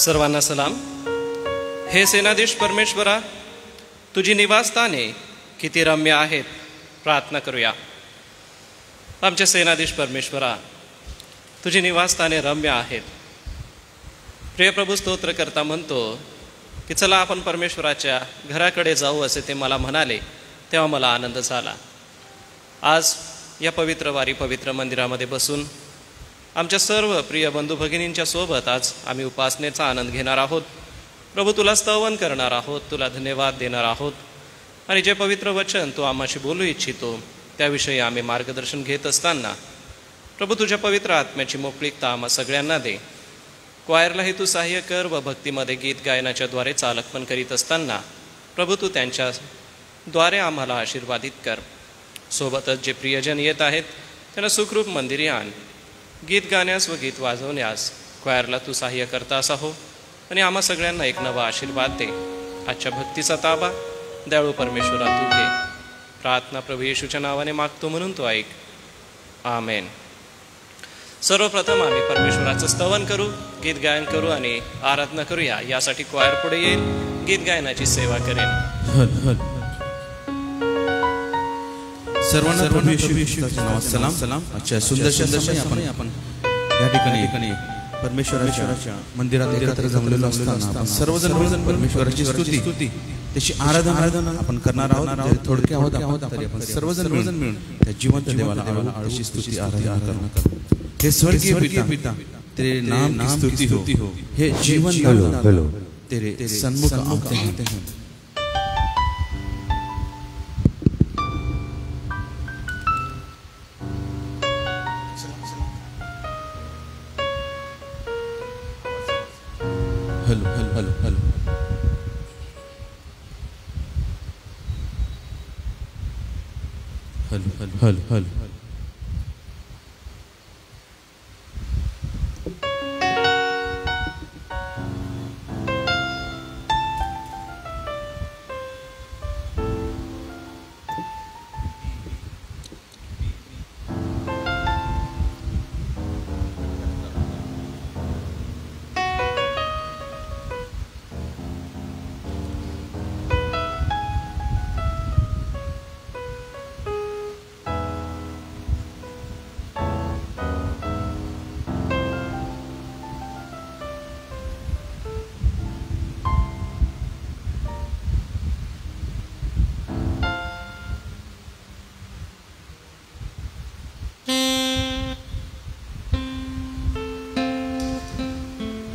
सर्वांना सलाम. हे सेनाधीश परमेश्वरा, तुझी निवासस्थाने किती रम्य आहेत. प्रार्थना करूया. आमचे सेनाधीश परमेश्वरा, तुझी निवासस्थाने रम्य आहेत. प्रिय प्रभू, स्तोत्रकर्ता म्हणतो की चला आपण परमेश्वराच्या घराकडे जाऊ असे ते मला म्हणाले, तेव्हा मला आनंद झाला. आज या पवित्र वारी पवित्र मंदिरामध्ये बसून आमच्या सर्व प्रिय बंधू भगिनींच्या सोबत आज आम्ही उपासनेचा आनंद घेणार आहोत. प्रभू, तुला स्तवन करणार आहोत, तुला धन्यवाद देणार आहोत. आणि जे पवित्र वचन तू आम्हाशी बोलू इच्छितो त्याविषयी आम्ही मार्गदर्शन घेत असताना प्रभू, तुझ्या पवित्र आत्म्याची मोकळीकता आम्हा सगळ्यांना दे. क्वायरलाही तू सहाय्य कर व भक्तीमध्ये गीत गायनाच्या द्वारे चालकपण करीत असताना प्रभू, तू त्यांच्या द्वारे आम्हाला आशीर्वादित कर. सोबतच जे प्रियजन येत आहेत त्यांना सुखरूप मंदिरी आण. गीत गाण्यास व गीत वाजवण्यास क्वायरला तू सहाय्य करतास हो आणि आम्हा सगळ्यांना एक नवा आशीर्वाद दे. आजच्या भक्तीचा ताबा दयाळू परमेश्वरा तू घे. प्रार्थना प्रभू येशूच्या नावाने मागतो म्हणून तो ऐक. आमेन. सर्वप्रथम आम्ही परमेश्वराचं स्तवन करू, गीत गायन करू आणि आराधना करूया. यासाठी क्वायर पुढे येईल, गीत गायनाची सेवा करेन. सर्वांना प्रभू येशूच्या नावात सलाम सलाम. अच्छा, सुंदर आपण या ठिकाणी परमेश्वराच्या मंदिरात एकत्र जमलेलो असताना आपण सर्वजण परमेश्वराची स्तुती त्याची आराधना आपण करणार आहोत. थोडक्या आहोत तरी आपण सर्वजण मिळून त्या जिवंत देवाला त्याची स्तुती आराधना करू. हे स्वर्गीय पिता, तेरे नाम की स्तुति हो. हे जीवन दाता, तेरे सन्मुख आते हैं. Hello hello hello hello hello hello hello.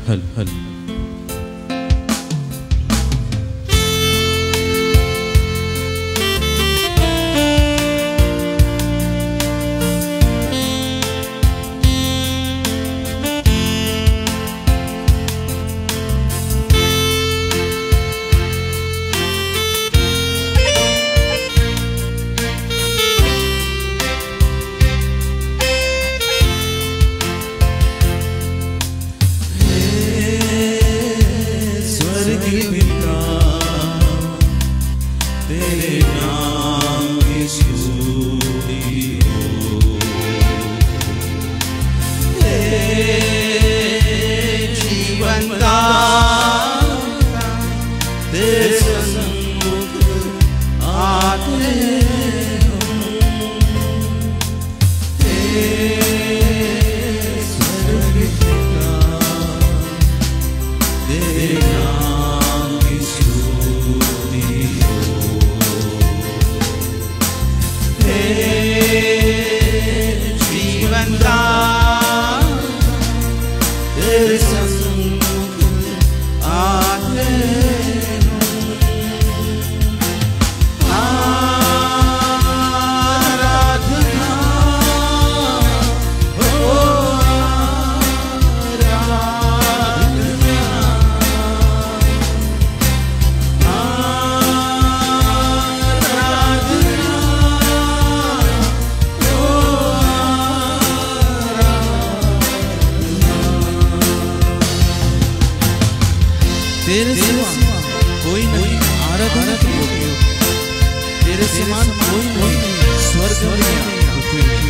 Hello hello. तेरे सिवा कोई नहीं आराधना की योग्य, तेरे समान कोई नहीं स्वर्ग में पृथ्वी में.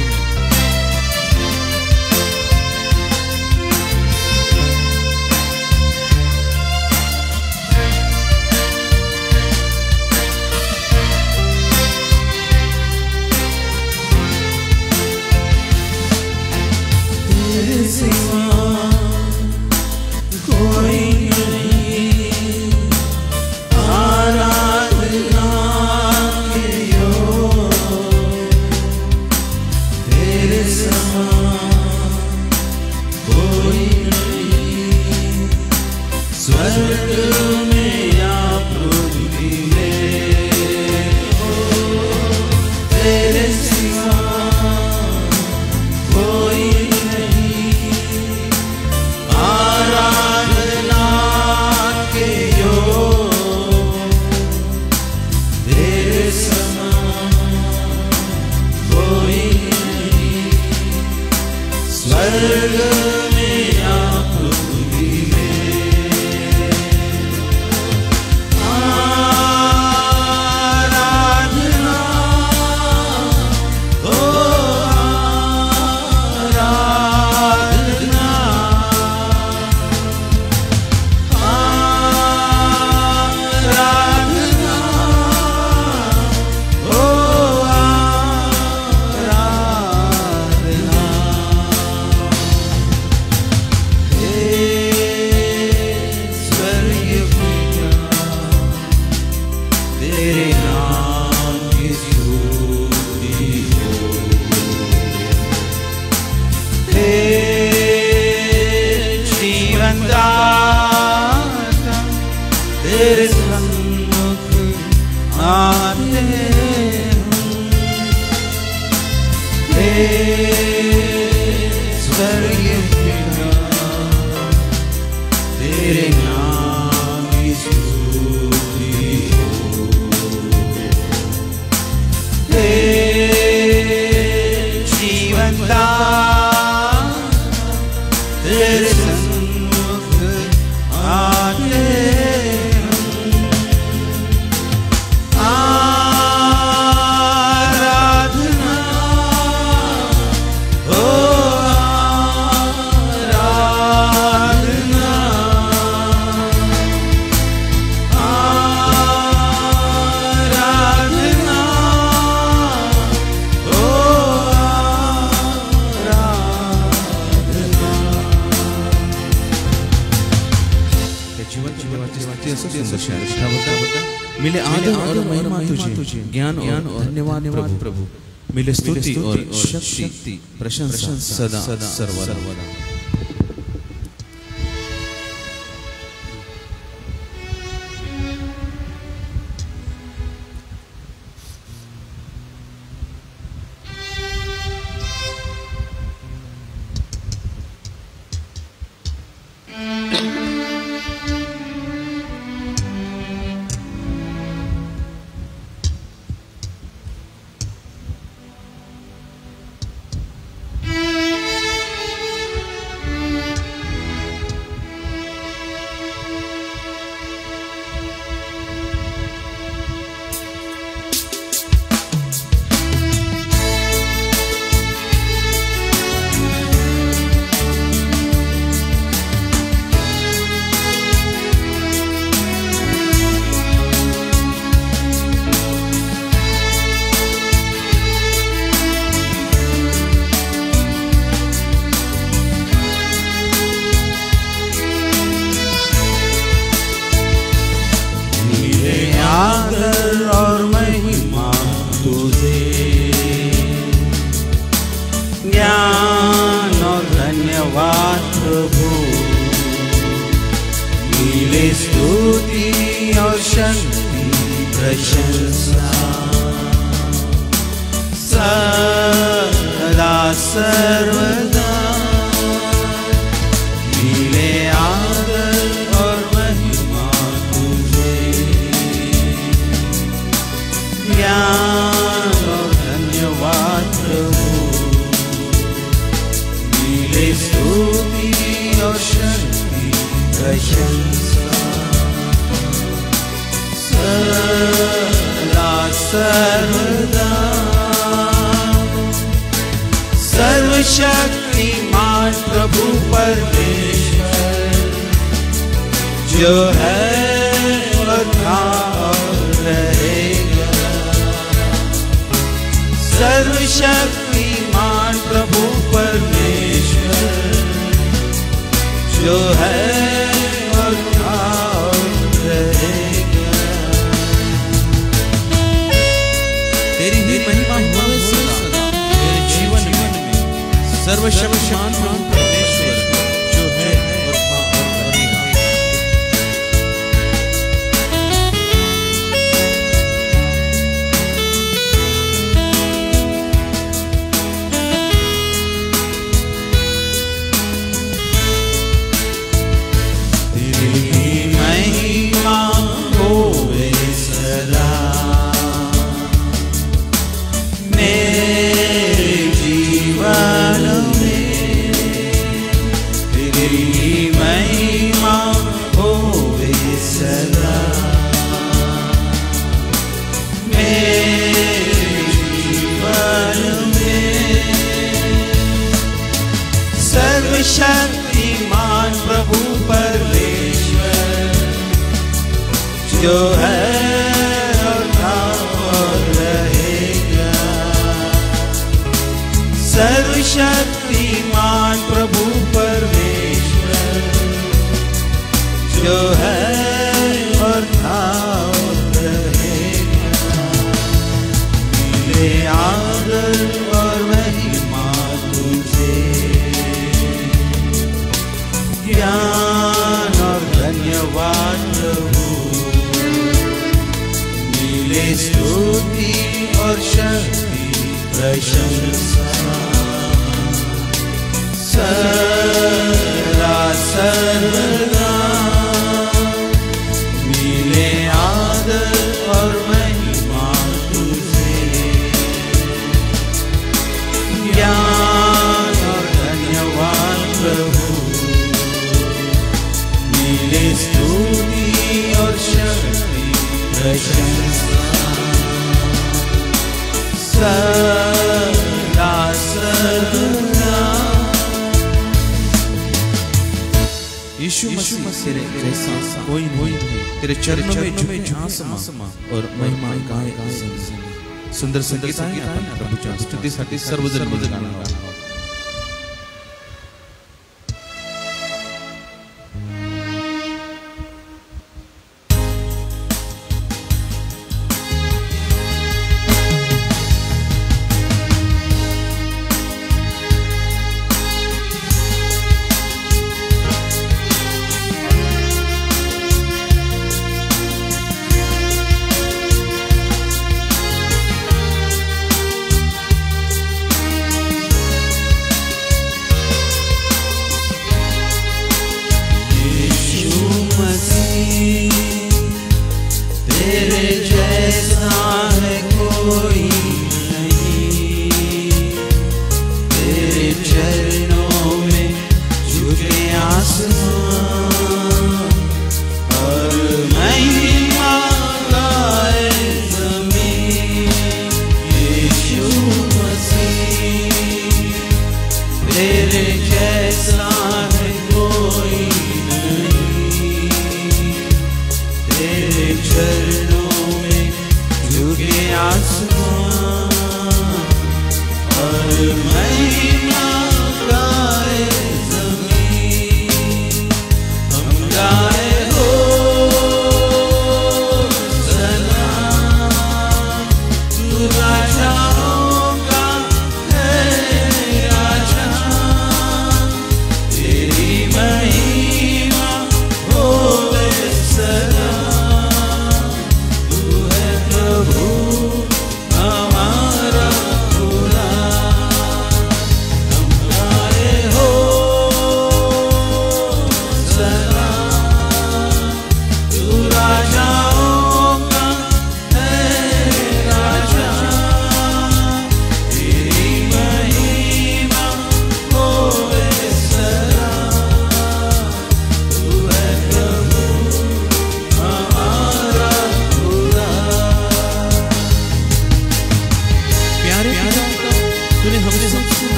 मिले आदर और महिमा तुझे, ज्ञान और धन्यवाद प्रभु, मिले स्तुति और शक्ति प्रशंसा सदा सर्वदा। और महिमा तुझे, ज्ञान और धन्यवाद प्रभु, मिले स्तुति और शक्ति प्रशंसा सदा सर्वदा, मिले आदर और महिमा तुझे, ज्ञान और धन्यवाद प्रभु, मिले स्तुति और शक्ति प्रशंसा सदा सर्वदा। सर्वशक्तिमान प्रभु परमेश्वर, जो है और था और रहेगा, सर्वशक्तिमान प्रभु परमेश्वर, जो है और था और रहेगा। तेरी ही महिमा होवे सदा मेरे जीवन में, सर्वशक्तिमान प्रभु परमेश्वर, जो है और था और रहेगा। महिमा होवे सदा मेरे जीवन में, तेरी महिमा होवे सदा मेरे जीवन में। सर्वशक्तिमान प्रभु परमेश्वर, जो है और था और रहेगा, सर्वशक्तिमान प्रभु परमेश्वर, जो है और था और रहेगा, मिले आदर और महिमा तुझे, ज्ञान और धन्यवाद प्रभु, मिले स्तुति और शक्ति प्रशंसा सदा सर्वदा, मिले आदर और महिमा तुझे, ज्ञान और धन्यवाद प्रभु, मिले स्तुति और शक्ति प्रशंसा सदा सर्वदा। यीशु मसीह तेरे जैसा कोई नहीं, तेरे चरणों में झुके आसमां और महिमा गाए सुंदर संगीत प्रभु च्या स्तुतीसाठी सर्वजण गाणं गाणार।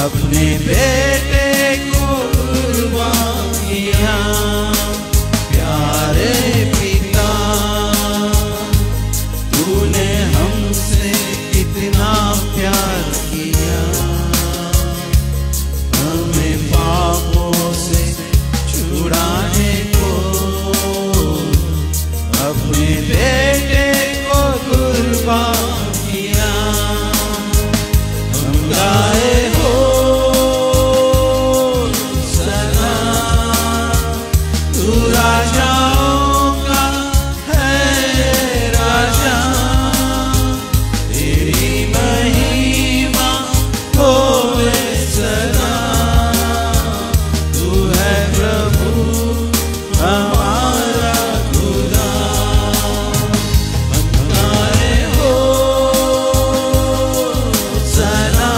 अपने बेटे को कुर्बान किया। प्यारे पिता, तूने हमसे कितना प्यार किया। हमें पापों से छुड़ाने को अपने बेटे को कुर्बान किया। हम गाए हो सना, तू राजाओं का है राजा। तेरी महिमा होवे सदा, तू है प्रभु हमारा खुदा। हम गाए हो सना,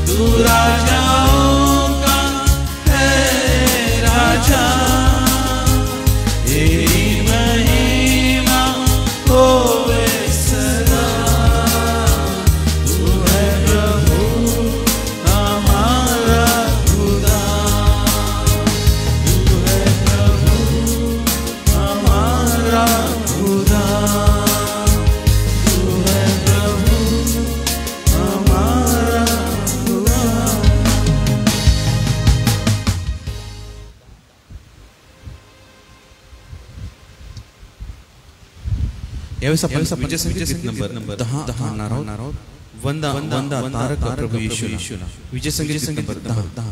तू राजाओं का है राजा। तेरी महिमा होवे सदा, तू है प्रभु हमारा खुदा। तू है प्रभु हमारा खुदा। तू है प्रभु हमारा खुदा। यावेळेस आपण विजय संगीत नंबर 10 म्हणणार आहोत. वंदा वंदा तारक प्रभू येशूला. विजय संगीत नंबर 10.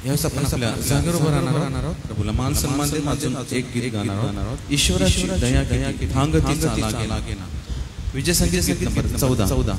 यावेळेस आपण आपल्या जागेवर उभं राहणार आहोत. प्रभूला मान सन्मान देत अजून एक गीत गाणार आहोत. ईश्वराची दया किती थांगतीचा लागेना. विजय संगीत गीत नंबर 14.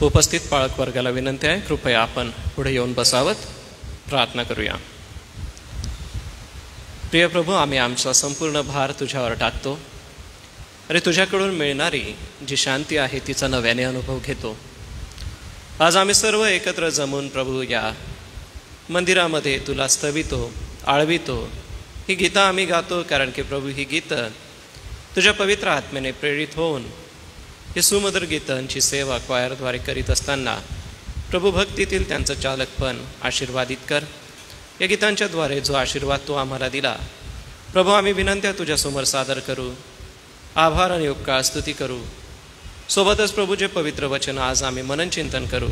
उपस्थित पाळक वर्गाला विनंती आहे, कृपया आपण पुढे येऊन बसावत. प्रार्थना करूया. प्रिय प्रभू, आम्ही आमचा संपूर्ण भार तुझ्यावर टाकतो. अरे, तुझ्याकडून मिळणारी जी शांती आहे तिचा नव्याने अनुभव घेतो. आज आम्ही सर्व एकत्र जमून प्रभू या मंदिरामध्ये तुला स्तवितो, आळवितो. ही गीतं आम्ही गातो कारण की प्रभू ही गीतं तुझ्या पवित्र आत्म्याने प्रेरित होऊन ही सुमधुर गीतांची सेवा क्वायरद्वारे करीत असताना प्रभू भक्तीतील त्यांचं चालकपण आशीर्वादित कर. या गीतांच्याद्वारे जो आशीर्वाद तू आम्हाला दिला प्रभू, आम्ही विनंत्या तुझ्यासमोर सादर करू, आभार आणि उपकार स्तुती करू. सोबतच प्रभू जे पवित्र वचन आज आम्ही मननचिंतन करू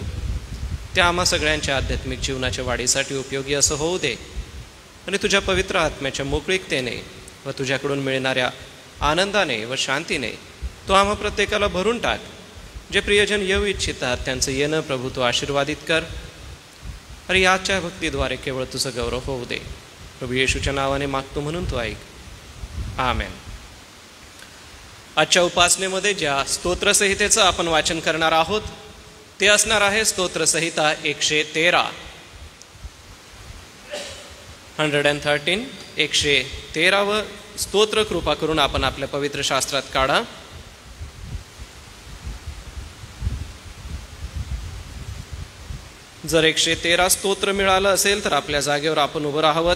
ते आम्हा सगळ्यांच्या आध्यात्मिक जीवनाच्या वाढीसाठी उपयोगी असं होऊ दे. आणि तुझ्या पवित्र आत्म्याच्या मोकळीकतेने व तुझ्याकडून मिळणाऱ्या आनंदाने व शांतीने तो आम्हा प्रत्येकाला भरून टाक. जे प्रियजन येऊ इच्छितात त्यांचं येणं प्रभू तो आशीर्वादित कर. अरे, याच्या भक्तीद्वारे केवळ तुझं गौरव होऊ दे. प्रभू येशूच्या नावाने मागतो म्हणून तो ऐक. आमेन. आजच्या उपासनेमध्ये ज्या स्तोत्रसंहितेचं आपण वाचन करणार आहोत ते असणार आहे स्तोत्रसंहिता 113. 113 113 स्तोत्र कृपा करून आपण आपल्या पवित्र शास्त्रात काढा. जर 113 स्तोत्र मिळालं असेल तर आपल्या जागेवर आपण उभं राहावं.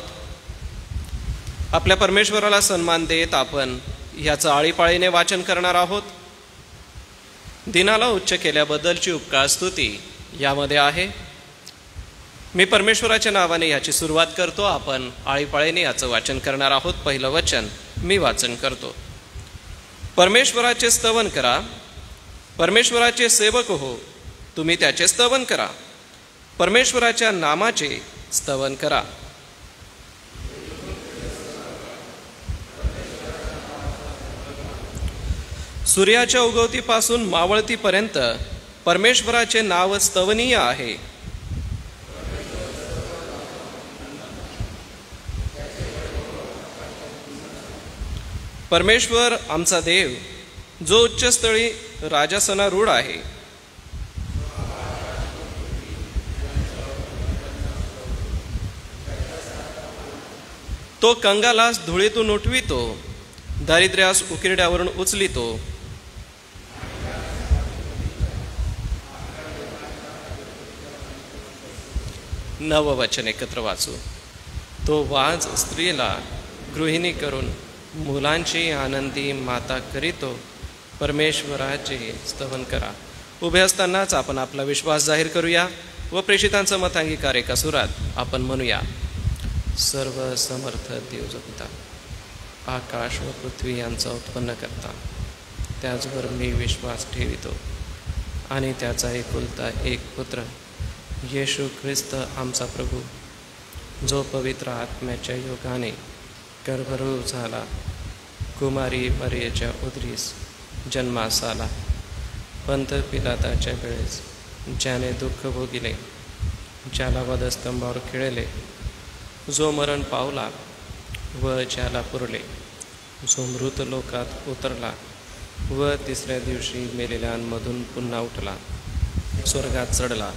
आपल्या परमेश्वराला सन्मान देत आपण याचं आळीपाळीने वाचन करणार आहोत. दिनाला उच्च केल्याबद्दलची उपकार स्तुती यामध्ये आहे. मी परमेश्वराच्या नावाने याची सुरुवात करतो. आपण आळीपाळीने याचं वाचन करणार आहोत. पहिलं वचन मी वाचन करतो. परमेश्वराचे स्तवन करा, परमेश्वराचे सेवक हो, तुम्ही त्याचे स्तवन करा, परमेश्वराच्या नामाचे स्तवन करा. सूर्याच्या उगवतीपासून मावळतीपर्यंत परमेश्वराचे नाव स्तवनीय आहे. परमेश्वर आमचा देव जो उच्चस्थळी राजासनारूढ आहे. तो कंगालास धुळीतून उठवितो, दारिद्र्यास उकिरड्यावरून उचलितो. नववचन एकत्र वाचू. तो वाज स्त्रीला गृहिणी करून मुलांची आनंदी माता करीतो, परमेश्वराचे स्तवन करा. उभे असतानाच आपण आपला विश्वास जाहीर करूया व प्रेषितांचं मत अंगीकार एका सुरात आपण म्हणूया. सर्व समर्थ देव जो पिता, आकाश व पृथ्वी यांचा उत्पन्न करता, त्याचवर मी विश्वास ठेवितो आणि त्याचा एकुलता एक पुत्र येशू ख्रिस्त आमचा प्रभू, जो पवित्र आत्म्याच्या योगाने गर्भरूप झाला, कुमारी मरियेच्या उदरीस जन्मास आला, पंत पिलाताच्या वेळेस ज्याने दुःख भोगिले, ज्याला वधस्तंभावर खिळले, जो मरण पावला व ज्याला पुरले, जो मृत लोकात उतरला व तिसऱ्या दिवशी मेलेल्यांमधून पुन्हा उठला, स्वर्गात चढला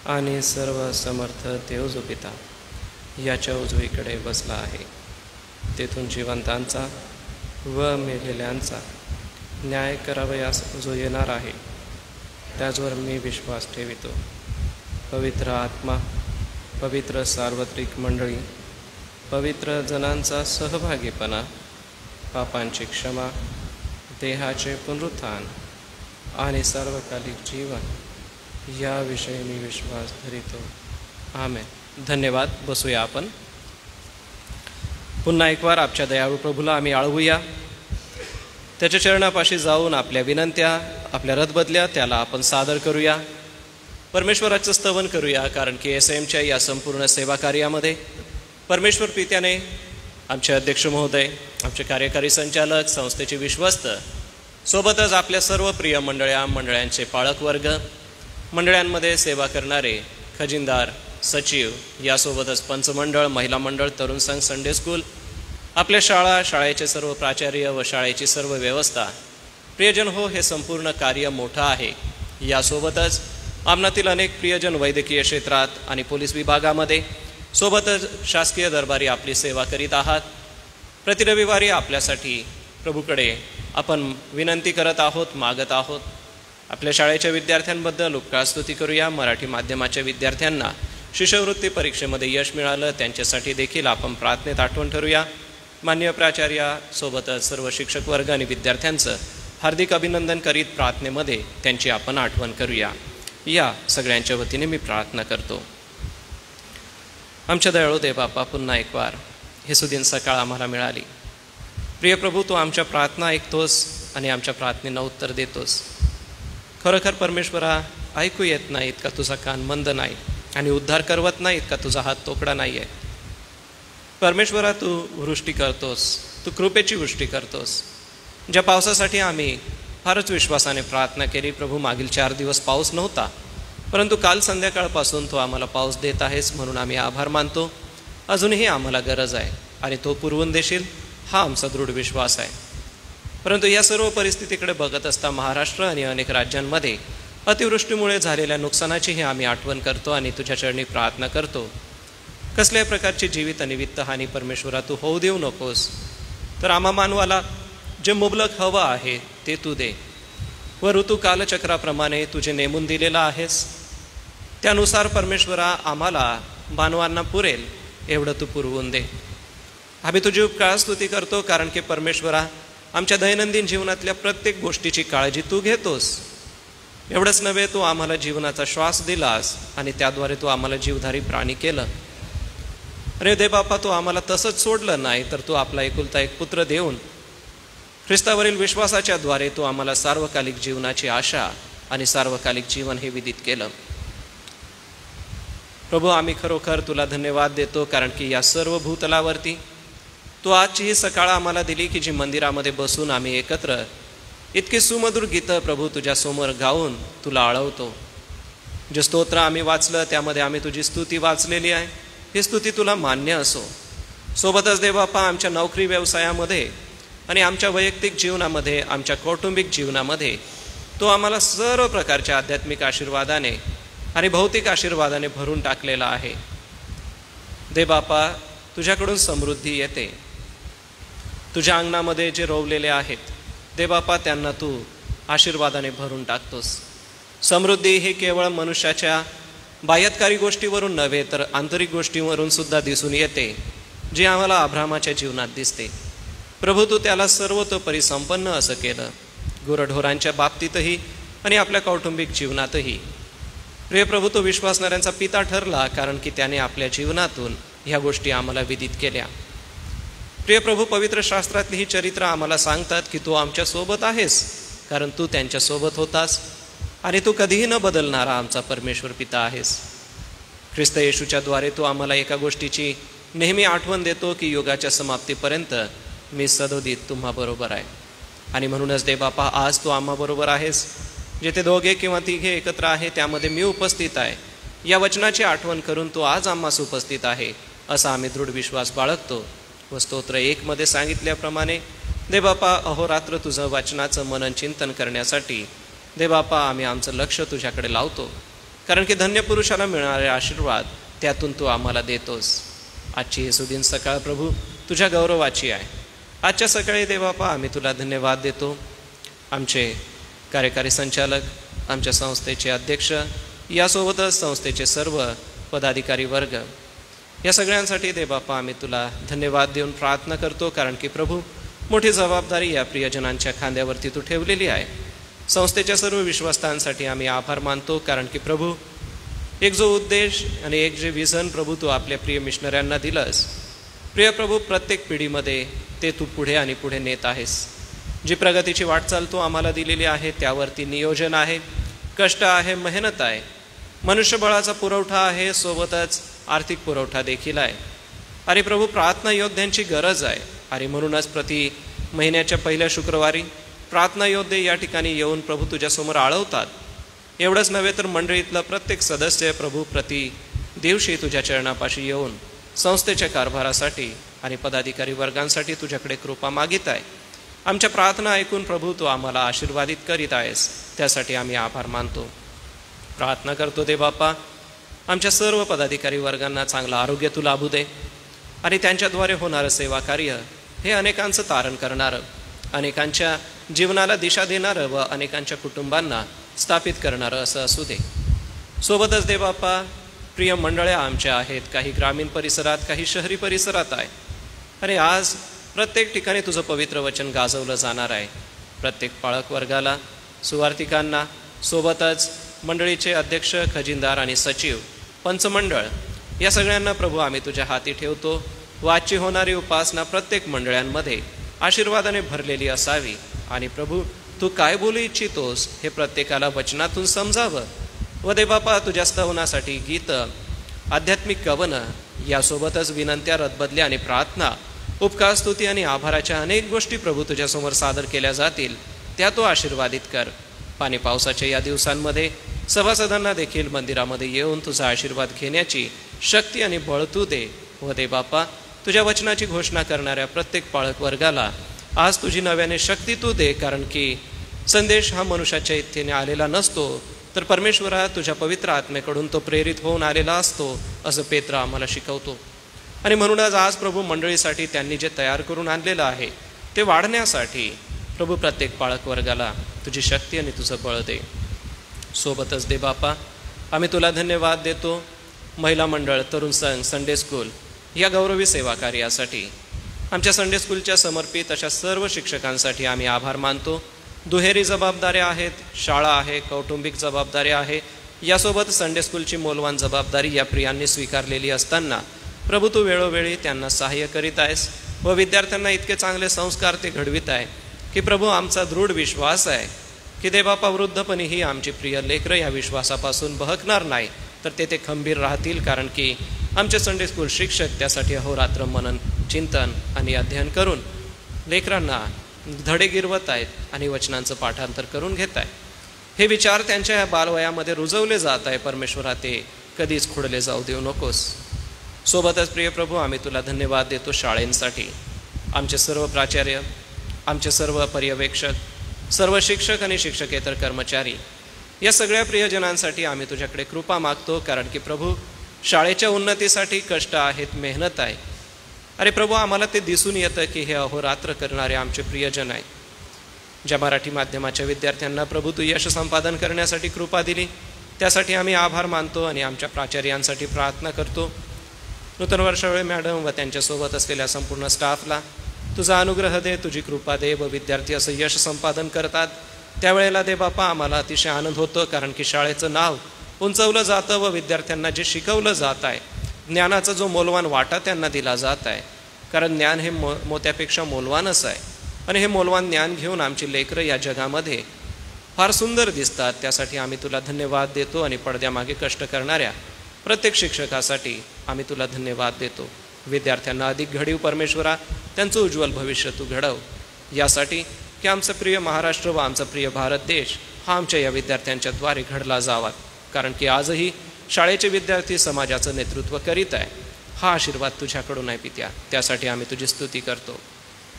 आणि सर्व समर्थ देव जो पिता याच्या उजवीकडे बसला आहे. तेथून जिवंतांचा व मेलेल्यांचा न्याय करावयास जो येणार आहे, त्याचवर मी विश्वास ठेवितो. पवित्र आत्मा, पवित्र सार्वत्रिक मंडळी, पवित्र जनांचा सहभागीपणा, पापांची क्षमा, देहाचे पुनरुत्थान आणि सार्वकालिक जीवन याविषयी मी विश्वास धरितो. आमेन. धन्यवाद. बसूया आपण. पुन्हा एक वार आपल्या दयाळू प्रभूला आम्ही आळवूया. त्याच्या चरणापाशी जाऊन आपल्या विनंत्या, आपल्या रदबदल्या त्याला आपण सादर करूया. परमेश्वराचं स्तवन करूया, कारण की SIMच्या या संपूर्ण सेवा कार्यामध्ये परमेश्वर पित्याने आमचे अध्यक्ष महोदय, आमचे कार्यकारी संचालक, संस्थेचे विश्वस्त, सोबतच आपल्या सर्व प्रिय मंडळांचे पाळक वर्ग, मंडळांमध्ये सेवा करणारे खजिनदार, सचिव, यासोबतच पंचमंडळ, महिला मंडळ, तरुण संघ, संडे स्कूल, आपल्या शाळेचे सर्व प्राचार्य व शाळेची सर्व व्यवस्था. प्रियजन हो, हे संपूर्ण कार्य मोठं आहे. यासोबतच आमनातील अनेक प्रियजन वैद्यकीय क्षेत्रात आणि पोलीस विभागामध्ये सोबतच शासकीय दरबारी आपली सेवा करीत आहात. प्रति रविवारी आपल्यासाठी प्रभूकडे आपण विनंती करत आहोत, मागत आहोत. आपल्या शाळेच्या विद्यार्थ्यांबद्दल उपकार स्तुती करूया. मराठी माध्यमाच्या विद्यार्थ्यांना शिष्यवृत्ती परीक्षेमध्ये यश मिळालं, त्यांच्यासाठी देखील आपण प्रार्थनेत आठवण ठरूया. मान्य प्राचार्यासोबतच सर्व शिक्षक वर्ग आणि विद्यार्थ्यांचं हार्दिक अभिनंदन करीत प्रार्थनेमध्ये त्यांची आपण आठवण करूया. या सगळ्यांच्या वतीने मी प्रार्थना करतो. आमच्या दयाळू देव बापा, पुन्हा एक वार हे सुदिन सकाळ आम्हाला मिळाली. प्रिय प्रभू, तू आमच्या प्रार्थना ऐकतोस आणि आमच्या प्रार्थनेला उत्तर देतोस. खरोखर परमेश्वरा, ऐकू येत नाहीत का तुझा कान मंद नाही आणि उद्धार करवत नाहीत का तुझा हात तोकडा नाही आहे. परमेश्वरा, तू वृष्टी करतोस, तू कृपेची वृष्टी करतोस. ज्या पावसासाठी आम्ही फारच विश्वासाने प्रार्थना केली प्रभू, मागील 4 दिवस पाऊस नव्हता, परंतु काल संध्याकाळपासून तो आम्हाला पाऊस देत आहेस म्हणून आम्ही आभार मानतो. अजूनही आम्हाला गरज आहे आणि तो पुरवून देशील हा आमचा दृढ विश्वास आहे. परंतु या सर्व परिस्थितीकडे बघत असता महाराष्ट्र आणि अनेक राज्यांमध्ये अतिवृष्टीमुळे झालेल्या नुकसानाचीही आम्ही आठवण करतो आणि तुझ्या चरणी प्रार्थना करतो. कसल्याही प्रकारची जीवित आणि वित्तहानी परमेश्वरा तू होऊ देऊ नकोस. तर आम्हा मानवाला जे मुबलक हवं आहे ते तू दे व ऋतू कालचक्राप्रमाणे तुझे नेमून दिलेला आहेस त्यानुसार परमेश्वरा आम्हाला मानवांना पुरेल एवढं तू पुरवून दे. आम्ही तुझी उपकार स्तुती करतो कारण की परमेश्वरा, आमच्या दैनंदिन जीवनातल्या प्रत्येक गोष्टीची काळजी तू घेतोस. एवढंच नव्हे, तू आम्हाला जीवनाचा श्वास दिलास आणि त्याद्वारे तू आम्हाला जीवधारी प्राणी केलं. अरे दे बापा, तू आम्हाला तसंच सोडलं नाही, तर तू आपला एकुलता एक पुत्र देऊन ख्रिस्तावरील विश्वासाच्या द्वारे तू आम्हाला सार्वकालिक जीवनाची आशा आणि सार्वकालिक जीवन हे विदित केलं. प्रभू, आम्ही खरोखर तुला धन्यवाद देतो कारण की या सर्व भूतलावरती तू आजची ही सकाळ आम्हाला दिली की जी मंदिरामध्ये बसून आम्ही एकत्र इतकी सुमधुर गीतं प्रभू तुझ्या समोर गाऊन तुला आळवतो. जे स्तोत्र आम्ही वाचलं त्यामध्ये आम्ही तुझी स्तुती वाचलेली आहे. ही स्तुती तुला मान्य असो. सोबतच देवबापा, आमच्या नोकरी व्यवसायामध्ये आणि आमच्या वैयक्तिक जीवनामध्ये, आमच्या कौटुंबिक जीवनामध्ये तो आम्हाला सर्व प्रकारच्या आध्यात्मिक आशीर्वादाने आणि भौतिक आशीर्वादाने भरून टाकलेला आहे. देवबापा, तुझ्याकडून समृद्धी येते. तुझ्या अंगणामध्ये जे रोवलेले आहेत देवबापा, त्यांना तू आशीर्वादाने भरून टाकतोस. समृद्धी ही केवळ मनुष्याच्या बाह्यकारी गोष्टीवरून नव्हे तर आंतरिक गोष्टीवरून सुद्धा दिसून येते, जी आम्हाला अब्राहामाच्या जीवनात दिसते. प्रभू, तू त्याला सर्वतोपरी संपन्न असं केलं, गुरढोरांच्या बाबतीतही आणि आपल्या कौटुंबिक जीवनातही. प्रिय प्रभू, तो विश्वासणाऱ्यांचा पिता ठरला कारण की त्याने आपल्या जीवनातून ह्या गोष्टी आम्हाला विदित केल्या. प्रिय प्रभू, पवित्र शास्त्रातली ही चरित्र आम्हाला सांगतात की तू आमच्या सोबत आहेस कारण तू त्यांच्या सोबत होतास आणि तू कधीही न बदलणारा आमचा परमेश्वर पिता आहेस. ख्रिस्त येशूच्या द्वारे तू आम्हाला एका गोष्टीची नेहमी आठवण देतो की युगाच्या समाप्तीपर्यंत मी सदोदित तुम्हाबरोबर आहे. आणि म्हणूनच देवबापा, आज तू आम्हाबरोबर आहेस. जेथे 2 किंवा 3 एकत्र आहे त्यामध्ये मी उपस्थित आहे. या वचनाची आठवण करून तू आज आम्हास उपस्थित आहे असा आम्ही दृढ विश्वास बाळगतो. व स्तोत्र 1 मध्ये सांगितल्याप्रमाणे देवबापा, अहोरात्र तुझं वचनाचं मनन चिंतन करण्यासाठी देवबापा आम्ही आमचं लक्ष तुझ्याकडे लावतो कारण की धन्य पुरुषाला मिळणारे आशीर्वाद त्यातून तू आम्हाला देतोस. आजची ही सुदिन सकाळ प्रभू तुझ्या गौरवाची आहे. आजच्या सकाळी देवबापा आम्ही तुला धन्यवाद देतो. आमचे कार्यकारी संचालक, आमच्या संस्थेचे अध्यक्ष, यासोबतच संस्थेचे सर्व पदाधिकारी वर्ग, या सगळ्यांसाठी देवबापा आम्ही तुला धन्यवाद देऊन प्रार्थना करतो कारण की प्रभू मोठी जबाबदारी या प्रियजनांच्या खांद्यावरती तू ठेवलेली आहे. संस्थेच्या सर्व विश्वासांसाठी आम्ही आभार मानतो कारण की प्रभू एक जो उद्देश आणि एक जे विजन प्रभू तू आपल्या प्रिय मिशनऱ्यांना दिलंस, प्रिय प्रभू प्रत्येक पिढीमध्ये ते तू पुढे आणि पुढे नेत आहेस. जी प्रगतीची वाटचाल तू आम्हाला दिलेली आहे त्यावरती नियोजन आहे, कष्ट आहे, मेहनत आहे, मनुष्यबळाचा पुरवठा आहे, सोबतच आर्थिक पुरवठा देखील आहे. आणि प्रभू प्रार्थना योद्ध्यांची गरज आहे आणि म्हणूनच प्रति महिन्याच्या पहिल्या शुक्रवारी प्रार्थना योद्धे या ठिकाणी येऊन प्रभू तुझ्यासमोर आळवतात. एवढंच नव्हे तर मंडळीतला प्रत्येक सदस्य प्रभू प्रति दिवशी तुझ्या चरणापाशी येऊन संस्थेच्या कारभारासाठी आणि पदाधिकारी वर्गांसाठी तुझ्याकडे कृपा मागित आहे. आमच्या प्रार्थना ऐकून प्रभू तू आम्हाला आशीर्वादित करीत आहेस, त्यासाठी आम्ही आभार मानतो. प्रार्थना करतो दे बाप्पा, आमच्या सर्व पदाधिकारी वर्गांना चांगलं आरोग्य तू लाभू दे आणि त्यांच्याद्वारे होणारं सेवा कार्य हे अनेकांचं तारण करणारं, अनेकांच्या जीवनाला दिशा देणारं व अनेकांच्या कुटुंबांना स्थापित करणारं असं असू दे. सोबतच दे बाप्पा, प्रिय मंडळ्या आमच्या आहेत, काही ग्रामीण परिसरात, काही शहरी परिसरात आहे आणि आज प्रत्येक ठिकाणी तुझं पवित्र वचन गाजवलं जाणार आहे. प्रत्येक पाळक वर्गाला, सुवार्तिकांना, सोबतच मंडळीचे अध्यक्ष, खजिनदार आणि सचिव, पंचमंडळ या सगळ्यांना प्रभू आम्ही तुझ्या हाती ठेवतो व आजची होणारी उपासना प्रत्येक मंडळांमध्ये आशीर्वादाने भरलेली असावी आणि प्रभू तू काय बोलू इच्छितोस हे प्रत्येकाला वचनातून समजावं व दे बापा तुझ्या स्तवनासाठी गीत, आध्यात्मिक कवनं, यासोबतच विनंत्या, रदबदल्या आणि प्रार्थना, उपकार, स्तुती आणि आभाराच्या अनेक गोष्टी प्रभू तुझ्यासमोर सादर केल्या जातील, त्या तो आशीर्वादित कर. पाणी पावसाच्या या दिवसांमध्ये सभासदांना देखील मंदिरामध्ये येऊन तुझा आशीर्वाद घेण्याची शक्ती आणि बळ तू दे व दे बापा तुझ्या वचनाची घोषणा करणाऱ्या प्रत्येक पाळक वर्गाला आज तुझी नव्याने शक्ती तू दे, कारण की संदेश हा मनुष्याच्या इच्छेने आलेला नसतो, तर परमेश्वरा तुझ्या पवित्र आत्मेकडून तो प्रेरित होऊन आलेला असतो, असं पेत्र आम्हाला शिकवतो. आणि म्हणूनच आज प्रभू मंडळीसाठी त्यांनी जे तयार करून आणलेलं आहे ते वाढण्यासाठी प्रभू प्रत्येक पाळक वर्गाला तुझी शक्ती आणि तुझं बळ दे. सोबतच दे बापा आम्ही तुला धन्यवाद देतो महिला मंडळ, तरुण संघ, संडे स्कूल या गौरवी सेवा कार्यासाठी. आमच्या संडे स्कूलच्या समर्पित अशा सर्व शिक्षकांसाठी आम्ही आभार मानतो. दुहेरी जबाबदाऱ्या आहेत, शाळा आहे, कौटुंबिक जबाबदाऱ्या आहे, यासोबत संडे स्कूलची मौल्यवान जबाबदारी या प्रियांनी स्वीकारलेली असताना प्रभू तू वेळोवेळी त्यांना सहाय्य करीत आहेस व विद्यार्थ्यांना इतके चांगले संस्कार ते घडवित आहे की प्रभू आमचा दृढ विश्वास आहे की देवबापा वृद्धपणी ही आमची प्रिय लेकरं या विश्वासापासून बहकणार नाही, तर ते खंबीर राहतील, कारण की आमचे संडे स्कूल शिक्षक त्यासाठी अहोरात्र मनन, चिंतन आणि अध्ययन करून लेकरांना धडे गिरवत आहेत आणि वचनांचं पाठांतर करून घेत आहे. हे विचार त्यांच्या या बालवयामध्ये रुजवले जात आहे. परमेश्वरा ते कधीच खुडले जाऊ देऊ नकोस. सोबतच प्रिय प्रभू आम्ही तुला धन्यवाद देतो शाळेंसाठी. आमचे सर्व प्राचार्य, आमचे सर्व पर्यवेक्षक, सर्व शिक्षक आणि शिक्षकेतर कर्मचारी या सगळ्या प्रियजनांसाठी आम्ही तुझ्याकडे कृपा मागतो, कारण की प्रभू शाळेच्या उन्नतीसाठी कष्ट आहेत, मेहनत आहे. अरे प्रभू आम्हाला ते दिसून येतं की हे अहोरात्र करणारे आमचे प्रियजन आहे. ज्या मराठी माध्यमाच्या विद्यार्थ्यांना प्रभू तू यश संपादन करण्यासाठी कृपा दिली त्यासाठी आम्ही आभार मानतो आणि आमच्या प्राचार्यांसाठी प्रार्थना करतो. नूतन वर्षावेळी मॅडम व त्यांच्यासोबत असलेल्या संपूर्ण स्टाफला तुझा अनुग्रह दे, तुझी कृपा दे व विद्यार्थी असं यश संपादन करतात त्यावेळेला दे बापा आम्हाला अतिशय आनंद होतो, कारण की शाळेचं नाव उंचवलं जातं व विद्यार्थ्यांना जे शिकवलं जात आहे, ज्ञानाचा जो मौल्यवान वाटा त्यांना दिला जात आहे, कारण ज्ञान हे मोत्यापेक्षा मौल्यवानच आहे आणि हे मौल्यवान ज्ञान घेऊन आमची लेकरं या जगामध्ये फार सुंदर दिसतात. त्यासाठी आम्ही तुला धन्यवाद देतो आणि पडद्यामागे कष्ट करणाऱ्या प्रत्येक शिक्षकासाठी आम्ही तुला धन्यवाद देतो. विद्यार्थ्यांना अधिक घडीव परमेश्वरा, त्यांचं उज्ज्वल भविष्य तू घडव, यासाठी की आमचं प्रिय महाराष्ट्र व आमचा प्रिय भारत देश हा आमच्या या विद्यार्थ्यांच्या द्वारे घडला जावा, कारण की आजही शाळेचे विद्यार्थी समाजाचं नेतृत्व करीत आहे. हा आशीर्वाद तुझ्याकडून आहे पित्या, त्यासाठी आम्ही तुझी स्तुती करतो.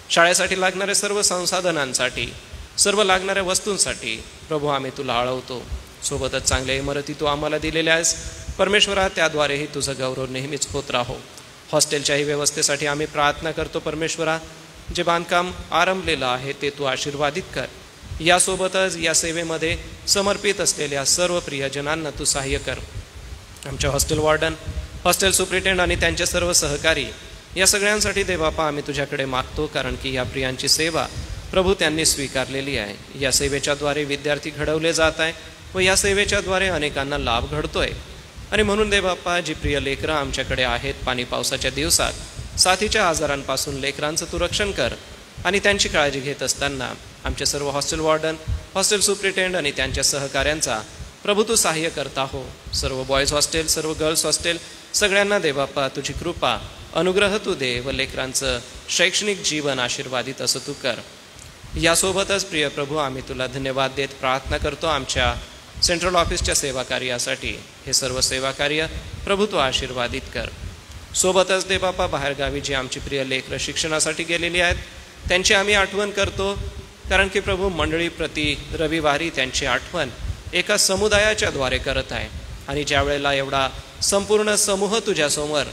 शाळेसाठी लागणाऱ्या सर्व संसाधनांसाठी, सर्व लागणाऱ्या वस्तूंसाठी प्रभू आम्ही तुला आळवतो. सोबतच चांगल्या इमारती तू आम्हाला दिलेल्या आहेस परमेश्वरा, त्याद्वारेही तुझं गौरव नेहमीच होत राहो. हॉस्टेलच्याही व्यवस्थेसाठी आम्ही प्रार्थना करतो परमेश्वरा, जे बांधकाम आरंभलेलं आहे ते तू आशीर्वादित कर. यासोबतच या सेवेमध्ये समर्पित असलेल्या सर्व प्रियजनांना तू सहाय्य कर. आमच्या हॉस्टेल वॉर्डन, हॉस्टेल सुप्रिटेंड आणि त्यांचे सर्व सहकारी या सगळ्यांसाठी देवबापा आम्ही तुझ्याकडे मागतो, कारण की या प्रियांची सेवा प्रभू त्यांनी स्वीकारलेली आहे. या सेवेच्याद्वारे विद्यार्थी घडवले जात आहे व या सेवेच्याद्वारे अनेकांना लाभ घडतोय. आणि म्हणून देवबापा जी प्रिय लेकरं आमच्याकडे आहेत, पाणी पावसाच्या दिवसात साथीच्या आजारांपासून लेकरांचं तू रक्षण कर आणि त्यांची काळजी घेत असताना आमचे सर्व हॉस्टेल वॉर्डन, हॉस्टेल सुप्रिटेंड आणि त्यांच्या सहकाऱ्यांचा प्रभू तू सहाय्य करता हो. सर्व बॉयज हॉस्टेल, सर्व गर्ल्स हॉस्टेल सगळ्यांना देवबापा तुझी कृपा, अनुग्रह तू दे व लेकरांचं शैक्षणिक जीवन आशीर्वादित असं तू कर. यासोबतच प्रिय प्रभू आम्ही तुला धन्यवाद देत प्रार्थना करतो आमच्या सेंट्रल ऑफिसच्या सेवा कार्यासाठी. हे सर्व सेवा कार्य प्रभू तू आशीर्वादित कर. सोबतच दे बापा बाहेरगावी जी आमची प्रिय लेकरं शिक्षणासाठी गेलेली आहेत त्यांची आम्ही आठवण करतो, कारण की प्रभू मंडळी प्रति रविवारी त्यांची आठवण एका समुदायाच्या द्वारे करत आहे. आणि ज्या वेळेला एवढा संपूर्ण समूह तुझ्यासमोर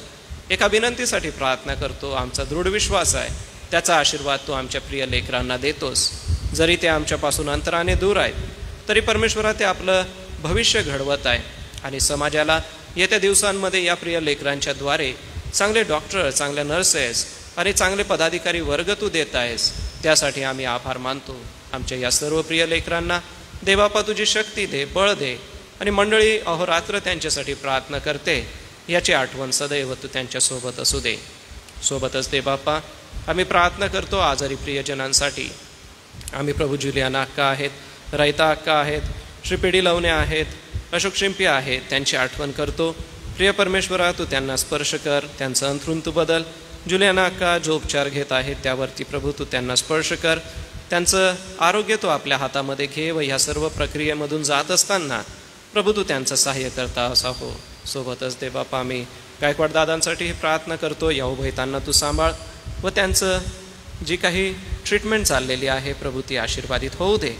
एका विनंतीसाठी प्रार्थना करतो, आमचा दृढ विश्वास आहे त्याचा आशीर्वाद तू आमच्या प्रिय लेकरांना देतोस. जरी ते आमच्यापासून अंतराने दूर आहेत तरी परमेश्वरा ते आपलं भविष्य घडवत आहे आणि समाजाला येत्या दिवसांमध्ये या प्रिय लेकरांच्या द्वारे चांगले डॉक्टर, चांगल्या नर्सेस आणि चांगले पदाधिकारी वर्ग तू देत आहेस. त्यासाठी आम्ही आभार मानतो. आमच्या या सर्व प्रिय लेकरांना देवबापा तुझी शक्ती दे, बळ दे. आणि मंडळी अहोरात्र त्यांच्यासाठी प्रार्थना करते याची आठवण सदैव तू त्यांच्यासोबत असू दे. सोबतच देवबापा आम्ही प्रार्थना करतो आजारी प्रियजनांसाठी. आम्ही प्रभू जुलियाना अक्का आहेत, रयता अक्का आहेत, श्री पिढी लवणे आहेत, अशोक शिंपी आहेत, त्यांची आठवण करतो. प्रिय परमेश्वरा तू त्यांना स्पर्श कर, त्यांचं अंथरूण तू बदल. जुलियाना अक्का जो उपचार घेत आहेत त्यावरती प्रभू तू त्यांना स्पर्श कर, त्यांचं आरोग्य तू आपल्या हातामध्ये घे व ह्या सर्व प्रक्रियेमधून जात असताना प्रभू तू त्यांचं सहाय्य करता असा हो. सोबतच देवबापा आम्ही गायकवाड दादांसाठी प्रार्थना करतो. या उभयतांना तू सांभाळ व त्यांचं जी काही ट्रीटमेंट चाललेली आहे प्रभू ती आशीर्वादित होऊ दे.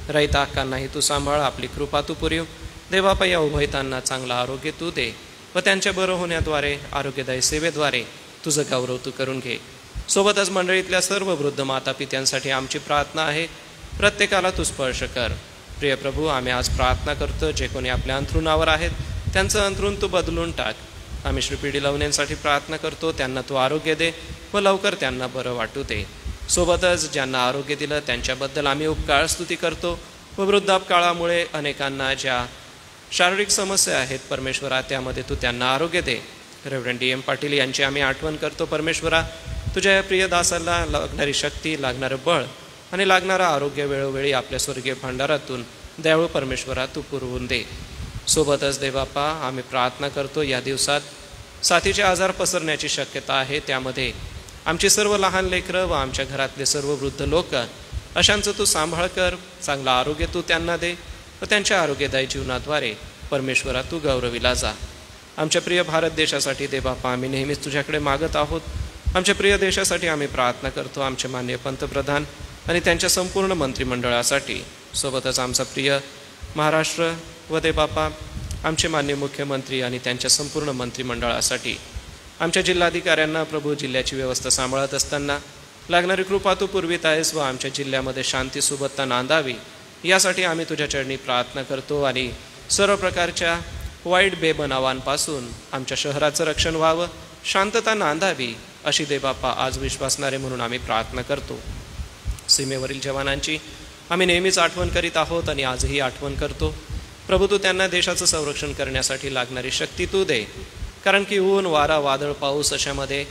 रयता अक्कांनाही तू सांभाळ, आपली कृपा तू पुरीव. देवबापा या उभयतांना चांगलं आरोग्य तू दे व त्यांच्या बरं होण्याद्वारे, आरोग्यदायी सेवेद्वारे तुझं गौरव तू करून घे. सोबतच मंडळीतल्या सर्व वृद्ध माता पित्यांसाठी आमची प्रार्थना आहे, प्रत्येकाला तू स्पर्श कर. प्रिय प्रभू आम्ही आज प्रार्थना करतो जे कोणी आपल्या अंथरुणावर आहेत त्यांचं अंथरूण तू बदलून टाक. आम्ही श्री पिढी लवण्यांसाठी प्रार्थना करतो, त्यांना तू आरोग्य दे व लवकर त्यांना बरं वाटू दे. सोबतच ज्यांना आरोग्य दिलं त्यांच्याबद्दल आम्ही उपकार स्तुती करतो व वृद्धापकाळामुळे अनेकांना ज्या शारीरिक समस्या आहेत परमेश्वरा त्यामध्ये तू त्यांना आरोग्य दे. रेव्हरंड डी एम पाटील यांची आम्ही आठवण करतो. परमेश्वरा तुझ्या या प्रिय दासाला लागणारी शक्ती, लागणारं बळ आणि लागणारं आरोग्य वेळोवेळी आपल्या स्वर्गीय भांडारातून दयाळू परमेश्वरा तू पुरवून दे. सोबतच देवबापा आम्ही प्रार्थना करतो या दिवसात साथीचे आजार पसरण्याची शक्यता आहे, त्यामध्ये आमची सर्व लहान लेकरं व आमच्या घरातले सर्व वृद्ध लोक अशांचं तू सांभाळ कर, चांगलं आरोग्य तू त्यांना दे व त्यांच्या आरोग्यदायी जीवनाद्वारे परमेश्वरा तू गौरविला जा. आमच्या प्रिय भारत देशासाठी देवबापा आम्ही नेहमीच तुझ्याकडे मागत आहोत. आमच्या प्रिय देशासाठी आम्ही प्रार्थना करतो, आमचे माननीय पंतप्रधान आणि त्यांच्या संपूर्ण मंत्रिमंडळासाठी. सोबतच आमचा प्रिय महाराष्ट्र व देवबापा आमचे माननीय मुख्यमंत्री आणि त्यांच्या संपूर्ण मंत्रिमंडळासाठी. आमच्या जिल्हाधिकाऱ्यांना प्रभू जिल्ह्याची व्यवस्था सांभाळत असताना लागणारी कृपा तू पुरवित आहेस व आमच्या जिल्ह्यामध्ये शांती सुबत्ता नांदावी यासाठी आम्ही तुझ्या चरणी प्रार्थना करतो. आणि सर्व प्रकारच्या वाईट बेबनावांपासून आमच्या शहराचं रक्षण व्हावं, शांतता नांदावी अशी देवबापा आज विश्वासणारे म्हणून आम्ही प्रार्थना करतो. सीमेवरील जवानांची आम्ही नेहमीच आठवण करीत आहोत आणि आजही आठवण करतो. प्रभू तू त्यांना देशाचं संरक्षण करण्यासाठी लागणारी शक्ती तू दे, कारण की ऊन, वारा, वादळ, पाऊस अशामध्ये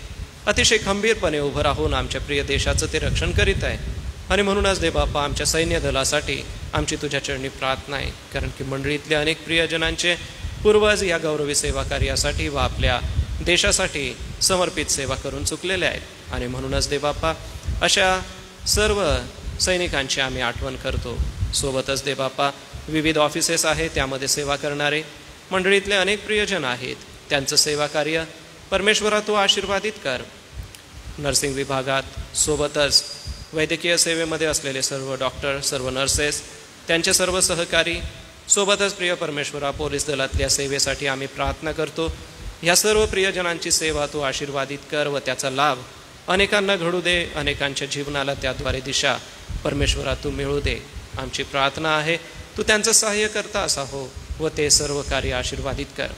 अतिशय खंबीरपणे उभं राहून आमच्या प्रिय देशाचं ते रक्षण करीत आहे. आणि म्हणूनच देवबापा आमच्या सैन्य दलासाठी आमची तुझ्या चरणी प्रार्थना आहे, कारण की मंडळीतल्या अनेक प्रियजनांचे पूर्वज या गौरवी सेवा कार्यासाठी व आपल्या देशासाठी समर्पित सेवा करून चुकलेले आहेत. आणि म्हणूनच देवबापा अशा सर्व सैनिकांची आम्ही आठवण करतो. सोबतच देवबापा विविध ऑफिसेस आहेत त्यामध्ये सेवा करणारे मंडळीतले अनेक प्रियजन आहेत, त्यांचं सेवा कार्य परमेश्वरा तू आशीर्वादित कर. नर्सिंग विभागात सोबतच वैद्यकीय सेवेमध्ये असलेले सर्व डॉक्टर, सर्व नर्सेस, त्यांचे सर्व सहकारी, सोबतच प्रिय परमेश्वरा पोलीस दलातल्या सेवेसाठी आम्ही प्रार्थना करतो. ह्या सर्व प्रियजनांची सेवा तू आशीर्वादित कर व त्याचा लाभ अनेकांना घडू दे, अनेकांच्या जीवनाला त्याद्वारे दिशा परमेश्वरा तू मिळू दे. आमची प्रार्थना आहे तू त्यांचं सहाय्य करता असा हो व ते सर्व कार्य आशीर्वादित कर.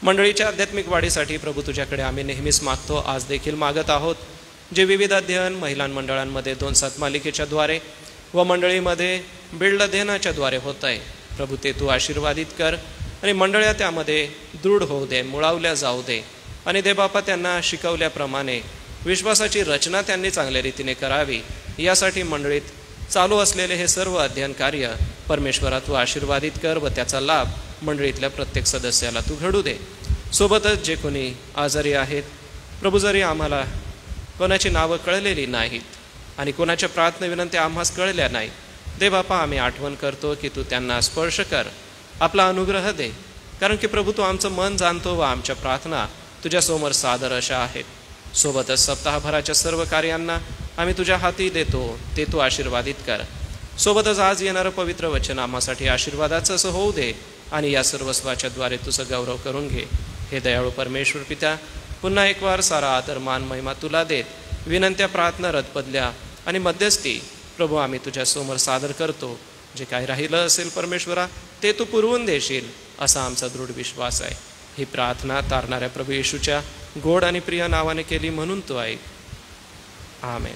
मंडळीच्या आध्यात्मिक वाढीसाठी प्रभू तुझ्याकडे आम्ही नेहमीच मागतो, आज देखील मागत आहोत. जे विविध अध्ययन महिला मंडळांमध्ये 2-7 मालिकेच्या द्वारे व मंडळीमध्ये बिल्ड अध्ययनाच्या द्वारे होत आहे, प्रभू ते तू आशीर्वादित कर आणि मंडळ्या त्यामध्ये दृढ होऊ दे, मुळावल्या जाऊ दे. आणि देवबापा त्यांना शिकवल्याप्रमाणे विश्वासाची रचना त्यांनी चांगल्या रीतीने करावी यासाठी मंडळीत चालू असलेले हे सर्व अध्ययन कार्य परमेश्वरा तू आशीर्वादित कर व त्याचा लाभ मंडळीतल्या प्रत्येक सदस्याला तू घडू दे. सोबतच जे कोणी आजारी आहेत प्रभू, जरी आम्हाला कोणाची नावं कळलेली नाहीत आणि कोणाच्या प्रार्थना विनंत्या आम्हास कळल्या नाही, देवबापा आम्ही आठवण करतो की तू त्यांना स्पर्श कर, आपला अनुग्रह दे, कारण की प्रभू तू आमचं मन जाणतो व आमच्या प्रार्थना तुझ्यासमोर सादर अशा आहेत. सोबतच सप्ताहभराच्या सर्व कार्यांना आम्ही तुझ्या हाती देतो, ते तू आशीर्वादित कर. सोबतच आज येणारं पवित्र वचन आम्हासाठी आशीर्वादाचं असं होऊ दे आणि या सर्वस्वाच्याद्वारे तुझं गौरव करून घे. हे दयाळू परमेश्वर पित्या, पुन्हा एक वार सारा आदर मान महिमा तुला देत विनंत्या, प्रार्थना, रदबदल्या आणि मध्यस्थी प्रभू आम्ही तुझ्या समोर सादर करतो. जे काही राहिलं असेल परमेश्वरा ते तू पुरवून देशील असा आमचा दृढ विश्वास आहे. ही प्रार्थना तारणाऱ्या प्रभू येशूच्या गोड आणि प्रिय नावाने केली म्हणून तू ऐक. आमेन.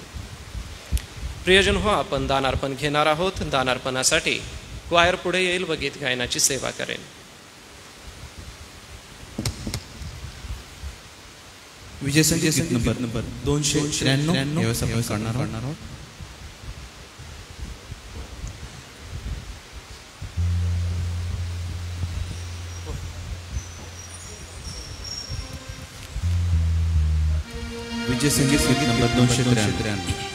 प्रियजन हो, आपण दानार्पण घेणार आहोत. दानार्पणासाठी क्वायर पुढे येईल व गीत गायनाची सेवा करेल. विजय संगीत नंबर 293 व्यवस्थापन करणार आहोत. विजय संगीत नंबर 293.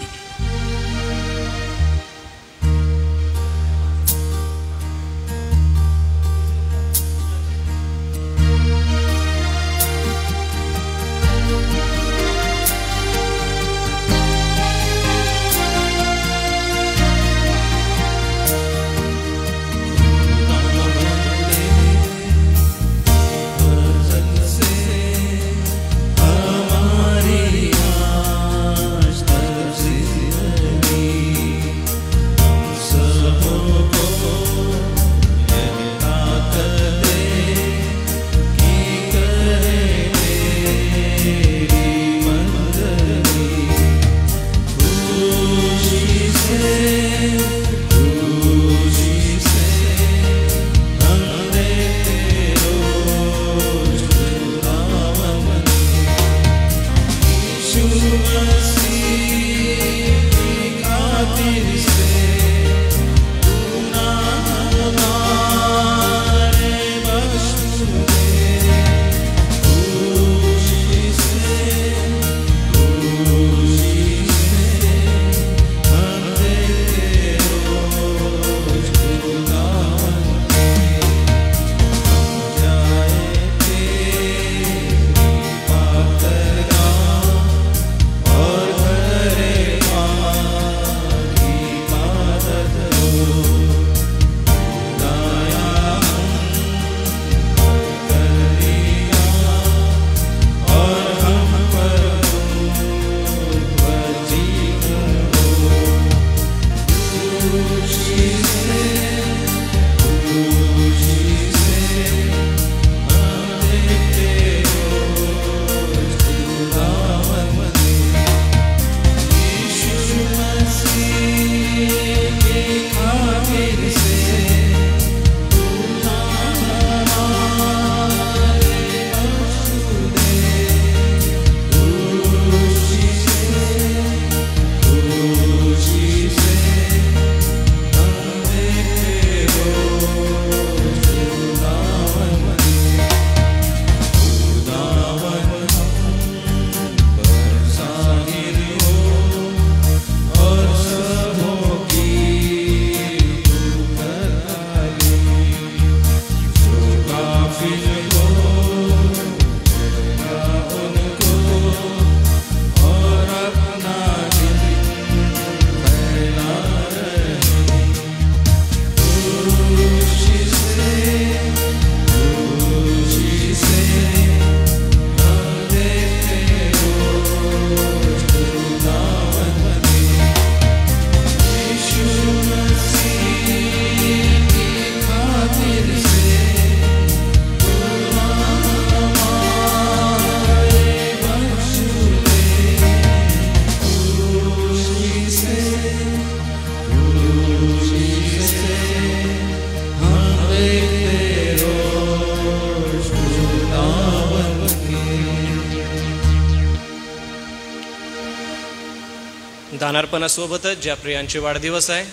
दानार्पणासोबतच ज्या प्रियांचे वाढदिवस आहे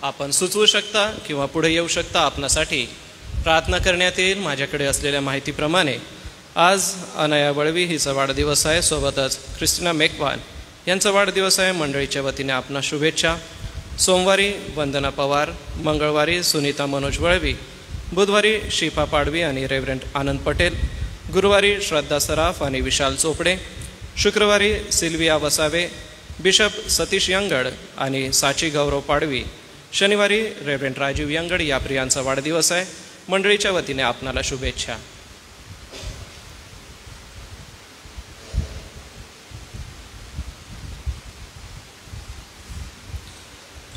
आपण सुचवू शकता किंवा पुढे येऊ शकता. आपणासाठी प्रार्थना करण्यात येईल. माझ्याकडे असलेल्या माहितीप्रमाणे आज अनया वळवी हिचा वाढदिवस आहे. सोबतच क्रिस्टिना मेकवान यांचा वाढदिवस आहे. मंडळीच्या वतीने आपणा शुभेच्छा. सोमवारी वंदना पवार, मंगळवारी सुनीता मनोज वळवी, बुधवारी शिफा पाडवी आणि रेव्हरंट आनंद पटेल, गुरुवारी श्रद्धा सराफ आणि विशाल चोपडे, शुक्रवारी सिल्विया वसावे, बिशप सतीश यंगड आणि साची गौरव पाडवी, शनिवारी रेव्हरंड राजीव यंगड या प्रियांचा वाढदिवस आहे. मंडळीच्या वतीने आपणाला शुभेच्छा.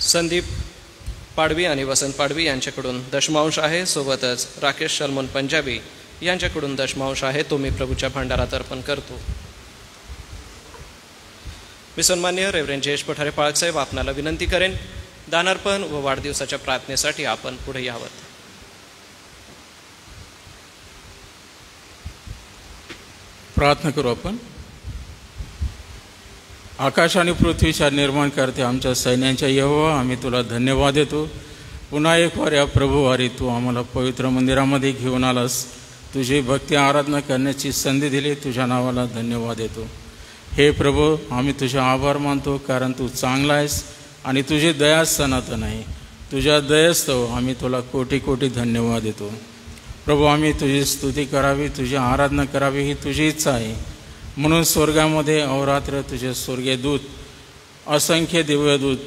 संदीप पाडवी आणि वसंत पाडवी यांच्याकडून दशमांश आहे. सोबतच राकेश सलमन पंजाबी यांच्याकडून दशमांश आहे. तो मी प्रभूच्या भांडारात अर्पण करतो. मी सन्मान्य रेव्हरंड जयेश पठारे पाळकसाहेब आपणाला विनंती करेन, दानार्पण व वाढदिवसाच्या प्रार्थनेसाठी आपण पुढे यावं. प्रार्थना करू आपण. आकाश आणि पृथ्वीच्या निर्माण करते आमच्या सैन्यांच्या यहोवा, आम्ही तुला धन्यवाद देतो. पुन्हा एक वार या प्रभुवारी तू आम्हाला पवित्र मंदिरामध्ये घेऊन आलास, तुझी भक्ती आराधना करण्याची संधी दिली. तुझ्या नावाला धन्यवाद देतो. हे प्रभू, आम्ही तुझे आभार मानतो, कारण तू चांगला आहेस आणि तुझी दया सनातन आहे. तुझ्या दयस्तव आम्ही तुला कोटी कोटी धन्यवाद देतो. प्रभू, आम्ही तुझी स्तुती करावी, तुझी आराधना करावी ही तुझी इच्छा आहे. म्हणून स्वर्गामध्ये अहोरात्र तुझे स्वर्गीय दूत, असंख्य दिव्यदूत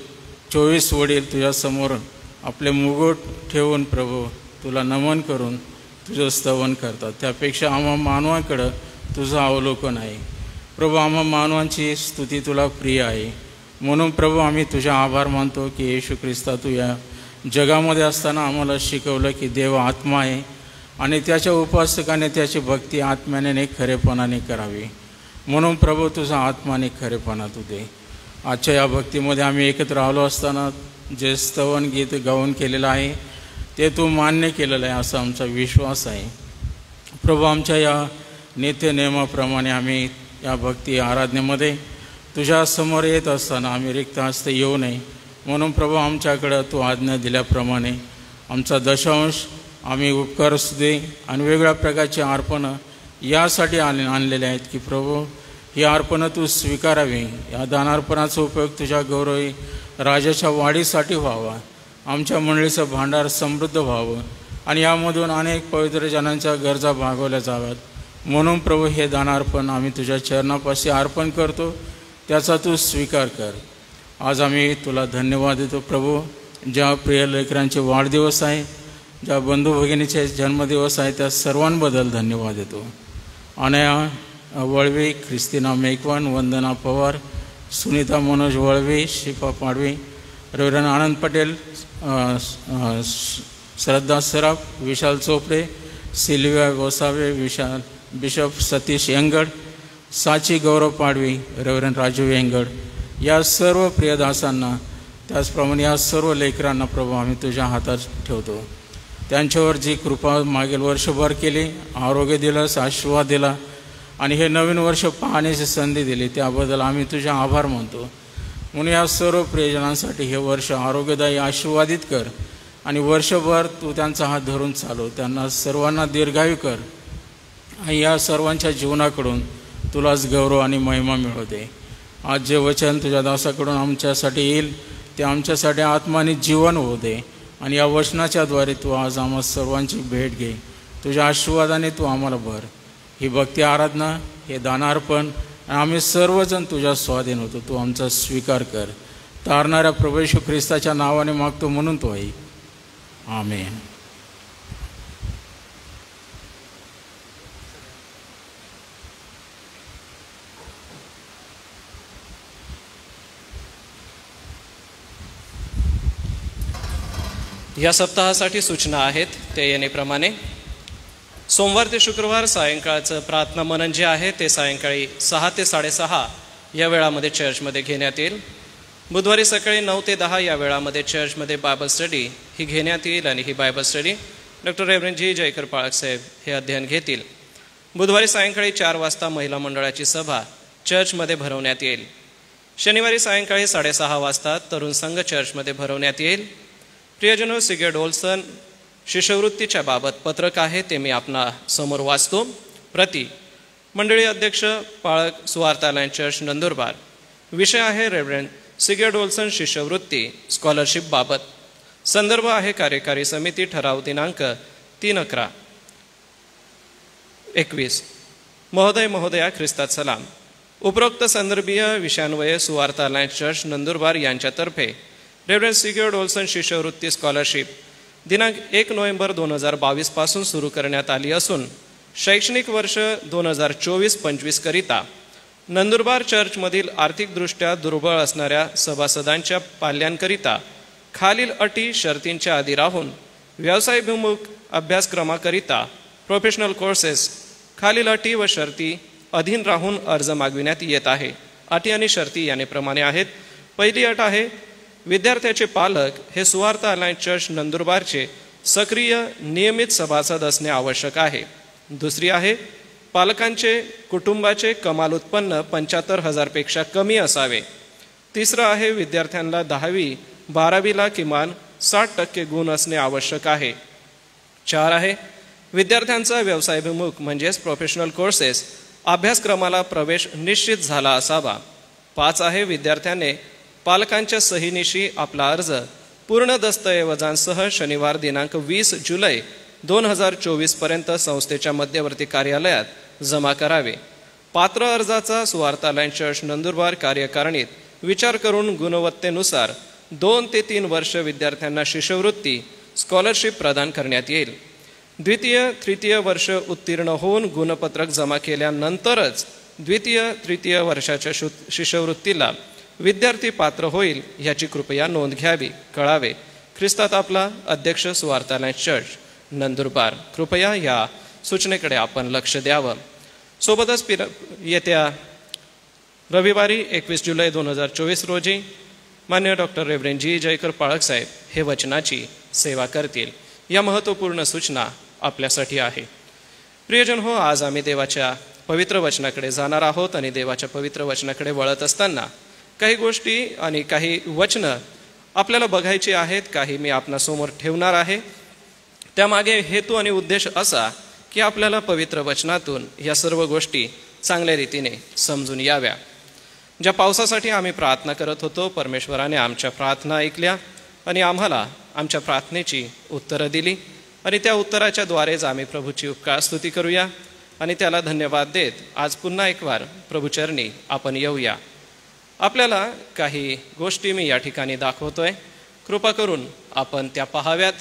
24 वडील तुझ्यासमोर आपले मुकुट ठेवून प्रभू तुला नमन करून तुझं स्तवन करतात. त्यापेक्षा आम्हा मानवाकडं तुझं अवलोकन आहे. प्रभू, आम्हा मानवांची स्तुती तुला प्रिय आहे. म्हणून प्रभू, आम्ही तुझा आभार मानतो की येशू ख्रिस्ता तू या जगामध्ये असताना आम्हाला शिकवलं की देव आत्मा आहे आणि त्याच्या उपासकाने त्याची भक्ती आत्म्याने खरेपणाने करावी. म्हणून प्रभू, तुझा आत्माने खरेपणा तू दे. आजच्या या भक्तीमध्ये आम्ही एकत्र आलो असताना जे स्तवन गीत गाऊन केलेलं आहे ते तू मान्य केलेलं आहे असा आमचा विश्वास आहे. प्रभू, आमच्या या नित्यनियमाप्रमाणे आम्ही या भक्ती आराधनेमध्ये तुझ्या समोर येत असताना आम्ही रिक्त हस्ते येऊ नये. म्हणून प्रभू, आमच्याकडं तू आज्ञा दिल्याप्रमाणे आमचा दशांश आम्ही उपकार स्तुती आणि वेगवेगळ्या प्रकारची अर्पणं यासाठी आणलेले आहेत की प्रभू, ही अर्पणं तू स्वीकारावी. या दानार्पणाचा उपयोग तुझ्या गौरवी राजाच्या वाढीसाठी व्हावा. आमच्या मंडळीचं भांडार समृद्ध व्हावं आणि यामधून अनेक पवित्र जनांच्या गरजा भागवल्या जाव्यात. म्हणून प्रभू, हे दानार्पण आम्ही तुझ्या चरणापाशी अर्पण करतो, त्याचा तू स्वीकार कर. आज आम्ही तुला धन्यवाद देतो प्रभू. ज्या प्रिय लेकरांचे वाढदिवस आहे, ज्या बंधू भगिनीचे जन्मदिवस आहे, त्या सर्वांबद्दल धन्यवाद देतो. अनया वळवी, ख्रिस्तीना मेकवान, वंदना पवार, सुनीता मनोज वळवी, शिफा पाडवी, रेव्हरंड आनंद पटेल, श्रद्धा सराफ, विशाल चोपडे, सिल्विया गोसावे, बिशप सतीश यंगड, साची गौरव पाडवी, रेव्हरंड राजीव यंगड, या सर्व प्रियदासांना, त्याचप्रमाणे या सर्व लेकरांना प्रभू आम्ही तुझ्या हातात ठेवतो. त्यांच्यावर जी कृपा मागील वर्षभर केली, आरोग्य दिलंस, आशीर्वाद दिला आणि हे नवीन वर्ष पाहण्याची संधी दिली, त्याबद्दल आम्ही तुझे आभार मानतो. म्हणून या सर्व प्रियजनांसाठी हे वर्ष आरोग्यदायी आशीर्वादित कर आणि वर्षभर तू त्यांचा हात धरून चालव. त्यांना सर्वांना दीर्घायू कर आणि या सर्वांच्या जीवनाकडून तुलाच गौरव आणि महिमा मिळू दे. आज जे वचन तुझ्या दासाकडून आमच्यासाठी येईल ते आमच्यासाठी आत्माने जीवन होऊ दे आणि या वचनाच्याद्वारे तू आज आम्हा सर्वांची भेट घे. तुझ्या आशीर्वादाने तू आम्हाला भर. ही भक्ती आराधना, हे दानार्पण आम्ही सर्वजण तुझ्या स्वाधीन होतो. तू आमचा स्वीकार कर. तारणाऱ्या प्रभू येशू ख्रिस्ताच्या नावाने मागतो म्हणून तो ऐक. आमेन. या सप्ताहासाठी सूचना आहेत ते येण्याप्रमाणे. सोमवार ते शुक्रवार सायंकाळचं प्रार्थना मनन जे आहे ते सायंकाळी 6 ते 6:30 या वेळामध्ये चर्चमध्ये घेण्यात येईल. बुधवारी सकाळी 9 ते 10 या वेळामध्ये चर्चमध्ये बायबल स्टडी ही घेण्यात येईल आणि ही बायबल स्टडी डॉक्टर रेव्हरंड जी जयकर पाळकसाहेब हे अध्ययन घेतील. बुधवारी सायंकाळी 4 वाजता महिला मंडळाची सभा चर्चमध्ये भरवण्यात येईल. शनिवारी सायंकाळी 6:30 वाजता तरुण संघ चर्चमध्ये भरवण्यात येईल. प्रियजनो, सिगेड ओल्सन शिष्यवृत्तीच्या बाबत पत्रक आहे ते मी आपणा समोर वाचतो. प्रति मंडळी अध्यक्ष पाळक सुवार्तालय चर्च नंदुरबार. विषय आहे रेव्हरंड सिगेड ओल्सन शिष्यवृत्ती स्कॉलरशिप बाबत. संदर्भ आहे कार्यकारी समिती ठराव दिनांक 3/11/21. महोदय महोदया, ख्रिस्तात सलाम. उपरोक्त संदर्भीय विषयान्वये सुवार्तालय चर्च नंदुरबार यांच्यातर्फे रेव्हरंड सिग्योर्ड ओल्सन शिष्यवृत्ती स्कॉलरशिप दिनांक 1 नोव्हेंबर 2022 पासून सुरू करण्यात आली असून शैक्षणिक वर्ष 2024-25 करिता नंदुरबार चर्चमधील आर्थिकदृष्ट्या दुर्बळ असणाऱ्या सभासदांच्या पाल्यांकरिता खालील अटी शर्तींच्या आधी राहून व्यवसायाभिमुख अभ्यासक्रमाकरिता प्रोफेशनल कोर्सेस खालील अटी व शर्ती अधीन राहून अर्ज मागविण्यात येत आहे. अटी आणि शर्ती यानेप्रमाणे आहेत. पहिली अट आहे, विद्यार्थ्याचे पालक हे सुवार्थ अलायन्स चर्च नंदुरबारचे सक्रिय नियमित सभासद असणे आवश्यक आहे. दुसरी आहे, पालकांचे कुटुंबाचे कमाल उत्पन्न 75,000 पेक्षा कमी असावे. तिसरं आहे, विद्यार्थ्यांना 10वी-12वीला किमान 60% गुण असणे आवश्यक आहे. 4 आहे, विद्यार्थ्यांचा व्यवसायाभिमुख म्हणजेच प्रोफेशनल कोर्सेस अभ्यासक्रमाला प्रवेश निश्चित झाला असावा. 5 आहे, विद्यार्थ्याने पालकांच्या सहीनिशी आपला अर्ज पूर्ण दस्तऐवजांसह शनिवार दिनांक 20 जुलै 2024 पर्यंत संस्थेच्या मध्यवर्ती कार्यालयात जमा करावे. पात्र अर्जाचा सुवार्थ अलायन्स चर्च नंदुरबार कार्यकारिणीत विचार करून गुणवत्तेनुसार 2 ते 3 वर्ष विद्यार्थ्यांना शिष्यवृत्ती स्कॉलरशिप प्रदान करण्यात येईल. द्वितीय-तृतीय वर्ष उत्तीर्ण होऊन गुणपत्रक जमा केल्यानंतरच द्वितीय-तृतीय वर्षाच्या शिष्यवृत्तीला विद्यार्थी पात्र होईल याची कृपया नोंद घ्यावी. कळावे. ख्रिस्तात आपला अध्यक्ष सुवार्थ अलायन्स चर्च नंदुरबार. कृपया या सूचनेकडे आपण लक्ष द्यावं. सोबतच येत्या रविवारी 21 जुलै 2024 रोजी मान्य डॉक्टर रेव्हरंड जी जयकर पाळक साहेब हे वचनाची सेवा करतील. या महत्त्वपूर्ण सूचना आपल्यासाठी आहे. प्रियजन हो, आज आम्ही देवाच्या पवित्र वचनाकडे जाणार आहोत आणि देवाच्या पवित्र वचनाकडे वळत असताना काही गोष्टी आणि काही वचनं आपल्याला बघायची आहेत. काही मी आपणासमोर ठेवणार आहे. त्यामागे हेतू आणि उद्देश असा की आपल्याला पवित्र वचनातून या सर्व गोष्टी चांगल्या रीतीने समजून याव्या. ज्या पावसासाठी आम्ही प्रार्थना करत होतो, परमेश्वराने आमच्या प्रार्थना ऐकल्या आणि आम्हाला आमच्या प्रार्थनेची उत्तरं दिली आणि त्या उत्तराच्या द्वारेच आम्ही प्रभूची उपकार स्तुती करूया आणि त्याला धन्यवाद देत आज पुन्हा एक वार प्रभूचरणी आपण येऊया. आपल्याला काही गोष्टी मी या ठिकाणी दाखवतोय. कृपा करून आपण त्या पाहाव्यात.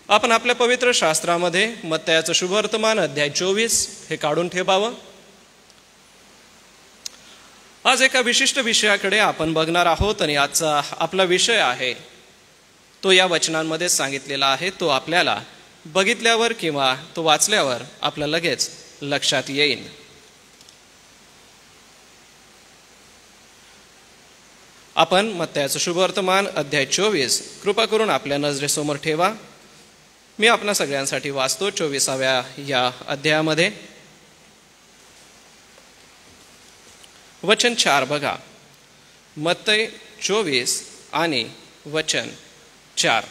आपण आपल्या पवित्र शास्त्रामध्ये मत्तयाचं शुभवर्तमान अध्याय 24 हे काढून ठेवावं. आज एका विशिष्ट विषयाकडे आपण बघणार आहोत आणि आजचा आपला विषय आहे तो या वचनांमध्ये सांगितलेला आहे. तो आपल्याला बघितल्यावर किंवा तो वाचल्यावर आपल्या लगेच लक्षात येईल. आपण मत्तयाचं शुभवर्तमान अध्याय 24 कृपा करून आपल्या नजरेसमोर ठेवा. मी आपणा सगळ्यांसाठी वाचतो. 24व्या या अध्यायामध्ये वचन 4 बघा. मत्तय 24 आणि वचन 4.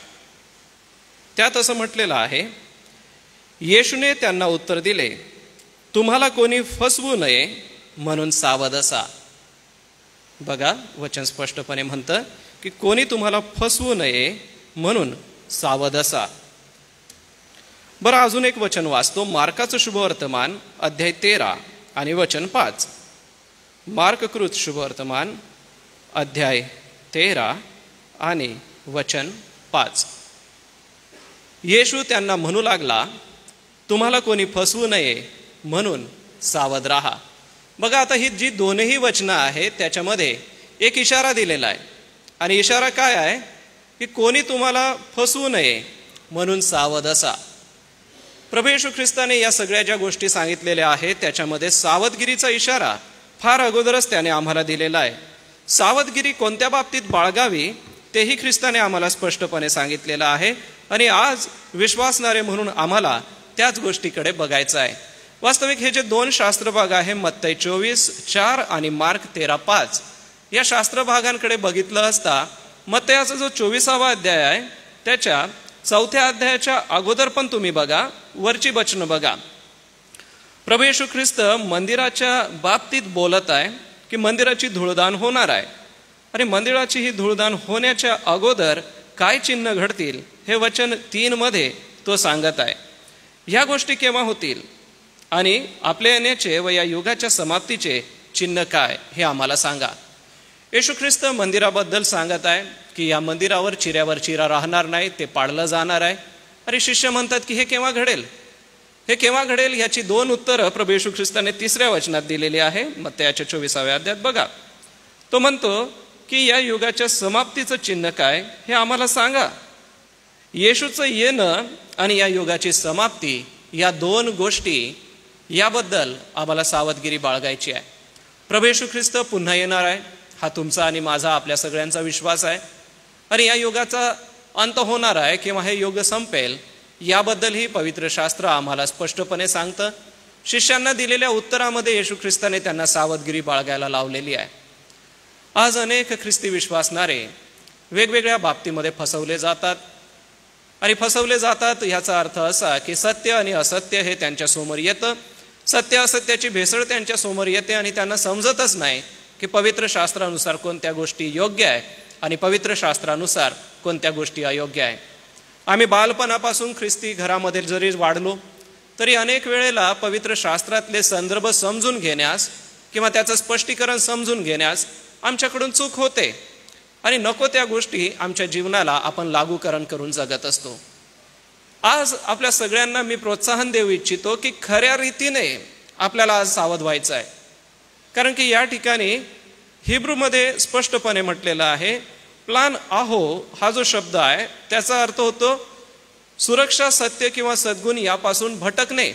त्यात असं म्हटलेलं आहे, येशूने त्यांना उत्तर दिले, तुम्हाला कोणी फसवू नये म्हणून सावध असा. बघा, वचन स्पष्टपणे म्हणतं की कोणी तुम्हाला फसवू नये म्हणून सावध असा. बरं, अजून एक वचन वाचतो. मार्काचं शुभवर्तमान अध्याय 13 आणि वचन 5. मार्ककृत शुभवर्तमान अध्याय 13 आणि वचन 5. येशू त्यांना म्हणू लागला, तुम्हाला कोणी फसवू नये म्हणून सावध राहा. बघा, आता ही जी दोनही वचनं आहेत त्याच्यामध्ये एक इशारा दिलेला आहे आणि इशारा काय आहे की कोणी तुम्हाला फसवू नये म्हणून सावध असा. प्रभू येशू ख्रिस्ताने या सगळ्या ज्या गोष्टी सांगितलेल्या आहेत त्याच्यामध्ये सावधगिरीचा इशारा फार अगोदरच त्याने आम्हाला दिलेला आहे. सावधगिरी कोणत्या बाबतीत बाळगावी तेही ख्रिस्ताने आम्हाला स्पष्टपणे सांगितलेलं आहे आणि आज विश्वासणारे म्हणून आम्हाला त्याच गोष्टीकडे बघायचं आहे. वास्तविक हे जे 2 शास्त्रभाग आहे, मत्तय 24:4 आणि मार्क 13:5, या शास्त्रभागांकडे बघितलं असता मत्तयाचा जो 24वा अध्याय आहे त्याच्या 4थ्या अध्यायाच्या अगोदर पण तुम्ही बघा, वरची वचनं बघा. प्रभू येशू ख्रिस्त मंदिराच्या बाबतीत बोलत आहे की मंदिराची धूळदान होणार आहे आणि मंदिराची ही धूळदान होण्याच्या अगोदर काय चिन्ह घडतील हे वचन 3 मध्ये तो सांगत आहे. ह्या गोष्टी केव्हा होतील आणि आपल्या येण्याचे व या युगाच्या समाप्तीचे चिन्ह काय हे आम्हाला सांगा. येशू ख्रिस्त मंदिराबद्दल सांगत आहे की या मंदिरावर चिऱ्यावर चिरा राहणार नाही, ते पाडलं जाणार आहे. आणि शिष्य म्हणतात की हे केव्हा घडेल, हे केव्हा घडेल? याची 2 उत्तरं प्रभू येशू ख्रिस्ताने 3ऱ्या वचनात दिलेली आहे. मत्तयाच्या 24व्या अध्यायात बघा. तो म्हणतो की या युगाच्या समाप्तीचं चिन्ह काय हे आम्हाला सांगा. येशूचं येणं आणि या युगाची समाप्ती, या 2 गोष्टी याबद्दल आम्हाला सावधगिरी बाळगायची आहे. प्रभू येशू ख्रिस्त पुन्हा येणार आहे, हा तुमचा आणि माझा, आपल्या सगळ्यांचा विश्वास आहे. आणि या युगाचा अंत होणार आहे किंवा हे युग संपेल याबद्दलही पवित्र शास्त्र आम्हाला स्पष्टपणे सांगतं. शिष्यांना दिलेल्या उत्तरामध्ये येशू ख्रिस्ताने त्यांना सावधगिरी बाळगायला लावलेली आहे. आज अनेक ख्रिस्ती विश्वासणारे वेगवेगळ्या बाबतीमध्ये फसवले जातात. आणि फसवले जातात याचा अर्थ असा की सत्य आणि असत्य हे त्यांच्यासमोर येतं, सत्य असत्याची भेसळ त्यांच्यासमोर येते आणि त्यांना समजतच नाही की पवित्र शास्त्रानुसार कोणत्या गोष्टी योग्य आहे आणि पवित्र शास्त्रानुसार कोणत्या गोष्टी अयोग्य आहे. आम्ही बालपणापासून ख्रिस्ती घरामध्ये जरी वाढलो तरी अनेक वेळेला पवित्र शास्त्रातले संदर्भ समजून घेण्यास किंवा त्याचं स्पष्टीकरण समजून घेण्यास आमच्याकडून चूक होते आणि नको त्या गोष्टी आमच्या जीवनाला आपण लागूकरण करून जगत असतो. आज आपल्या सगळ्यांना मी प्रोत्साहन देऊ इच्छितो की खऱ्या रीतीने आपल्याला आज सावध व्हायचं आहे. कारण की या ठिकाणी हिब्रूमध्ये स्पष्टपणे म्हटलेलं आहे, प्लान आहो हा जो शब्द आहे त्याचा अर्थ होतो सुरक्षा, सत्य किंवा सद्गुण यापासून भटकणे.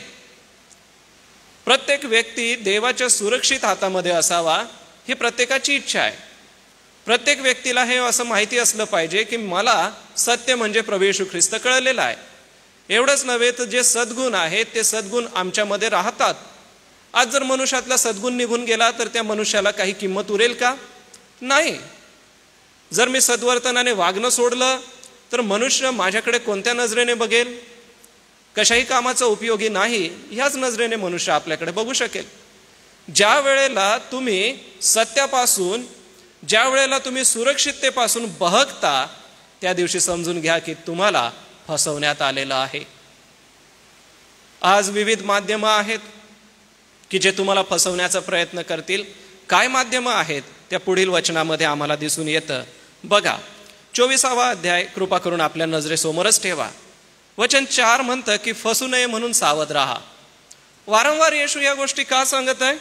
प्रत्येक व्यक्ती देवाच्या सुरक्षित हातामध्ये असावा ही प्रत्येकाची इच्छा आहे. प्रत्येक व्यक्तीला हे असं माहिती असलं पाहिजे की मला सत्य म्हणजे प्रभू येशू ख्रिस्त कळलेला आहे. एवढंच नव्हे तर जे सद्गुण आहेत ते सद्गुण आमच्यामध्ये राहतात. आज जर मनुष्यातला सद्गुण निघून गेला तर त्या मनुष्याला काही किंमत उरेल का? नाही. जर मी सद्वर्तनाने वागणं सोडलं तर मनुष्य माझ्याकडे कोणत्या नजरेने बघेल? कशाही कामाचा उपयोगी नाही ह्याच नजरेने मनुष्य आपल्याकडे बघू शकेल. ज्या वेळेला तुम्ही सत्यापासून, ज्या वेळेला तुम्ही सुरक्षिततेपासून बहकता त्या दिवशी समजून घ्या की तुम्हाला फसवण्यात आलेलं आहे. आज विविध माध्यमं आहेत की जे तुम्हाला फसवण्याचा प्रयत्न करतील. काय माध्यमं आहेत त्या पुढील वचनामध्ये आम्हाला दिसून येतं. बघा, 24वा अध्याय कृपा करून आपल्या नजरेसमोरच ठेवा. वचन 4 म्हणतं की फसू नये म्हणून सावध राहा. वारंवार येशू या गोष्टी का सांगत आहे?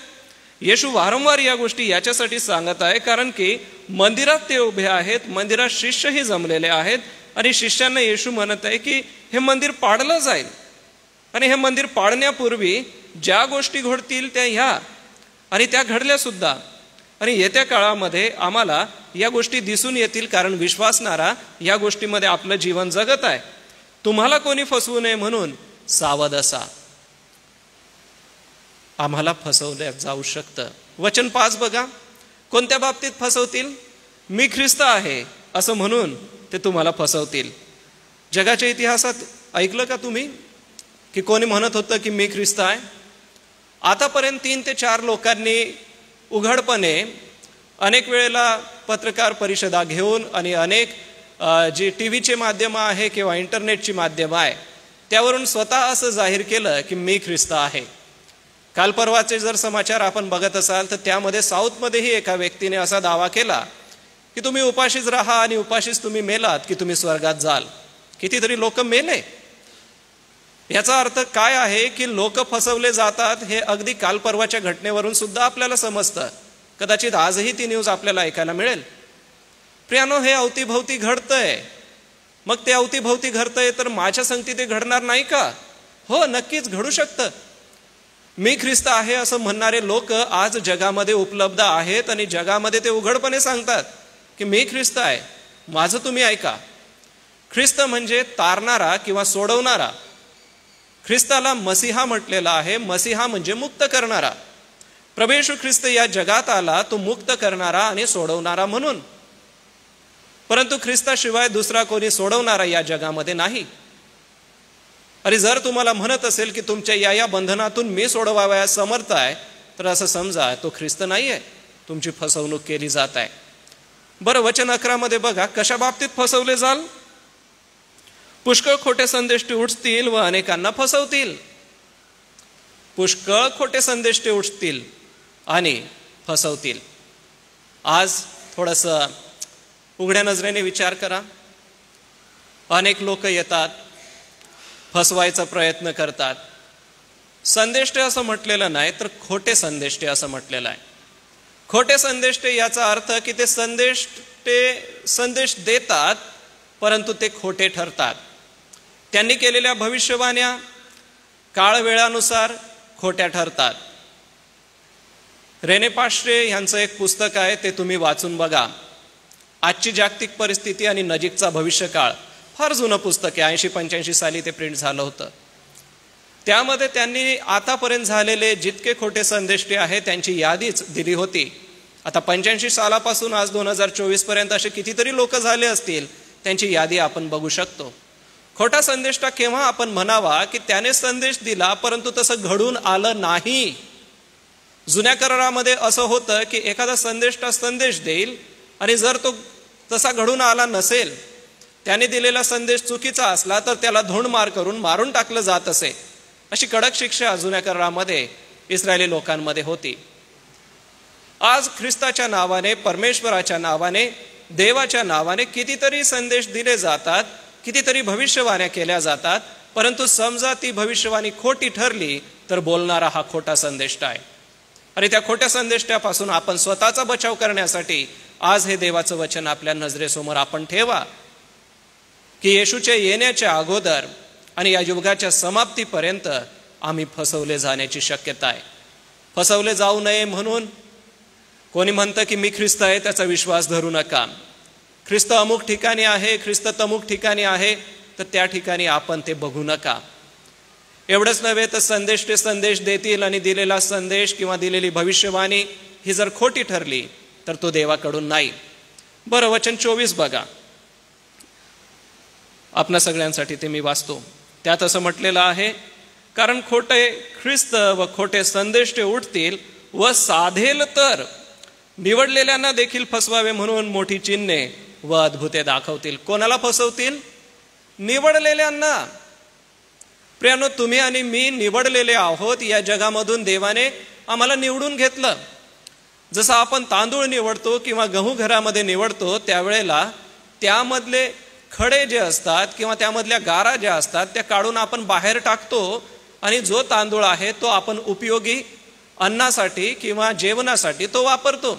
येशू वारंवार या गोष्टी याच्यासाठी सांगत आहे कारण की मंदिरात ते उभे आहेत, मंदिरात शिष्यही जमलेले आहेत आणि शिष्यांना येशू म्हणत आहे की हे मंदिर पाडलं जाईल आणि हे मंदिर पाडण्यापूर्वी ज्या गोष्टी घडतील त्या ह्या आणि त्या घडल्या सुद्धा. आणि येत्या काळामध्ये आम्हाला या गोष्टी दिसून येतील कारण विश्वासणारा या गोष्टीमध्ये आपलं जीवन जगत आहे. तुम्हाला कोणी फसवू नये म्हणून सावध असा. आम्हाला फसवल्या जाऊ शकतं. वचन 5 बघा, कोणत्या बाबतीत फसवतील? मी ख्रिस्त आहे असं म्हणून ते तुम्हाला फसवतील. जगाच्या इतिहासात ऐकलं का तुम्ही की कोणी म्हणत होतं की मी ख्रिस्त आहे? आतापर्यंत 3 ते 4 लोकांनी उघडपणे अनेक वेळेला पत्रकार परिषदा घेऊन आणि अनेक जी टीव्हीचे माध्यमं आहे किंवा इंटरनेटची माध्यमं आहे त्यावरून स्वतः असं जाहीर केलं की मी ख्रिस्त आहे. काल परवाचे जर समाचार आपण बघत असाल तर त्यामध्ये साऊथमध्येही एका व्यक्तीने असा दावा केला की तुम्ही उपाशीच राहा आणि उपाशीच तुम्ही मेलात की तुम्ही स्वर्गात जाल. कितीतरी लोक मेले. याचा अर्थ काय आहे की लोक फसवले जातात हे अगदी काल परवाच्या घटनेवरून सुद्धा आपल्याला समजतं. कदाचित आजही ती न्यूज आपल्याला ऐकायला मिळेल. प्रियानो, हे अवतीभवती घडतंय. मग ते अवतीभवती घडतंय तर माझ्या संगती ते घडणार नाही का? हो, नक्कीच घडू शकतं. मी ख्रिस्त आहे असं म्हणणारे लोक आज जगामध्ये उपलब्ध आहेत आणि जगामध्ये ते उघडपणे सांगतात की मी ख्रिस्त आहे, माझं तुम्ही ऐका. ख्रिस्त म्हणजे तारणारा किंवा सोडवणारा. ख्रिस्ताला मसीहा म्हटलेला आहे. मसीहा म्हणजे मुक्त करणारा. प्रभू येशू ख्रिस्त या जगात आला तो मुक्त करणारा आणि सोडवणारा म्हणून. परंतु ख्रिस्ताशिवाय दुसरा कोणी सोडवणारा या जगामध्ये नाही. आणि जर तुम्हाला म्हणत असेल की तुमच्या या बंधनातून मी सोडवावयास समर्थ आहे तर असं समजा तो ख्रिस्त नाही आहे, तुमची फसवणूक केली जात आहे. बरं, वचन 11 मध्ये बघा कशा बाबतीत फसवले जाल. पुष्कळ खोटे संदेष्टे उठतील व अनेकांना फसवतील. पुष्कळ खोटे संदेष्टे उठतील आणि फसवतील. आज थोडंसं उघड्या नजरेने विचार करा. अनेक लोक येतात, फसवायचा प्रयत्न करतात. संदेष्टे असं म्हटलेलं नाही, तर खोटे संदेष्टे असं म्हटलेलं आहे. खोटे संदेष्टे याचा अर्थ की ते संदेश देतात, परंतु ते खोटे ठरतात. त्यांनी केलेल्या भविष्यवाण्या काळवेळानुसार खोट्या ठरतात. रेने पाश्रे यांचं एक पुस्तक आहे, ते तुम्ही वाचून बघा. आजची जागतिक परिस्थिती आणि नजीकचा भविष्यकाळ. फार जुनं पुस्तक आहे, 80-85 साली ते प्रिंट झालं होतं. त्यामध्ये त्यांनी आतापर्यंत झालेले जितके खोटे संदेष्टे आहेत त्यांची यादीच दिली होती. आता 85 सालापासून आज 2024 पर्यंत असे कितीतरी लोक झाले असतील, त्यांची यादी आपण बघू शकतो. खोटा संदेष्टा केव्हा आपण म्हणावा की त्याने संदेश दिला परंतु तसं घडून आलं नाही. जुन्या करारामध्ये असं होतं की एखादा संदेष्टा संदेश देईल आणि जर तो तसा घडून आला नसेल, त्याने दिलेला संदेश चुकीचा असला तर त्याला धोंडमार करून मारून टाकलं जात असे. अशी कडक शिक्षा जुन्या करारामध्ये इस्रायली लोकांमध्ये होती. आज ख्रिस्ताच्या नावाने, परमेश्वराच्या नावाने, देवाच्या नावाने कितीतरी संदेश दिले जातात, कितीतरी भविष्यवाण्या केल्या जातात, परंतु समजा ती भविष्यवाणी खोटी ठरली तर बोलणारा हा खोटा संदेष्टा आहे. आणि त्या खोट्या संदेष्टापासून आपण स्वतःचा बचाव करण्यासाठी आज हे देवाचं वचन आपल्या नजरेसमोर आपण ठेवा की येशूच्या येण्याच्या अगोदर आणि या युगाच्या समाप्तीपर्यंत आम्ही फसवले जाण्याची शक्यता आहे. फसवले जाऊ नये म्हणून कोणी म्हणतं की मी ख्रिस्त आहे, त्याचा विश्वास धरू नका. ख्रिस्त अमुक ठिकाणी आहे, ख्रिस्त तमुक ठिकाणी आहे, तर त्या ठिकाणी आपण ते बघू नका. एवढंच नव्हे तर संदेश देतील आणि दिलेला संदेश किंवा दिलेली भविष्यवाणी ही जर खोटी ठरली तर तो देवाकडून नाही. बरं, वचन 24 बघा. आपल्या सगळ्यांसाठी ते मी वाचतो. त्यात असं म्हटलेलं आहे, कारण खोटे ख्रिस्त व खोटे संदेष्टे उठतील व साधेल तर निवडलेल्यांना देखील फसवावे म्हणून मोठी चिन्हे व अद्भुते दाखवतील. कोणाला फसवतील? निवडलेल्यांना. प्रियानो, तुम्ही आणि मी निवडलेले आहोत. या जगामधून देवाने आम्हाला निवडून घेतलं. जसं आपण तांदूळ निवडतो किंवा गहू घरामध्ये निवडतो, त्यावेळेला त्यामधले खडे जे असतात किंवा त्यामधल्या गारा ज्या असतात त्या काढून आपण बाहेर टाकतो आणि जो तांदूळ आहे तो आपण उपयोगी अन्नासाठी किंवा जेवणासाठी तो वापरतो.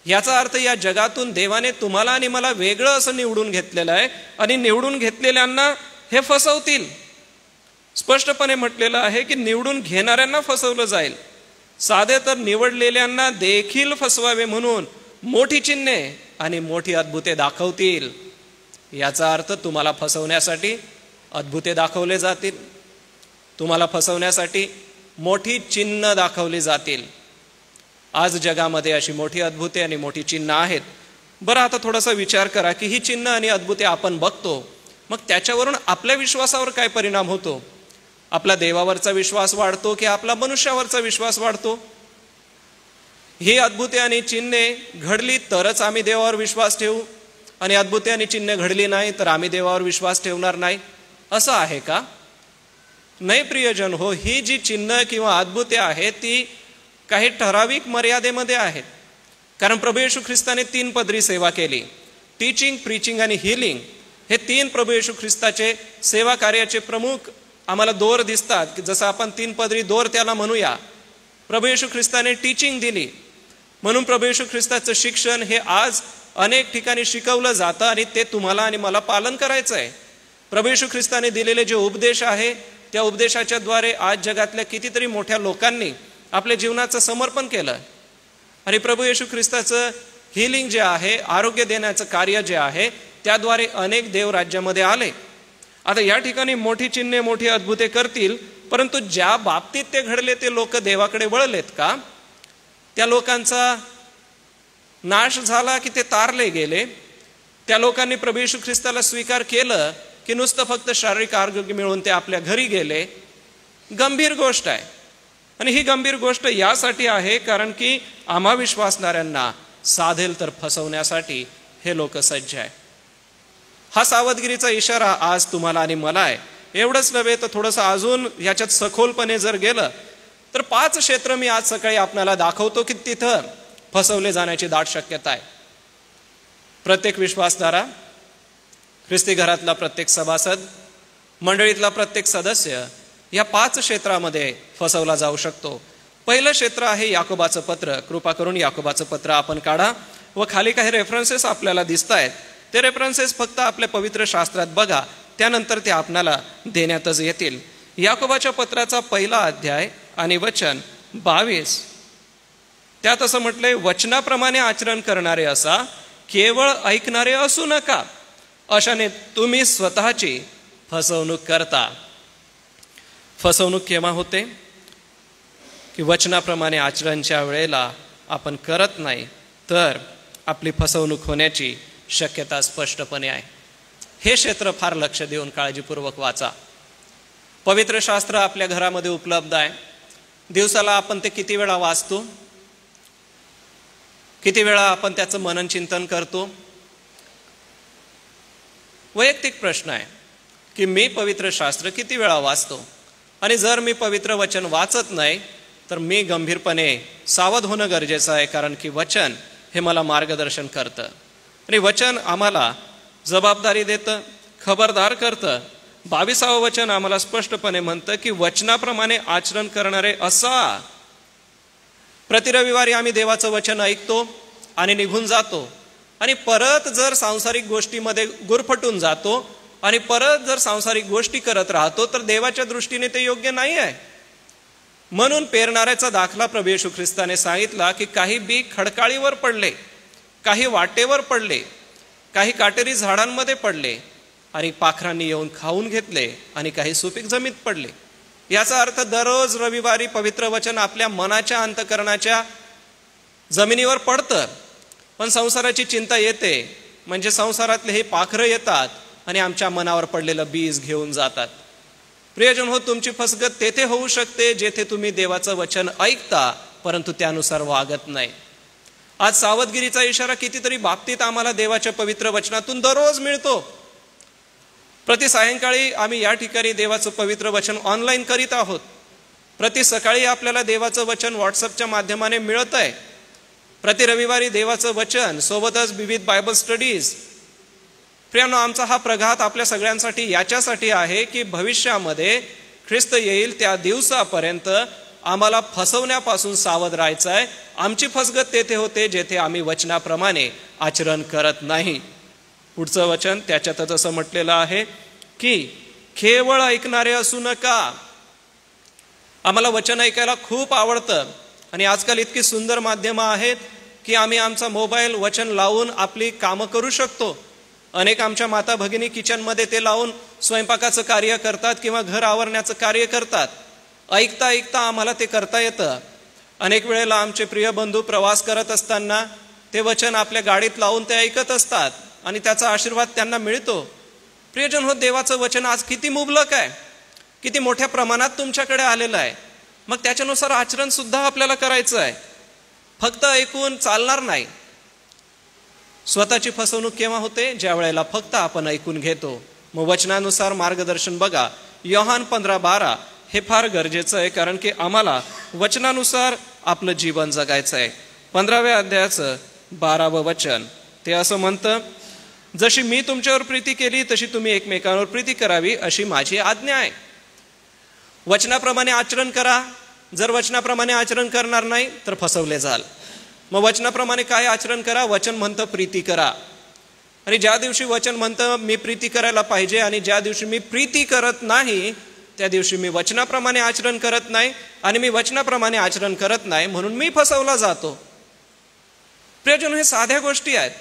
याचा अर्थ या जगातून देवाने तुम्हाला आणि मला वेगळं असं निवडून घेतलेलं आहे आणि निवडून घेतलेल्यांना हे फसवतील. स्पष्टपणे म्हटलेलं आहे की निवडून घेणाऱ्यांना फसवलं जाईल. साधे तर निवडलेल्यांना देखील फसवावे म्हणून मोठी चिन्हे आणि मोठी अद्भुते दाखवतील. याचा अर्थ तुम्हाला फसवण्यासाठी अद्भुते दाखवले जातील, तुम्हाला फसवण्यासाठी मोठी चिन्ह दाखवली जातील. आज जगामध्ये अशी मोठी अद्भुते आणि मोठी चिन्ह आहेत. बरं, आता थोडासा विचार करा की ही चिन्ह आणि अद्भुते आपण बघतो, मग त्याच्यावरून आपल्या विश्वासावर काय परिणाम होतो? आपला देवावरचा विश्वास वाढतो की आपला मनुष्यावरचा विश्वास वाढतो? ही अद्भुते आणि चिन्हे घडली तरच आम्ही देवावर विश्वास ठेवू आणि अद्भुते आणि चिन्हे घडली नाही तर आम्ही देवावर विश्वास ठेवणार नाही, असं आहे का? नाही प्रियजन हो, ही जी चिन्ह किंवा अद्भुते आहेत ती काही ठराविक मर्यादेमध्ये आहेत. कारण प्रभू येशू ख्रिस्ताने 3 पदरी सेवा केली. टीचिंग, प्रीचिंग आणि हिलिंग हे 3 प्रभू येशू ख्रिस्ताचे सेवा कार्याचे प्रमुख आम्हाला दोर दिसतात. की जसं आपण 3 पदरी दोर त्याला म्हणूया. प्रभू येशू ख्रिस्ताने टीचिंग दिली म्हणून प्रभू येशू ख्रिस्ताचं शिक्षण हे आज अनेक ठिकाणी शिकवलं जातं आणि ते तुम्हाला आणि मला पालन करायचं आहे. प्रभू येशू ख्रिस्ताने दिलेले जे उपदेश आहे त्या उपदेशाच्या द्वारे आज जगातल्या कितीतरी मोठ्या लोकांनी आपल्या जीवनाचं समर्पण केलं आणि प्रभू येशू ख्रिस्ताचं हिलिंग जे आहे, आरोग्य देण्याचं कार्य जे आहे, त्याद्वारे अनेक देव राज्यामध्ये आले. आता या ठिकाणी मोठी चिन्हे, मोठी अद्भुते करतील, परंतु ज्या बाबतीत ते घडले ते लोक देवाकडे वळलेत का? त्या लोकांचा नाश झाला की ते तारले गेले? त्या लोकांनी प्रभू येशू ख्रिस्ताला स्वीकार केलं की नुसतं फक्त शारीरिक आरोग्य मिळवून ते आपल्या घरी गेले? गंभीर गोष्ट आहे. आणि ही गंभीर गोष्ट यासाठी आहे कारण की आम्हा विश्वासणाऱ्यांना साधेल तर फसवण्यासाठी हे लोक सज्ज आहे. हा सावधगिरीचा इशारा आज तुम्हाला आणि मला आहे. एवढंच नव्हे तर थोडंसं अजून याच्यात सखोलपणे जर गेलं तर 5 क्षेत्र मी आज सकाळी आपल्याला दाखवतो की तिथं फसवले जाण्याची दाट शक्यता आहे. प्रत्येक विश्वासदारा, ख्रिस्ती घरातला प्रत्येक सभासद, मंडळीतला प्रत्येक सदस्य या 5 क्षेत्रामध्ये फसवला जाऊ शकतो. पहिलं क्षेत्र आहे याकोबाचं पत्र. कृपा करून याकोबाचं पत्र आपण काढा व खाली काही रेफरन्सेस आपल्याला दिसत आहेत. ते रेफरन्सेस फक्त आपल्या पवित्र शास्त्रात बघा, त्यानंतर ते आपणाला देण्यातच येतील. याकोबाच्या पत्राचा 1 अध्याय आणि वचन 22, त्यात असं म्हटलंय, वचनाप्रमाणे आचरण करणारे असा, केवळ ऐकणारे असू नका, अशाने तुम्ही स्वतःची फसवणूक करता. फसवणूक केव्हा होते? की वचनाप्रमाणे आचरणच्या वेळेला आपण करत नाही तर आपली फसवणूक होण्याची शक्यता स्पष्टपणे आहे. हे क्षेत्र फार लक्ष देऊन काळजीपूर्वक वाचा. पवित्र शास्त्र आपल्या घरामध्ये उपलब्ध आहे. दिवसाला आपण ते किती वेळा वाचतो? किती वेळा आपण त्याचं मनन चिंतन करतो? वैयक्तिक प्रश्न आहे की मी पवित्र शास्त्र किती वेळा वाचतो? आणि जर मी पवित्र वचन वाचत नाही तर मी गंभीरपणे सावध होणं गरजेचं आहे, कारण की वचन हे मला मार्गदर्शन करतं आणि वचन आम्हाला जबाबदारी देतं, खबरदार करतं. 22वं वचन आम्हाला स्पष्टपणे म्हणतं की वचनाप्रमाणे आचरण करणारे असा. प्रति रविवारी आम्ही देवाचं वचन ऐकतो आणि निघून जातो आणि परत जर सांसारिक गोष्टीमध्ये गुरफटून जातो आणि परत जर सांसारिक गोष्टी करत राहतो तर देवाच्या दृष्टीने ते योग्य नाही आहे. म्हणून पेरणाऱ्याचा दाखला प्रभू येशू ख्रिस्ताने सांगितला की काही बी खडकाळीवर पडले, काही वाटेवर पडले, काही काटेरी झाडांमध्ये पडले आणि पाखरांनी येऊन खाऊन घेतले आणि काही सुपीक जमीत पडले. याचा अर्थ दररोज रविवारी पवित्र वचन आपल्या मनाच्या अंतःकरणाच्या जमिनीवर पडतं, पण संसाराची चिंता येते म्हणजे संसारातले हे पाखरं येतात आणि आमच्या मनावर पडलेलं बीज घेऊन जातात. प्रियजन हो, तुमची फसगत तेथे होऊ शकते जेथे तुम्ही देवाचं वचन ऐकता परंतु त्यानुसार वागत नाही. आज सावधगिरीचा इशारा कितीतरी बाबतीत आम्हाला देवाच्या पवित्र वचनातून दररोज मिळतो. प्रति सायंकाळी आम्ही या ठिकाणी देवाचं पवित्र वचन ऑनलाईन करीत आहोत. प्रति सकाळी आपल्याला देवाचं वचन व्हॉट्सअपच्या माध्यमाने मिळत आहे. प्रति रविवारी देवाचं वचन, सोबतच विविध बायबल स्टडीज. प्रियानो, आमचा हा प्रघात आपल्या सगळ्यांसाठी याच्यासाठी आहे की भविष्यामध्ये ख्रिस्त येईल त्या दिवसापर्यंत आम्हाला फसवण्यापासून सावध राहायचं आहे. आमची फसगत तेथे होते जेथे आम्ही वचनाप्रमाणे आचरण करत नाही. पुढचं वचन त्याच्यातच असं म्हटलेलं आहे की केवळ ऐकणारे असू नका. आम्हाला वचन ऐकायला खूप आवडतं आणि आजकाल इतकी सुंदर माध्यमं आहेत की आम्ही आमचा मोबाईल वचन लावून आपली कामं करू शकतो. अनेक आमच्या माता भगिनी किचनमध्ये ते लावून स्वयंपाकाचं कार्य करतात किंवा घर आवरण्याचं कार्य करतात. ऐकता ऐकता आम्हाला ते करता येतं. अनेक वेळेला आमचे प्रिय बंधू प्रवास करत असताना ते वचन आपल्या गाडीत लावून ते ऐकत असतात आणि त्याचा आशीर्वाद त्यांना मिळतो. प्रियजन हो, देवाचं वचन आज किती मुबलक आहे, किती मोठ्या प्रमाणात तुमच्याकडे आलेलं आहे. मग त्याच्यानुसार आचरण सुद्धा आपल्याला करायचं आहे. फक्त ऐकून चालणार नाही. स्वतःची फसवणूक केव्हा होते? ज्या वेळेला फक्त आपण ऐकून घेतो. मग वचनानुसार मार्गदर्शन बघा. योहान 15:12 हे फार गरजेचं आहे, कारण की आम्हाला वचनानुसार आपलं जीवन जगायचं आहे. 15व्या अध्यायाचं 12वं वचन ते असं म्हणतं, जशी मी तुमच्यावर प्रीती केली तशी तुम्ही एकमेकांवर प्रीती करावी अशी माझी आज्ञा आहे. वचनाप्रमाणे आचरण करा. जर वचनाप्रमाणे आचरण करणार नाही तर फसवले जाल. मग वचनाप्रमाणे काय आचरण करा? वचन म्हणतं प्रीती करा. आणि ज्या दिवशी वचन म्हणतं मी प्रीती करायला पाहिजे आणि ज्या दिवशी मी प्रीती करत नाही त्या दिवशी मी वचनाप्रमाणे आचरण करत नाही आणि मी वचनाप्रमाणे आचरण करत नाही म्हणून मी फसवला जातो. प्रियजन, हे साध्या गोष्टी आहेत,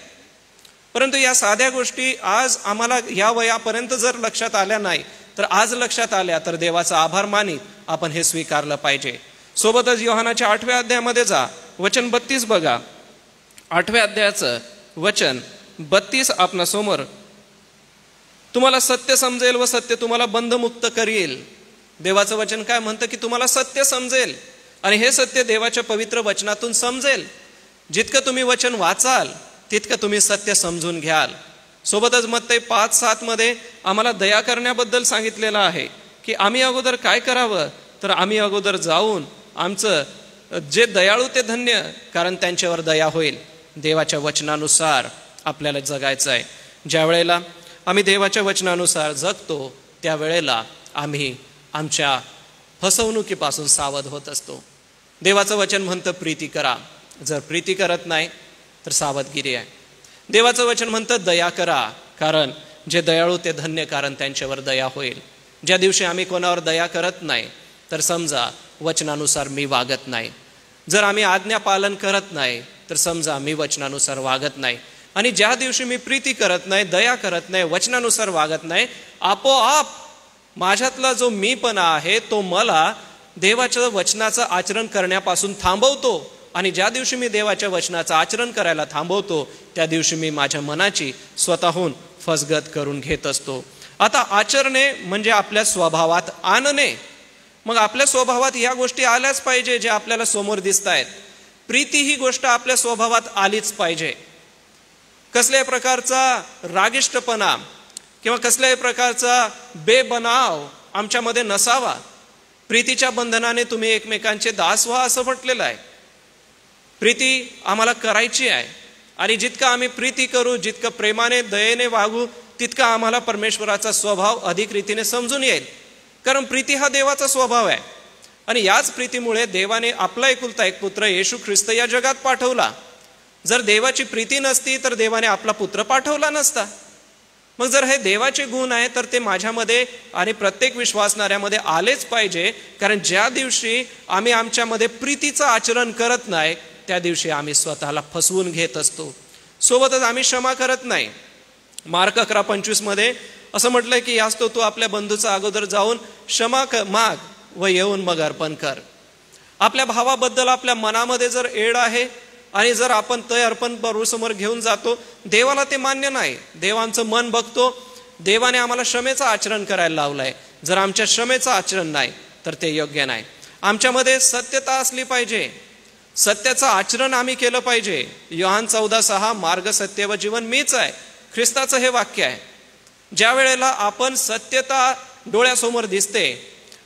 परंतु या साध्या गोष्टी आज आम्हाला या वयापर्यंत जर लक्षात आल्या नाही तर आज लक्षात आल्या तर देवाचा आभार मानित आपण हे स्वीकारलं पाहिजे. सोबतच योहानाच्या 8व्या अध्यायामध्ये जा, वचन 32 बघा. 8व्या अध्यायाचं वचन 32 आपणासमोर. तुम्हाला सत्य समजेल व सत्य तुम्हाला बंधमुक्त करील. देवाचं वचन काय म्हणतं की तुम्हाला सत्य समजेल आणि हे सत्य देवाच्या पवित्र वचनातून समजेल. जितकं तुम्ही वचन वाचाल तितकं तुम्ही सत्य समजून घ्याल. सोबतच मत्ती 5:7 मध्ये आम्हाला दया करण्याबद्दल सांगितलेलं आहे की आम्ही अगोदर काय करावं, तर आम्ही अगोदर जाऊन आमचं जे दयाळू ते धन्य, कारण त्यांच्यावर दया होईल. देवाच्या वचनानुसार आपल्याला जगायचं आहे. ज्या वेळेला आम्ही देवाच्या वचनानुसार जगतो त्यावेळेला आम्ही आमच्या फसवणुकीपासून सावध होत असतो. देवाचं वचन म्हणतं प्रीती करा. जर प्रीती करत नाही तर सावधगिरी आहे. देवाचं वचन म्हणतं दया करा, कारण जे दयाळू ते धन्य, कारण त्यांच्यावर दया होईल. ज्या दिवशी आम्ही कोणावर दया करत नाही तर समजा वचनानुसार मी वागत नाही. जर आम्ही आज्ञा पालन करत नाही तर समजा मी वचनानुसार वागत नाही. आणि ज्या दिवशी मी प्रीती करत नाही, दया करत नाही, वचनानुसार वागत नाही, आपोआप माझ्यातला जो मीपणा आहे तो मला देवाच्या वचनाचं आचरण करण्यापासून थांबवतो. आणि ज्या दिवशी मी देवाच्या वचनाचं आचरण करायला थांबवतो त्या दिवशी मी माझ्या मनाची स्वतःहून फसगत करून घेत असतो. आता आचरणे म्हणजे आपल्या स्वभावात आणणे. मग आपल्या स्वभावात या गोष्टी आल्याच पाहिजे जे आपल्याला समोर दिसत आहेत. प्रीती ही गोष्ट आपल्या स्वभावात आलीच पाहिजे. कसल्याही प्रकारचा रागिष्टपणा किंवा कसल्याही प्रकारचा बेबनाव आमच्यामध्ये नसावा. प्रीतीच्या बंधनाने तुम्ही एकमेकांचे दास व्हा असं म्हटलेलं आहे. प्रीती आम्हाला करायची आहे आणि जितकं आम्ही प्रीती करू, जितकं प्रेमाने दयेने वागू, तितका आम्हाला परमेश्वराचा स्वभाव अधिक रीतीने समजून येईल. कारण प्रीती हा देवाचा स्वभाव आहे आणि याच प्रीतीमुळे देवाने आपला एकुलता एक पुत्र येशू ख्रिस्त या जगात पाठवला. जर देवाची प्रीती नसती तर देवाने आपला पुत्र पाठवला नसता. मग जर हे देवाचे गुण आहे तर ते माझ्यामध्ये आणि प्रत्येक विश्वासणाऱ्यामध्ये आलेच पाहिजे. कारण ज्या दिवशी आम्ही आमच्यामध्ये प्रीतीचं आचरण करत नाही त्या दिवशी आम्ही स्वतःला फसवून घेत असतो. सोबतच आम्ही क्षमा करत नाही. मार्क 11:25 मध्ये असं म्हटलंय की यास्तो तू आपल्या बंधूचा अगोदर जाऊन क्षमा माग व येऊन मग अर्पण कर. आपल्या भावाबद्दल आपल्या मनामध्ये जर एड आहे आणि जर आपण ते अर्पण प्रभूसमोर घेऊन जातो, देवाला ते मान्य नाही. देव आमचं मन बघतो. देवाने आम्हाला क्षमेचं आचरण करायला लावलंय. जर आमच्या क्षमेचं आचरण नाही तर ते योग्य नाही. आमच्यामध्ये सत्यता असली पाहिजे. सत्याचं आचरण आम्ही केलं पाहिजे. योहान 14:6 मार्ग सत्य व जीवन मीच आहे, ख्रिस्ताचं हे वाक्य आहे. ज्या वेळेला आपण सत्यता डोळ्यासमोर दिसते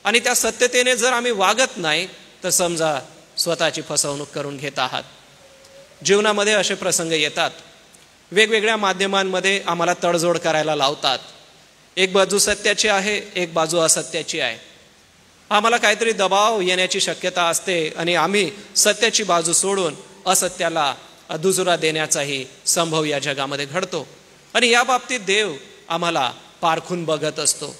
आणि त्या सत्यतेने जर आम्ही वागत नाही तर समजा स्वतःची फसवणूक करून घेत आहात. जीवनामध्ये असे प्रसंग येतात. वेगवेगळ्या माध्यमांमध्ये आम्हाला तडजोड करायला लावतात. एक बाजू सत्याची आहे, एक बाजू असत्याची आहे. आम्हाला काहीतरी दबाव येण्याची शक्यता असते आणि आम्ही सत्याची बाजू सोडून असत्याला दुजोरा देण्याचाही संभव या जगामध्ये घडतो. आणि या बाबतीत देव आम्हाला पारखून बघत असतो.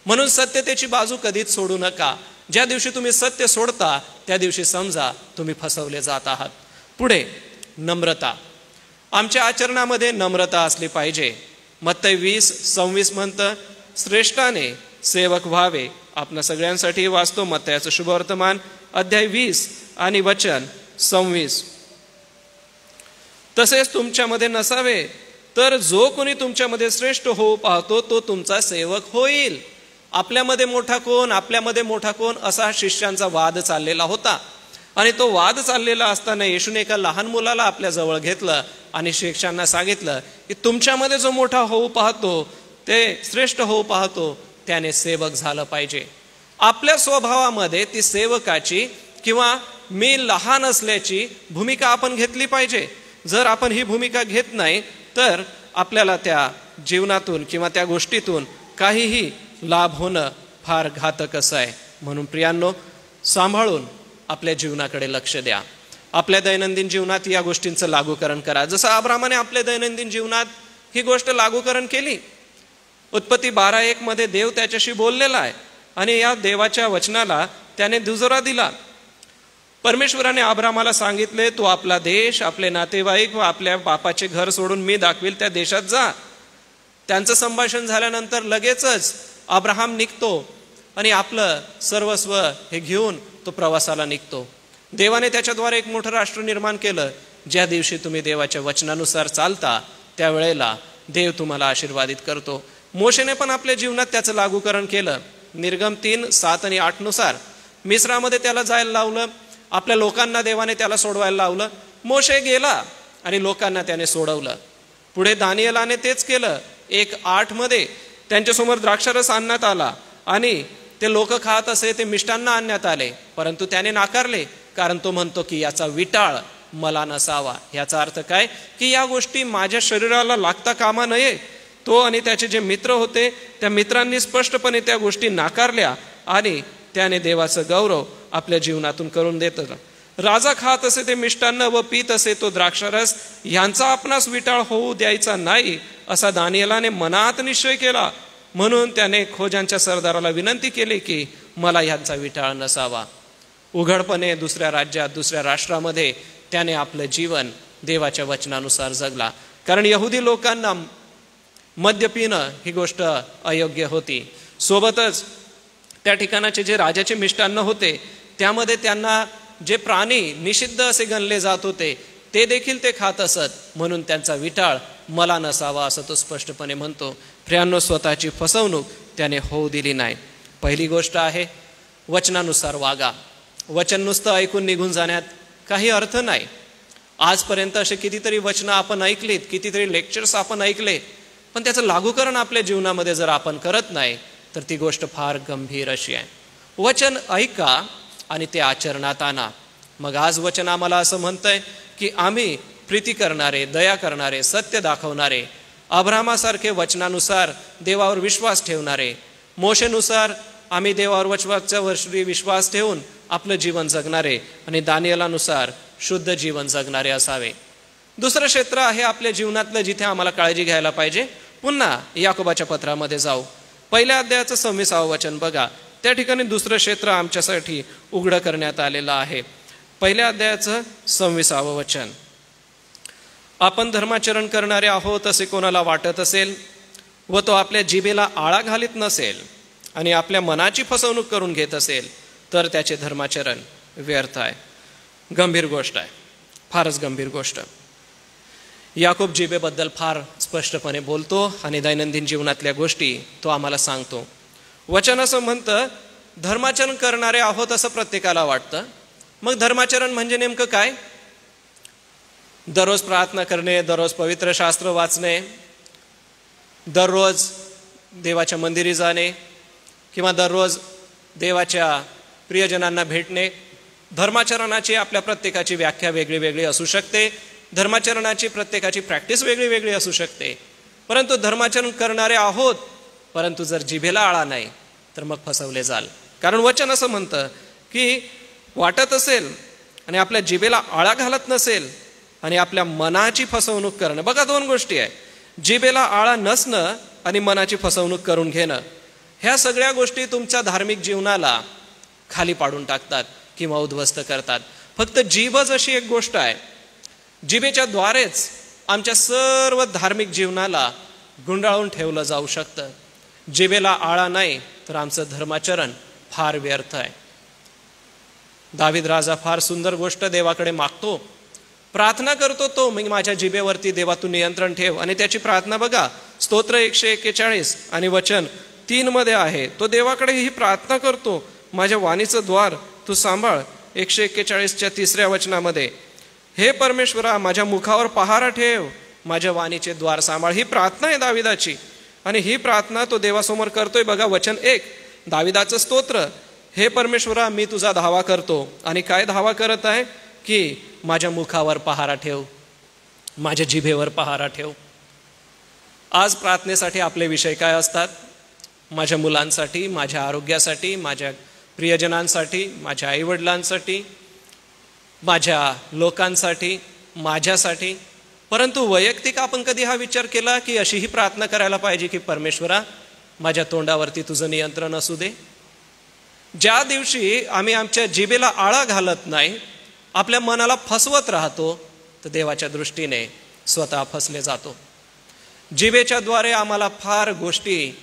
म्हणून सत्यतेची बाजू कधीच सोडू नका. ज्या दिवशी तुम्ही सत्य सोडता त्या दिवशी समजा तुम्ही फसवले जात आहात. पुढे नम्रता. आमच्या आचरणामध्ये नम्रता असली पाहिजे. मत्तई 20:26 म्हणतं, श्रेष्ठाने सेवक व्हावे. आपण सगळ्यांसाठी वाचतो मत्तयाचं शुभवर्तमान अध्याय 20 आणि वचन 26. तसेच तुमच्यामध्ये नसावे, तर जो कोणी तुमच्यामध्ये श्रेष्ठ होऊ पाहतो तो तुमचा सेवक होईल. आपल्यामध्ये मोठा कोण, आपल्यामध्ये मोठा कोण, असा शिष्यांचा वाद चाललेला होता. आणि तो वाद चाललेला असताना येशूने एका लहान मुलाला आपल्या जवळ घेतलं आणि शिष्यांना सांगितलं की तुमच्यामध्ये जो मोठा होऊ पाहतो, ते श्रेष्ठ होऊ पाहतो, त्याने सेवक झालं पाहिजे. आपल्या स्वभावामध्ये ती सेवकाची किंवा मी लहान असल्याची भूमिका आपण घेतली पाहिजे. जर आपण ही भूमिका घेत नाही तर आपल्याला त्या जीवनातून किंवा त्या गोष्टीतून काहीही लाभ होणं फार घातक असं आहे. म्हणून प्रियांनो, सांभाळून आपल्या जीवनाकडे लक्ष द्या. आपल्या दैनंदिन जीवनात या गोष्टींचं लागूकरण करा. जसं अब्रामाने आपल्या दैनंदिन जीवनात ही गोष्ट लागूकरण केली. उत्पत्ती 12:1 मध्ये देव त्याच्याशी बोललेला आहे आणि या देवाच्या वचनाला त्याने दुजोरा दिला. परमेश्वराने अब्रामाला सांगितले, तू आपला देश, आपले नातेवाईक व आपल्या बापाचे घर सोडून मी दाखवेल त्या देशात जा. त्यांचं संभाषण झाल्यानंतर लगेचच अब्राहम निघतो आणि आपलं सर्वस्व हे घेऊन तो प्रवासाला निघतो. देवाने त्याच्याद्वारे एक मोठं राष्ट्र निर्माण केलं. ज्या दिवशी तुम्ही देवाच्या वचनानुसार चालता त्यावेळेला देव तुम्हाला आशीर्वादित करतो. मोशेने पण आपल्या जीवनात त्याचं लागूकरण केलं. निर्गम 3:7 आणि 8 नुसार मिस्रामध्ये त्याला जायला लावलं. आपल्या लोकांना देवाने त्याला सोडवायला लावलं. मोशे गेला आणि लोकांना त्याने सोडवलं. पुढे दानिएलाने तेच केलं. 1:8 मध्ये त्यांच्यासमोर द्राक्षारस आणण्यात आला आणि ते लोक खात असे ते मिष्टान्न आणण्यात आले, परंतु त्याने नाकारले, कारण तो म्हणतो की याचा विटाळ मला नसावा. याचा अर्थ काय की या गोष्टी माझ्या शरीराला लागता कामा नये. तो आणि त्याचे जे मित्र होते त्या मित्रांनी स्पष्टपणे त्या गोष्टी नाकारल्या आणि त्याने देवाचं गौरव आपल्या जीवनातून करून देत. राजा खात असे ते मिष्टान्न व पीत असे तो द्राक्षरस, यांचा आपणास विटाळ होऊ द्यायचा नाही असा दानिएलाने मनात निश्चय केला. म्हणून त्याने खोजांच्या सरदाराला विनंती केली की मला यांचा विटाळ नसावा. उघडपणे दुसऱ्या राज्यात दुसऱ्या राष्ट्रामध्ये त्याने आपलं जीवन देवाच्या वचनानुसार जगला. कारण यहुदी लोकांना मद्य पिणं ही गोष्ट अयोग्य होती. सोबतच त्या ठिकाणाचे जे राजाचे मिष्टान्न होते त्यामध्ये त्यांना जे प्राणी निषिद्ध असे गणले जात होते ते देखील ते खात असत. म्हणून त्यांचा विटाळ मला नसावा असं तो स्पष्टपणे म्हणतो. प्रियांनो, स्वतःची फसवणूक त्याने होऊ दिली नाही. पहिली गोष्ट आहे वचनानुसार वागा. वचन नुसतं ऐकून निघून जाण्यात काही अर्थ नाही. आजपर्यंत असे कितीतरी वचनं आपण ऐकलीत, कितीतरी लेक्चर्स आपण ऐकले, पण त्याचं लागूकरण आपल्या जीवनामध्ये जर आपण करत नाही तर ती गोष्ट फार गंभीर अशी आहे. वचन ऐका आणि ते आचरणात आणा. मग आज वचन आम्हाला असं म्हणतंय की आम्ही प्रीती करणारे, दया करणारे, सत्य दाखवणारे, अब्राहमासारखे वचनानुसार देवावर विश्वास ठेवणारे, मोशेनुसार आम्ही देवावर वचनाच्या वर्षी विश्वास ठेवून आपलं जीवन जगणारे आणि दानिएलानुसार शुद्ध जीवन जगणारे असावे. दुसरं क्षेत्र आहे आपल्या जीवनातलं जिथे आम्हाला काळजी घ्यायला पाहिजे. पुन्हा याकोबाच्या पत्रामध्ये जाऊ. पहिल्या अध्यायाचं 26 वचन बघा. त्या ठिकाणी दुसरं क्षेत्र आमच्यासाठी उघडं करण्यात आलेलं आहे. पहिल्या अध्यायाचं 26 वचन. आपण धर्माचरण करणारे आहोत असे कोणाला वाटत असेल व तो आपल्या जिभेला आळा घालीत नसेल आणि आपल्या मनाची फसवणूक करून घेत असेल तर त्याचे धर्माचरण व्यर्थ आहे. गंभीर गोष्ट आहे, फारच गंभीर गोष्ट. याकोब जिभेबद्दल फार स्पष्टपणे बोलतो आणि दैनंदिन जीवनातल्या गोष्टी तो आम्हाला सांगतो. वचन असं म्हणतं धर्माचरण करणारे आहोत असं प्रत्येकाला वाटतं. मग धर्माचरण म्हणजे नेमकं काय? दररोज प्रार्थना करणे, दररोज पवित्र शास्त्र वाचणे, दररोज देवाच्या मंदिरी जाणे किंवा दररोज देवाच्या प्रियजनांना भेटणे. धर्माचरणाची आपल्या प्रत्येकाची व्याख्या वेगळी वेगळी असू शकते. धर्माचरणाची प्रत्येकाची प्रॅक्टिस वेगळी वेगळी असू शकते. परंतु धर्माचरण करणारे आहोत, परंतु जर जिभेला आळा नाही तर मग फसवले जाल. कारण वचन असं म्हणतं की वाटत असेल आणि आपल्या जिभेला आळा घालत नसेल आणि आपल्या मनाची फसवणूक करणं. बघा, दोन गोष्टी आहे. जिभेला आळा नसणं आणि मनाची फसवणूक करून घेणं. ह्या सगळ्या गोष्टी तुमच्या धार्मिक जीवनाला खाली पाडून टाकतात किंवा उद्ध्वस्त करतात. फक्त जीभच अशी एक गोष्ट आहे, जिभेच्या द्वारेच आमच्या सर्व धार्मिक जीवनाला गुंडाळून ठेवलं जाऊ शकतं. जिभेला आळा नाही तर आमचं धर्माचरण फार व्यर्थ आहे. दावीद राजा फार सुंदर गोष्ट देवाकडे मागतो, प्रार्थना करतो तो, मग माझ्या जिभेवरती देवा तू नियंत्रण ठेव. आणि त्याची प्रार्थना बघा, स्तोत्र 141 आणि वचन 3 मध्ये आहे. तो देवाकडे ही प्रार्थना करतो, माझ्या वाणीचं द्वार तू सांभाळ. 141च्या 3 वचनामध्ये, हे परमेश्वरा माझ्या मुखावर पहारा ठेव, माझ्या वाणीचे द्वार सांभाळ. ही प्रार्थना आहे दाविदाची आणि ही प्रार्थना तो देवासमोर करतोय. बघा वचन 1, दाविदाचं स्तोत्र, हे परमेश्वरा मी तुझा धावा करतो. आणि काय धावा करत आहे की माझ्या मुखावर पहारा ठेव, माझ्या जिभेवर पहारा ठेव. आज प्रार्थनेसाठी आपले विषय काय असतात? माझ्या मुलांसाठी, माझ्या आरोग्यासाठी, माझ्या प्रियजनांसाठी, माझ्या आईवडिलांसाठी, माझ्या लोकांसाठी, माझ्यासाठी. परंतु वैयक्तिक आपण कधी हा विचार केला की अशीही प्रार्थना करायला पाहिजे की परमेश्वरा माझ्या तोंडावरती तुझं नियंत्रण असू दे. ज्या दिवशी आम्ही आमच्या जिभेला आळा घालत नाही, आपल्या मनाला फसवत राहतो, तर देवाच्या दृष्टीने स्वतः फसले जातो. जिभेच्या द्वारे आम्हाला फार गोष्टी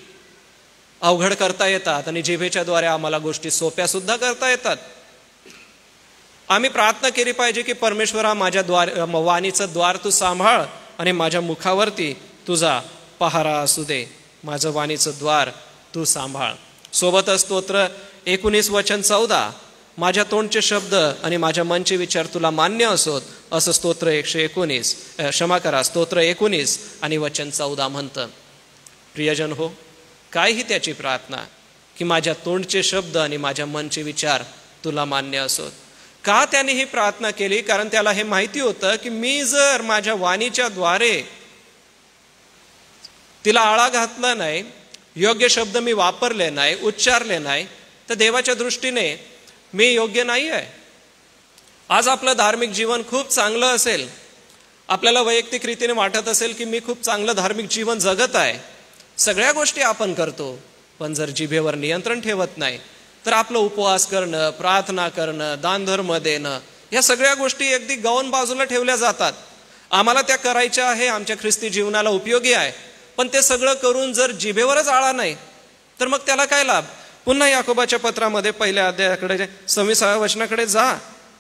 अवघड करता येतात आणि जिभेच्या द्वारे आम्हाला गोष्टी सोप्या सुद्धा करता येतात. आम्ही प्रार्थना केली पाहिजे की परमेश्वरा माझ्या वाणीचं द्वार तू सांभाळ आणि माझ्या मुखावरती तुझा पहारा असू दे, माझं वाणीचं द्वार तू सांभाळ. सोबतच स्तोत्र 19 वचन 14, माझ्या तोंडचे शब्द आणि माझ्या मनचे विचार तुला मान्य असोत, असं स्तोत्र 19 आणि वचन 14 म्हणतं. प्रियजन हो, काय ही त्याची प्रार्थना की माझ्या तोंडचे शब्द आणि माझ्या मनचे विचार तुला मान्य असोत. का त्याने ही प्रार्थना केली? कारण त्याला हे माहिती होतं की मी जर माझ्या वाणीच्या द्वारे तिला आळा घातला नाही, योग्य शब्द मी वापरले नाही, उच्चारले नाही, तर देवाच्या दृष्टीने मी योग्य नाही आहे. आज आपलं धार्मिक जीवन खूप चांगलं असेल, आपल्याला वैयक्तिक रीतीने वाटत असेल की मी खूप चांगलं धार्मिक जीवन जगत आहे, सगळ्या गोष्टी आपण करतो, पण जर जिभेवर नियंत्रण ठेवत नाही तर आपलं उपवास करणं, प्रार्थना करणं, दानधर्म देणं, या सगळ्या गोष्टी अगदी गौण बाजूला ठेवल्या जातात. आम्हाला त्या करायच्या आहे, आमच्या ख्रिस्ती जीवनाला उपयोगी आहे, पण ते सगळं करून जर जिभेवरच आळा नाही तर मग त्याला काय लाभ? पुन्हा याकोबाच्या पत्रामध्ये पहिल्या अध्यायाकडे 26व्या वचनाकडे जा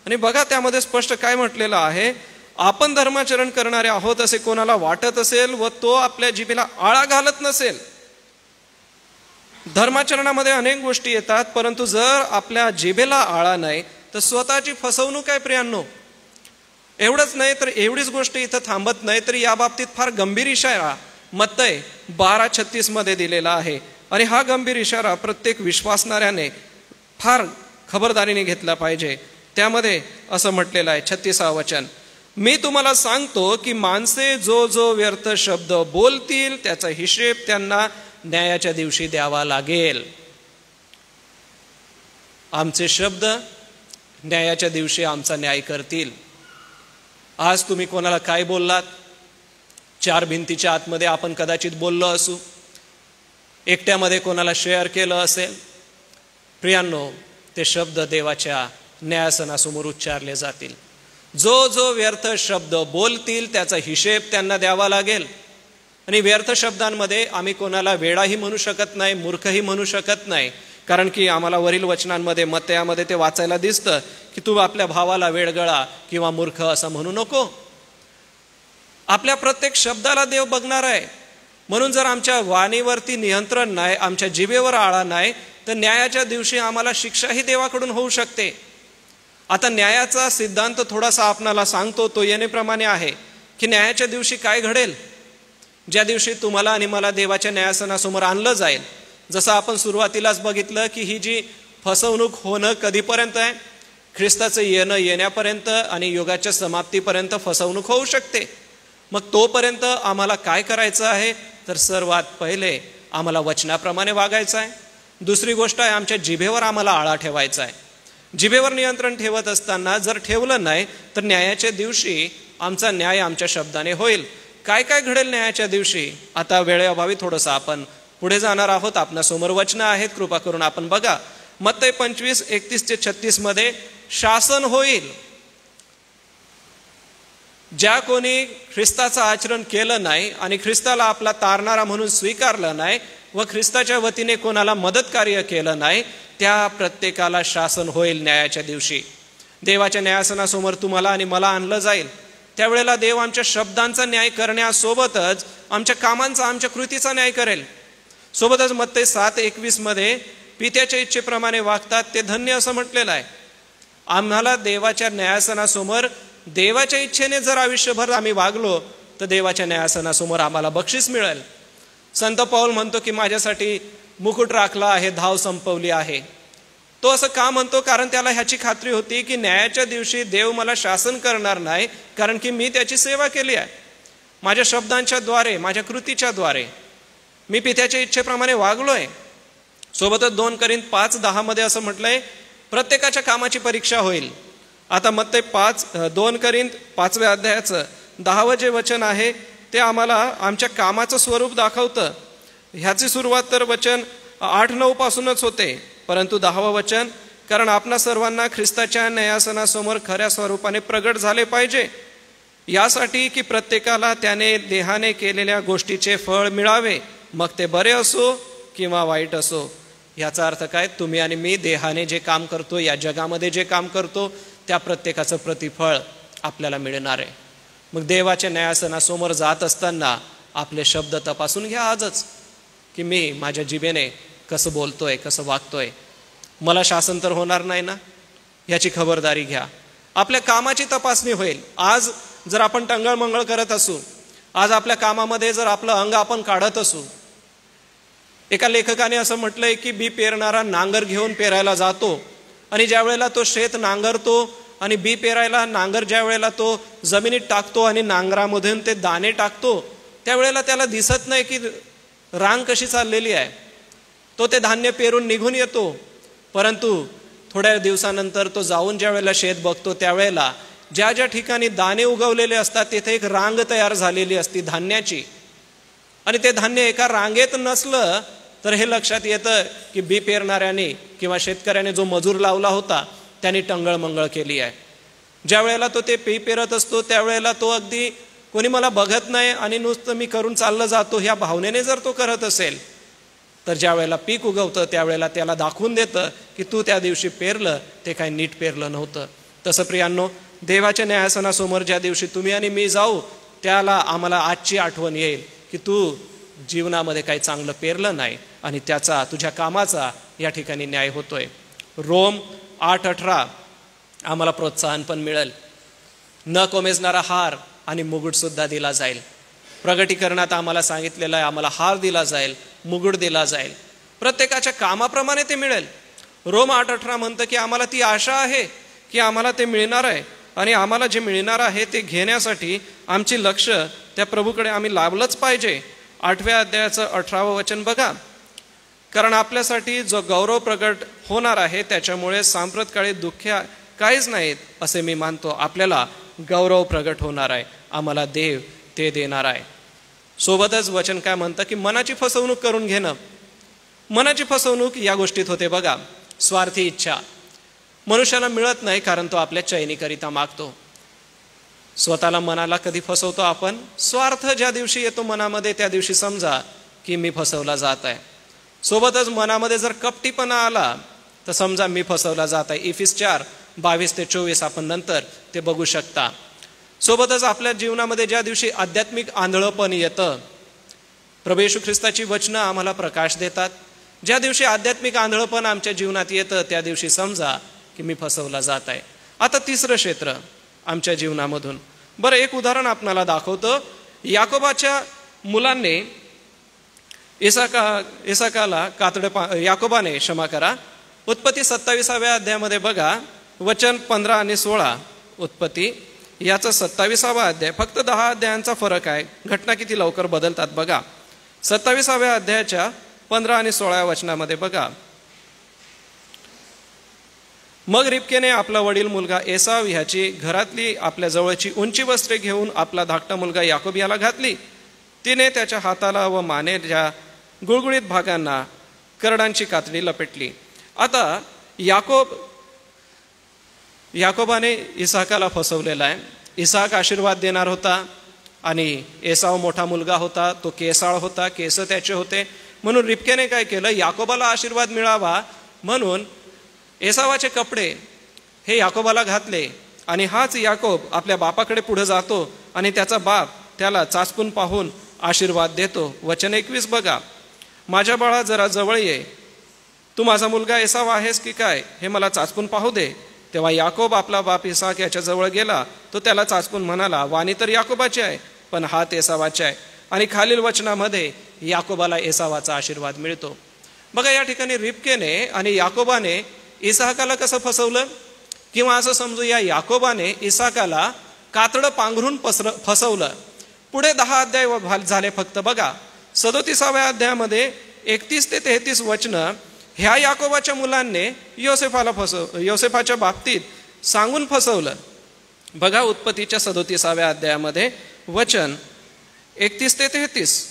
आणि बघा, त्यामध्ये स्पष्ट काय म्हटलेलं आहे. आपण धर्माचरण करणारे आहोत असे कोणाला वाटत असेल व तो आपल्या जिभेला आळा घालत नसेल. धर्माचरणामध्ये अनेक गोष्टी येतात, परंतु जर आपल्या जिभेला आळा नाही तर स्वतःची फसवणूक आहे प्रियांनो. एवढंच नाही तर एवढीच गोष्ट इथं थांबत नाही, तर या बाबतीत फार गंभीर इशारा मत्तई 12:36 मध्ये दिलेला आहे. आणि हा गंभीर इशारा प्रत्येक विश्वासणाऱ्याने फार खबरदारीने घेतला पाहिजे. त्यामध्ये असं म्हटलेलं आहे, 36वा वचन, मी तुम्हाला सांगतो की माणसे जो जो व्यर्थ शब्द बोलतील त्याचा हिशेब त्यांना न्यायाच्या दिवशी द्यावा लागेल. आमचे शब्द न्यायाच्या दिवशी आमचा न्याय करतील. आज तुम्ही कोणाला काय बोललात? 4 भिंतीच्या आतमध्ये आपण कदाचित बोललो असू, एकट्यामध्ये कोणाला शेअर केलं असेल. प्रियांनो, ते शब्द देवाच्या न्यायासनासमोर उच्चारले जातील. जो जो व्यर्थ शब्द बोलतील त्याचा हिशेब त्यांना द्यावा लागेल. आणि व्यर्थ शब्दांमध्ये आम्ही कोणाला वेडाही म्हणू शकत नाही, मूर्खही म्हणू शकत नाही, कारण की आम्हाला वरील वचनांमध्ये मत्तयामध्ये ते वाचायला दिसतं की तू आपल्या भावाला वेडगळा किंवा मूर्ख असं म्हणू नको. आपल्या प्रत्येक शब्दाला देव बघणार आहे. म्हणून जर आमच्या वाणीवरती नियंत्रण नाही, आमच्या जिभेवर आळा नाही, तर न्यायाच्या दिवशी आम्हाला शिक्षाही देवाकडून होऊ शकते. आता न्यायाचा सिद्धांत थोडासा आपणाला सांगतो, तो येण्याप्रमाणे आहे की न्यायाच्या दिवशी काय घडेल. ज्या दिवशी तुम्हाला आणि मला देवाच्या न्यायासनासमोर आणलं जाईल, जसं आपण सुरुवातीलाच बघितलं की ही जी फसवणूक होणं कधीपर्यंत आहे? ख्रिस्ताचं येण्यापर्यंत आणि युगाच्या समाप्तीपर्यंत फसवणूक होऊ शकते. मग तोपर्यंत आम्हाला काय करायचं आहे? तर सर्वात पहिले आम्हाला वचनाप्रमाणे वागायचं आहे. दुसरी गोष्ट आहे, आमच्या जिभेवर आम्हाला आळा ठेवायचा आहे. जिभेवर नियंत्रण ठेवत असताना जर ठेवलं नाही तर न्यायाच्या दिवशी आमचा न्याय आमच्या शब्दाने होईल. काय काय घडेल न्यायाच्या दिवशी? आता वेळेअभावी थोडंसं आपण पुढे जाणार आहोत. आपणासमोर वचनं आहेत, कृपा करून आपण बघा. मत्तई 25:31-36 मध्ये शासन होईल. ज्या कोणी ख्रिस्ताचं आचरण केलं नाही आणि ख्रिस्ताला आपला तारणारा म्हणून स्वीकारलं नाही व ख्रिस्ताच्या वतीने कोणाला मदत कार्य केलं नाही, त्या प्रत्येकाला शासन होईल न्यायाच्या दिवशी. देवाच्या न्यायासनासमोर तुम्हाला आणि मला आणलं जाईल. त्यावेळेला देव आमच्या शब्दांचा न्याय करण्यासोबतच आमच्या कामांचा, आमच्या कृतीचा न्याय करेल. सोबतच मत्तई 7:21 मध्ये पित्याच्या इच्छेप्रमाणे वागतात ते धन्य असं म्हटलेलं आहे. आम्हाला देवाच्या न्यायासनासमोर देवाच्या इच्छेने जर आयुष्यभर आम्ही वागलो तर देवाच्या न्यायासनासमोर आम्हाला बक्षीस मिळेल. संत पौल म्हणतो की माझ्यासाठी मुकुट राखला आहे, धाव संपवली आहे. तो असं का म्हणतो? कारण त्याला ह्याची खात्री होती की न्यायाच्या दिवशी देव मला शासन करणार नाही, कारण की मी त्याची सेवा केली आहे. माझ्या शब्दांच्या द्वारे, माझ्या कृतीच्या द्वारे मी पित्याच्या इच्छेप्रमाणे वागलोय. सोबतच 2 करिंथ 5:10 मध्ये असं म्हटलंय, प्रत्येकाच्या कामाची परीक्षा होईल. आता मत्तई 2 करिंथ 5व्या अध्यायाचं 10वं जे वचन आहे ते आम्हाला आमच्या कामाचं स्वरूप दाखवतं. ह्याची सुरुवात तर वचन 8-9 पासूनच होते, परंतु 10वं वचन, कारण आपणा सर्वांना ख्रिस्ताच्या न्यायासनासमोर खऱ्या स्वरूपाने प्रगट झाले पाहिजे, यासाठी की प्रत्येकाला त्याने देहाने केलेल्या गोष्टीचे फळ मिळावे, मग ते बरे असो किंवा वाईट असो. ह्याचा अर्थ काय? तुम्ही आणि मी देहाने जे काम करतो, या जगामध्ये जे काम करतो, त्या प्रत्येकाचं प्रतिफळ आपल्याला मिळणार आहे. मग देवाच्या न्यायासनासमोर जात असताना आपले शब्द तपासून घ्या आजच, की मी माझ्या जिभेने कसं बोलतोय, कसं वागतोय. मला शासन तर होणार नाही ना, याची खबरदारी घ्या. आपल्या कामाची तपासणी होईल. आज जर आपण टंगळमंगळ करत असू, आज आपल्या कामामध्ये जर आपलं अंग आपण काढत असू. एका लेखकाने असं म्हटलंय की बी पेरणारा नांगर घेऊन पेरायला जातो आणि ज्या वेळेला तो शेत नांगरतो आणि बी पेरायला नांगर ज्या वेळेला तो जमिनीत टाकतो आणि नांगरामधून ते दाणे टाकतो त्यावेळेला त्याला दिसत नाही की रांग कशी चाललेली आहे. तो ते धान्य पेरून निघून येतो, परंतु थोड्या दिवसानंतर तो जाऊन ज्या वेळेला शेत बघतो त्यावेळेला ज्या ज्या ठिकाणी दाणे उगवलेले असतात तिथे एक रांग तयार झालेली असती धान्याची. आणि ते धान्य एका रांगेत नसलं तर हे लक्षात येतं की बी पेरणाऱ्याने किंवा शेतकऱ्याने जो मजूर लावला होता त्यांनी टंगळमंगळ केली आहे. ज्या वेळेला तो ते बी पेरत असतो त्यावेळेला तो अगदी कोणी मला बघत नाही आणि नुसतं मी करून चाललं जातो ह्या भावनेने जर तो करत असेल तर ज्या वेळेला पीक उगवतं त्यावेळेला त्याला दाखवून देतं की तू त्या दिवशी पेरलं ते काही नीट पेरलं नव्हतं. तसं प्रियांनो, देवाच्या न्यायासनासमोर ज्या दिवशी तुम्ही आणि मी जाऊ त्याला आम्हाला आजची आठवण येईल की तू जीवनामध्ये काही चांगलं पेरलं नाही आणि त्याचा तुझ्या कामाचा या ठिकाणी न्याय होतोय. रोम 8:18 आम्हाला प्रोत्साहन पण मिळेल. न कोमेजणारा हार आणि मुकुट सुद्धा दिला जाईल. प्रगटीकरणात आम्हाला सांगितलेलं आहे आम्हाला हार दिला जाईल, मुकुट दिला जाईल, प्रत्येकाच्या कामाप्रमाणे ते मिळेल. रोम 8:18 म्हणतं की आम्हाला ती आशा आहे की आम्हाला ते मिळणार आहे आणि आम्हाला जे मिळणार आहे ते घेण्यासाठी आमची लक्ष त्या प्रभूकडे आम्ही लावलंच पाहिजे. 8व्या अध्यायाचं 18वं वचन बघा. कारण आपल्यासाठी जो गौरव प्रगट होणार आहे त्याच्यामुळे सांप्रतकाळी दुःख काहीच नाहीत असे मी मानतो. आपल्याला गौरव प्रगट होणार आहे, आम्हाला देव ते देणार आहे. सोबतच वचन काय म्हणतं की मनाची फसवणूक करून घेणं. मनाची फसवणूक या गोष्टीत होते बघा. स्वार्थी इच्छा मनुष्याला मिळत नाही कारण तो आपल्या चैनीकरिता मागतो. स्वतःला मनाला कधी फसवतो आपण? स्वार्थ ज्या दिवशी येतो मनामध्ये त्या दिवशी समजा की मी फसवला जात आहे. सोबतच मनामध्ये जर कपटीपणा आला तर समजा मी फसवला जात आहे. इफिस 4:22-24 आपण नंतर ते बघू शकता. सोबतच आपल्या जीवनामध्ये ज्या दिवशी आध्यात्मिक आंधळपण येतं, प्रभू येशू ख्रिस्ताची वचनं आम्हाला प्रकाश देतात. ज्या दिवशी आध्यात्मिक आंधळपण आमच्या जीवनात येतं त्या दिवशी समजा की मी फसवला जात आहे. आता तिसरं क्षेत्र आमच्या जीवनामधून, बरं एक उदाहरण आपणाला दाखवतं. याकोबाच्या मुलांनी इसाकाला याकोबाने क्षमा करा. उत्पत्ती 27व्या अध्यायामध्ये बघा वचन 15 आणि 16. उत्पत्ती याचा 27वा अध्याय, फक्त 10 अध्यायांचा फरक आहे. घटना किती लवकर बदलतात बघा. 27व्या अध्यायाच्या 15 आणि 16 वचनामध्ये बघा. मग रिबकेने आपला वडील मुलगा एसाव ह्याची घरातली आपल्या जवळची उंची वस्त्रे घेऊन आपला धाकटा मुलगा याकोब याला घातली. तिने त्याच्या हाताला व मानेच्या गुळगुळीत भागांना करडांची कातडी लपेटली. आता याकोबाने इसाकाला फसवलेला आहे. इसाक आशीर्वाद देणार होता आणि एसाव मोठा मुलगा होता, तो केसाळ होता, केस त्याचे होते. म्हणून रिबकेने काय केलं, याकोबाला आशीर्वाद मिळावा म्हणून एसावाचे कपडे हे याकोबाला घातले. आणि हाच याकोब आपल्या बापाकडे पुढे जातो आणि त्याचा बाप त्याला चाचपून पाहून आशीर्वाद देतो. वचन 21 बघा. माझ्या बाळा जरा जवळ ये, तू माझा मुलगा एसाव आहेस की काय हे मला चाचपून पाहू दे. तेव्हा याकोब आपला बाप इसाक याच्या जवळ गेला. तो त्याला चाचपून म्हणाला, वाणी तर याकोबाची आहे पण हात एसावाचे आहे. आणि खालील वचनामध्ये याकोबाला एसावाचा आशीर्वाद मिळतो. बघा या ठिकाणी रिबकेने आणि याकोबाने इसाकाला कसं फसवलं, किंवा असं समजूया याकोबाने इसाकाला कातडं पांघरून फसवलं. पुढे 10 अध्याय झाले फक्त बघा. 37व्या अध्यायामध्ये 31 ते 33 वचनं ह्या याकोबाच्या मुलांनी योसेफाच्या बाबतीत सांगून फसवलं. बघा उत्पत्तीच्या 37व्या अध्यायामध्ये वचन 31 ते 33.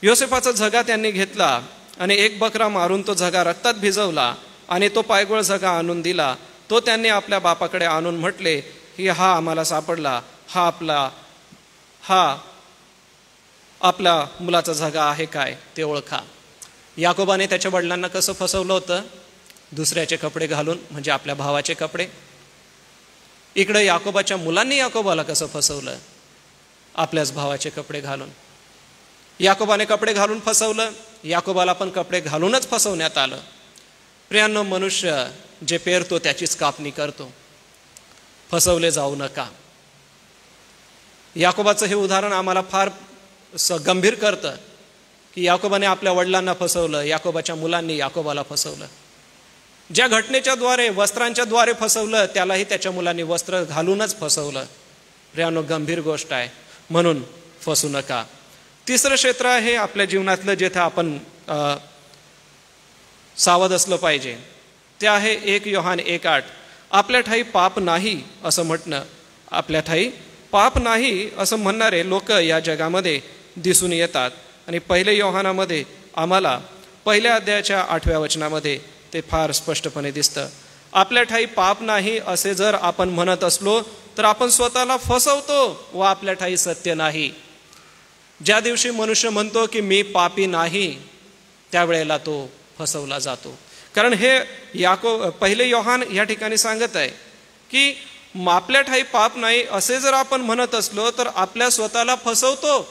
योसेफाचा झगा त्यांनी घेतला आणि एक बकरा मारून तो झगा रक्तात भिजवला आणि तो पायगोळ झगा आणून दिला. तो त्यांनी आपल्या बापाकडे आणून म्हटले की हा आम्हाला सापडला, हा आपला मुलाचा झगा आहे काय ते ओळखा. याकोबाने त्याच्या वडिलांना कसं फसवलं होतं, दुसऱ्याचे कपडे घालून, म्हणजे आपल्या भावाचे कपडे. इकडे याकोबाच्या मुलांनी याकोबाला कसं फसवलं, आपल्याच भावाचे कपडे घालून. याकोबाने कपडे घालून फसवलं, याकोबाला पण कपडे घालूनच फसवण्यात आलं. प्रियांनो, मनुष्य जे पेरतो त्याचीच कापणी करतो. फसवले जाऊ नका. याकोबाचं हे उदाहरण आम्हाला फार गंभीर करतं की याकोबाने आपल्या वडिलांना फसवलं, याकोबाच्या मुलांनी याकोबाला फसवलं. ज्या घटनेच्या द्वारे वस्त्रांच्या द्वारे फसवलं त्यालाही त्याच्या मुलांनी वस्त्र घालूनच फसवलं. प्रियानो, गंभीर गोष्ट आहे, म्हणून फसू नका. तिसरं क्षेत्र आहे आपल्या जीवनातलं जेथे आपण सावध असलं पाहिजे, ते आहे 1 योहान 1:8. आपल्या ठाई पाप नाही असं म्हटणं. आपल्या ठाई पाप नाही असं म्हणणारे लोक या जगामध्ये दिसून येतात. आणि 1 योहानामध्ये आम्हाला 1 अध्यायाच्या 8व्या वचनामध्ये ते फार स्पष्टपणे दिसतं. आपल्या ठाई पाप नाही असे जर आपण म्हणत असलो तर आपण स्वतःला फसवतो व आपल्या ठाई सत्य नाही. ज्या दिवशी मनुष्य म्हणतो की मी पापी नाही, त्यावेळेला तो फसवला जातो. कारण हे 1 योहान या ठिकाणी सांगत आहे की आपल्या ठाई पाप नाही असे जर आपण म्हणत असलो तर आपल्या स्वतःला फसवतो.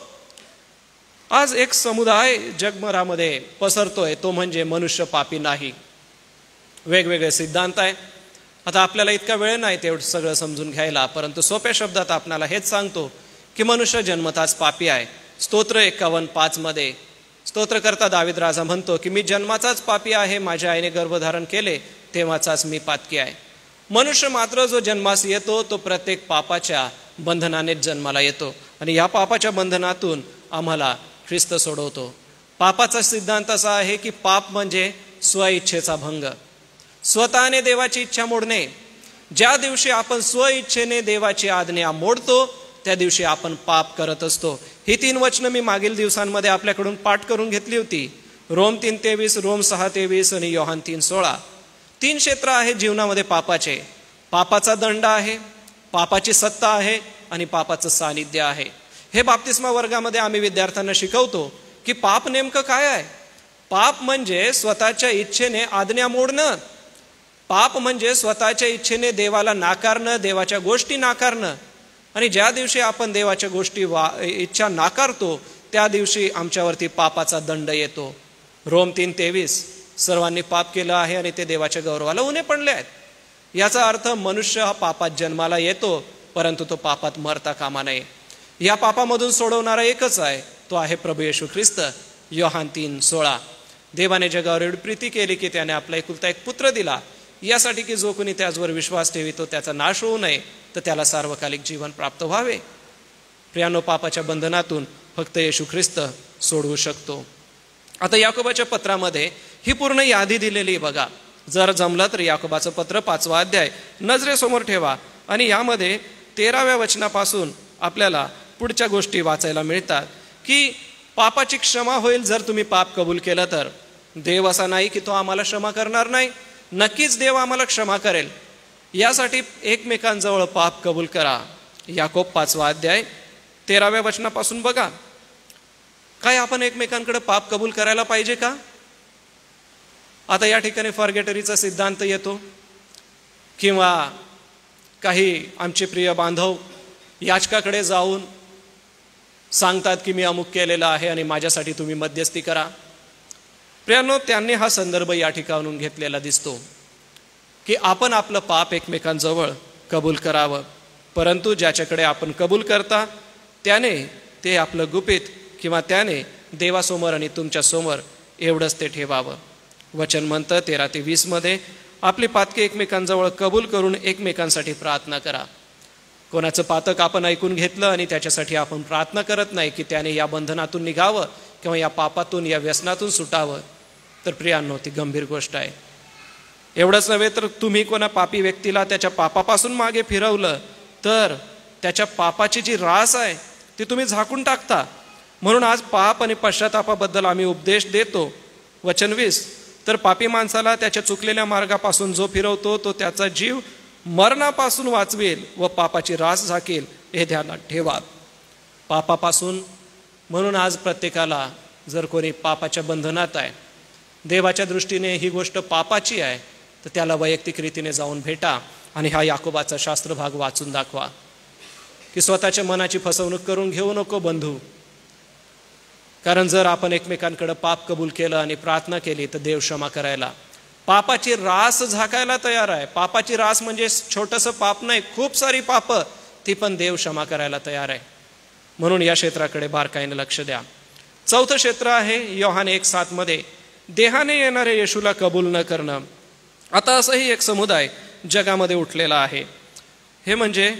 आज एक समुदाय जगभरामध्ये पसरतोय, तो म्हणजे मनुष्य पापी नाही. वेगवेगळे सिद्धांत आहे. आता आपल्याला इतका वेळ नाही तेवढं सगळं समजून घ्यायला, परंतु सोप्या शब्दात आपल्याला हेच सांगतो की मनुष्य जन्मताच पापी आहे. स्तोत्र 51:5 मध्ये स्तोत्रकर्ता दावीद राजा म्हणतो की मी जन्माचाच पापी आहे, माझ्या आईने गर्भधारण केले तेव्हाचाच मी पातकी आहे. मनुष्य मात्र जो जन्मास येतो तो प्रत्येक पापाच्या बंधनानेच जन्माला येतो आणि या पापाच्या बंधनातून आम्हाला ख्रिस्त सोडवतो. पापाचा सिद्धांत असा आहे की पाप म्हणजे स्वइच्छेचा भंग, स्वतःने देवाची इच्छा मोडणे. ज्या दिवशी आपण स्वइच्छेने देवाची आज्ञा मोडतो त्या दिवशी आपण पाप करत असतो. ही 3 वचनं मी मागील दिवसांमध्ये आपल्याकडून पाठ करून घेतली होती. रोम 3:23, रोम 6:23 आणि योहान 3:16. 3 क्षेत्र आहे जीवनामध्ये पापाचे. पापाचा दंड आहे, पापाची सत्ता आहे आणि पापाचं सानिध्य आहे. हे बाप्तिस्मा वर्गामध्ये आम्ही विद्यार्थ्यांना शिकवतो की पाप नेमकं काय आहे. पाप म्हणजे स्वतःच्या इच्छेने आज्ञा मोडणं. पाप म्हणजे स्वतःच्या इच्छेने देवाला नाकारणं, देवाच्या गोष्टी नाकारणं. आणि ज्या दिवशी आपण देवाच्या गोष्टी इच्छा नाकारतो त्या दिवशी आमच्यावरती पापाचा दंड येतो. रोम 3:23, सर्वांनी पाप केलं आहे आणि ते देवाच्या गौरवाला उणे पडले आहेत. याचा अर्थ मनुष्य हा पापात जन्माला येतो, परंतु तो पापात मरता कामा नये. या पापामधून सोडवणारा एकच आहे, तो आहे प्रभू येशू ख्रिस्त. योहान 3:16. देवाने जगावर एवढी प्रीती केली की त्याने आपला एकुलता एक पुत्र दिला, यासाठी की जो कोणी त्याचवर विश्वास ठेवितो त्याचा नाश होऊ नये, तर त्याला सार्वकालिक जीवन प्राप्त व्हावे. प्रियानो, पापाच्या बंधनातून फक्त येशू ख्रिस्त सोडवू शकतो. आता याकोबाच्या पत्रामध्ये ही पूर्ण यादी दिलेली बघा. जर जमलं तर याकोबाचं पत्र 5वा अध्याय नजरेसमोर ठेवा आणि यामध्ये 13व्या वचनापासून आपल्याला पुढच्या गोष्टी वाचायला मिळतात की पापाची क्षमा होईल जर तुम्ही पाप कबूल केलं तर. देव असा नाही की तो आम्हाला क्षमा करणार नाही, नक्कीच देव आम्हाला क्षमा करेल. यासाठी एकमेकांजवळ पाप कबूल करा. याकोब 5वा अध्याय 13व्या वचनापासून बघा. काय आपण एकमेकांकडे पाप कबूल करायला पाहिजे का? आता या ठिकाणी फॉरगेटरीचा सिद्धांत येतो किंवा काही आमचे प्रिय बांधव याचकाकडे जाऊन सांगतात की मी अमुक केलेलं आहे आणि माझ्यासाठी तुम्ही मध्यस्थी करा. प्रियानो, त्यांनी हा संदर्भ या ठिकाणून घेतलेला दिसतो की आपण आपलं पाप एकमेकांजवळ कबूल करावं, परंतु ज्याच्याकडे आपण कबूल करता त्याने ते आपलं गुपित किंवा त्याने देवासमोर आणि तुमच्या समोर एवढंच ते ठेवावं. वचन म्हणतं 13-20 मध्ये आपली पातके एकमेकांजवळ कबूल करून एकमेकांसाठी प्रार्थना करा. कोणाचं पातक आपण ऐकून घेतलं आणि त्याच्यासाठी आपण प्रार्थना करत नाही की त्याने या बंधनातून निघावं किंवा या पापातून, या व्यसनातून सुटावं, तर प्रियांनो ती गंभीर गोष्ट आहे. एवढंच नव्हे तर तुम्ही कोणा पापी व्यक्तीला त्याच्या पापापासून मागे फिरवलं तर त्याच्या पापाची जी रास आहे ती तुम्ही झाकून टाकता. म्हणून आज पाप आणि पश्चातापाबद्दल आम्ही उपदेश देतो. वचन 20, तर पापी माणसाला त्याच्या चुकलेल्या मार्गापासून जो फिरवतो तो त्याचा जीव मरणापासून वाचवेल व पापाची रास झाकेल, हे ध्यानात ठेवा. पापापासून, म्हणून आज प्रत्येकाला जर कोणी पापाच्या बंधनात आहे, देवाच्या दृष्टीने ही गोष्ट पापाची आहे, तर त्याला वैयक्तिक रीतीने जाऊन भेटा आणि हा याकोबाचा शास्त्रभाग वाचून दाखवा की स्वतःच्या मनाची फसवणूक करून घेऊ नको बंधू. कारण जर आपण एकमेकांकडे पाप कबूल केलं आणि प्रार्थना केली तर देव क्षमा करायला, पापाची रास झाकायला तयार आहे. पापाची रास म्हणजे छोटंसं पाप नाही, खूप सारी पाप, ती पण देव क्षमा करायला तयार आहे. म्हणून या क्षेत्राकडे बारकाईने लक्ष द्या. 4थं क्षेत्र आहे योहान 1:7 मध्ये देहाने येणारे येशूला कबूल न करणं. आता असंही एक समुदाय जगामध्ये उठलेला आहे, हे म्हणजे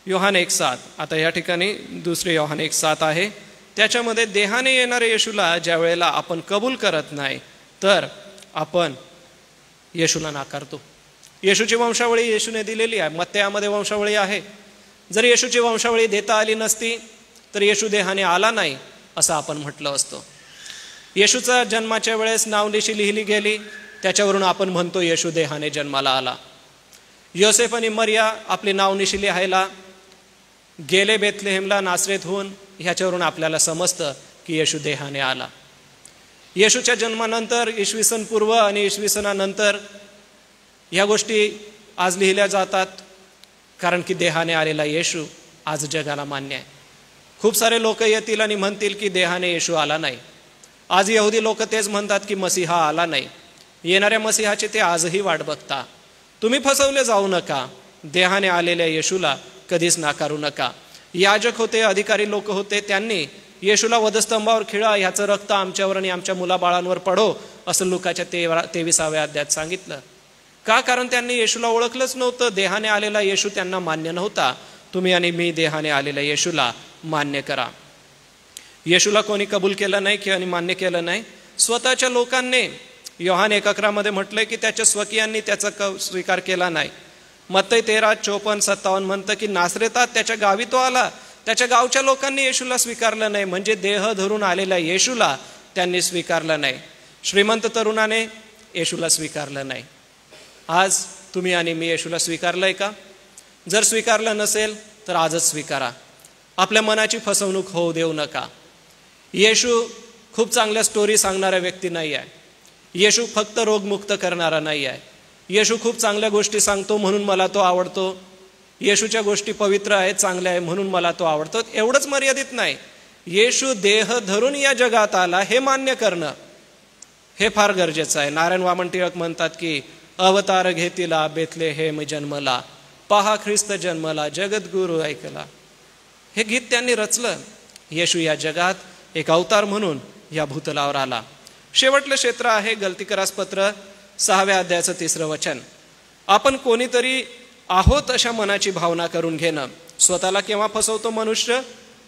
योहान 1:7. आता या ठिकाणी दुसरे योहान 1:7 आहे. त्याच्यामध्ये देहाने येणारे येशूला ज्या वेळेला आपण कबूल करत नाही तर आपण येशूला नाकारतो. येशूची वंशावळी येशूने दिलेली आहे, मत्तेयामध्ये वंशावळी आहे. जर येशूची वंशावळी देता आली नसती तर येशू देहाने आला नाही असं आपण म्हटलं असतं. येशूचा जन्माच्या वेळेस नावनिशी लिहिली गेली, त्याच्यावरून आपण म्हणतो येशू देहाने जन्माला आला. योसेफ आणि मरिया आपली नावनिशी लिहायला गेले बेथलेहेमला नासरेतहून, ह्याच्यावरून आपल्याला समजतं की येशू देहाने आला. येशूच्या जन्मानंतर इसवी पूर्व आणि इसवी सनानंतर ह्या गोष्टी आज लिहिल्या जातात, कारण की देहाने आलेला येशू आज जगाला मान्य आहे. खूप सारे लोक येतील आणि म्हणतील की देहाने येशू आला नाही. आज यहुदी लोक तेच म्हणतात की मसीहा आला नाही. येणाऱ्या मसीहाची ते आजही वाट बघता. तुम्ही फसवले जाऊ नका. देहाने आलेल्या येशूला कधीच नाकारू नका. याजक होते, अधिकारी लोक होते, त्यांनी येशूला वधस्तंभावर खिळा, ह्याचं रक्त आमच्यावर आणि आमच्या मुलाबाळांवर पडो असं लुकाच्या 23व्या अध्यायात सांगितलं. का? कारण त्यांनी येशूला ओळखलंच नव्हतं. देहाने आलेला येशू त्यांना मान्य नव्हता. तुम्ही आणि मी देहाने आलेल्या येशूला मान्य करा. येशूला कोणी कबूल केलं नाही की आणि मान्य केलं नाही. स्वतःच्या लोकांनी योहान 1:11 म्हटलंय की त्याच्या स्वकीयांनी त्याचा स्वीकार केला नाही. मत्तई 13:54-57 म्हणतं की नासरेतात त्याच्या गावी तो आला, त्याच्या गावच्या लोकांनी येशूला स्वीकारलं नाही. म्हणजे देह धरून आलेल्या येशूला त्यांनी स्वीकारलं नाही. श्रीमंत तरुणाने येशूला स्वीकारलं नाही. आज तुम्ही आणि मी येशूला स्वीकारलंय का? जर स्वीकारलं नसेल तर आजच स्वीकारा. आपल्या मनाची फसवणूक होऊ देऊ नका. येशू खूप चांगल्या स्टोरी सांगणारा व्यक्ती नाही आहे. येशू फक्त रोगमुक्त करणारा नाही आहे. येशू खूप चांगल्या गोष्टी सांगतो म्हणून मला तो आवडतो. येशूच्या गोष्टी पवित्र आहेत, चांगल्या आहे म्हणून मला तो आवडतो, एवढंच मर्यादित नाही. येशू देह धरून या जगात आला हे मान्य करणं हे फार गरजेचं आहे. नारायण वामन टिळक म्हणतात की अवतार घेतिला बेथलेहेम जन्मला, पहा ख्रिस्त जन्मला, जगद्गुरु ऐकला. हे गीत त्यांनी रचलं. येशू या जगात एक अवतार म्हणून या भूतलावर आला. शेवटलं क्षेत्र आहे गलतीकरास पत्र 6व्या अध्यायाचं 3रं वचन. आपण कोणीतरी आहोत अशा मनाची भावना करून घेणं. स्वतःला केव्हा फसवतो मनुष्य?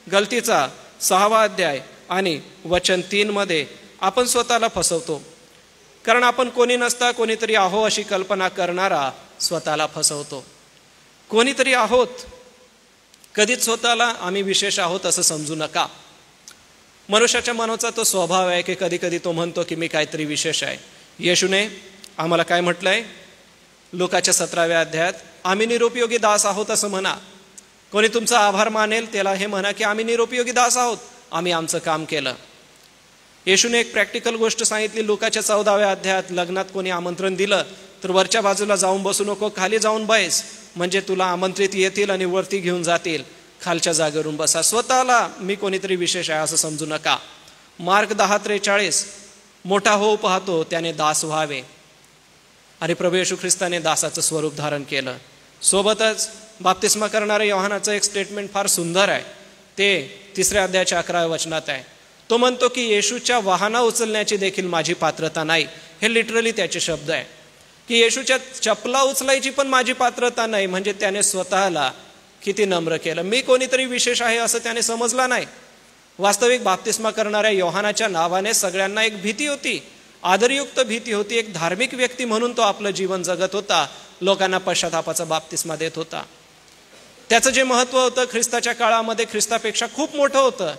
गलतीचा 6वा अध्याय आणि वचन 3 मध्ये आपण स्वतःला फसवतो. कारण आपण कोणी नसता कोणीतरी आहो अशी कल्पना करणारा स्वतःला फसवतो. कोणीतरी आहोत, कधीच स्वतःला आम्ही विशेष आहोत असं समजू नका. मनुष्याच्या मनाचा तो स्वभाव आहे की कधी कधी तो म्हणतो की मी काहीतरी विशेष आहे. येशूने आम्हाला काय म्हटलंय? लुकाच्या 17व्या अध्यायात आम्ही निरुपयोगी दास आहोत असं म्हणा. कोणी तुमचा आभार मानेल त्याला हे म्हणा की आम्ही निरुपयोगी दास आहोत, आम्ही आमचं काम केलं. येशूने एक प्रॅक्टिकल गोष्ट सांगितली. लुकाच्या 14व्या अध्यायात लग्नात कोणी आमंत्रण दिलं तर वरच्या बाजूला जाऊन बसू नको, खाली जाऊन बैस, म्हणजे तुला आमंत्रित येतील आणि वरती घेऊन जातील. खालच्या जागेवरून बसा. स्वतःला मी कोणीतरी विशेष आहे असं समजू नका. मार्क 10:43 मोठा होऊ पाहतो त्याने दास व्हावे. आणि प्रभू येशू ख्रिस्ताने दासाचं स्वरूप धारण केलं. सोबतच बाप्तिस्मा करणाऱ्या योहानाचं एक स्टेटमेंट फार सुंदर आहे. ते 3ऱ्या अध्यायाच्या 11व्या वचनात आहे. तो म्हणतो की येशूच्या वाहना उचलण्याची देखील माझी पात्रता नाही. हे लिटरली त्याचे शब्द आहे की येशूच्या चपला उचलायची पण माझी पात्रता नाही. म्हणजे त्याने स्वतःला किती नम्र केलं. मी कोणीतरी विशेष आहे असं त्याने समजला नाही. वास्तविक बाप्तिस्मा करणाऱ्या योहानाच्या नावाने सगळ्यांना एक भीती होती, आदरयुक्त भीती होती. एक धार्मिक व्यक्ती म्हणून तो आपलं जीवन जगत होता, लोकांना पश्चातापाचा बाप्तिस्मा देत होता. त्याचं जे महत्व होतं ख्रिस्ताच्या काळामध्ये ख्रिस्तापेक्षा खूप मोठं होतं.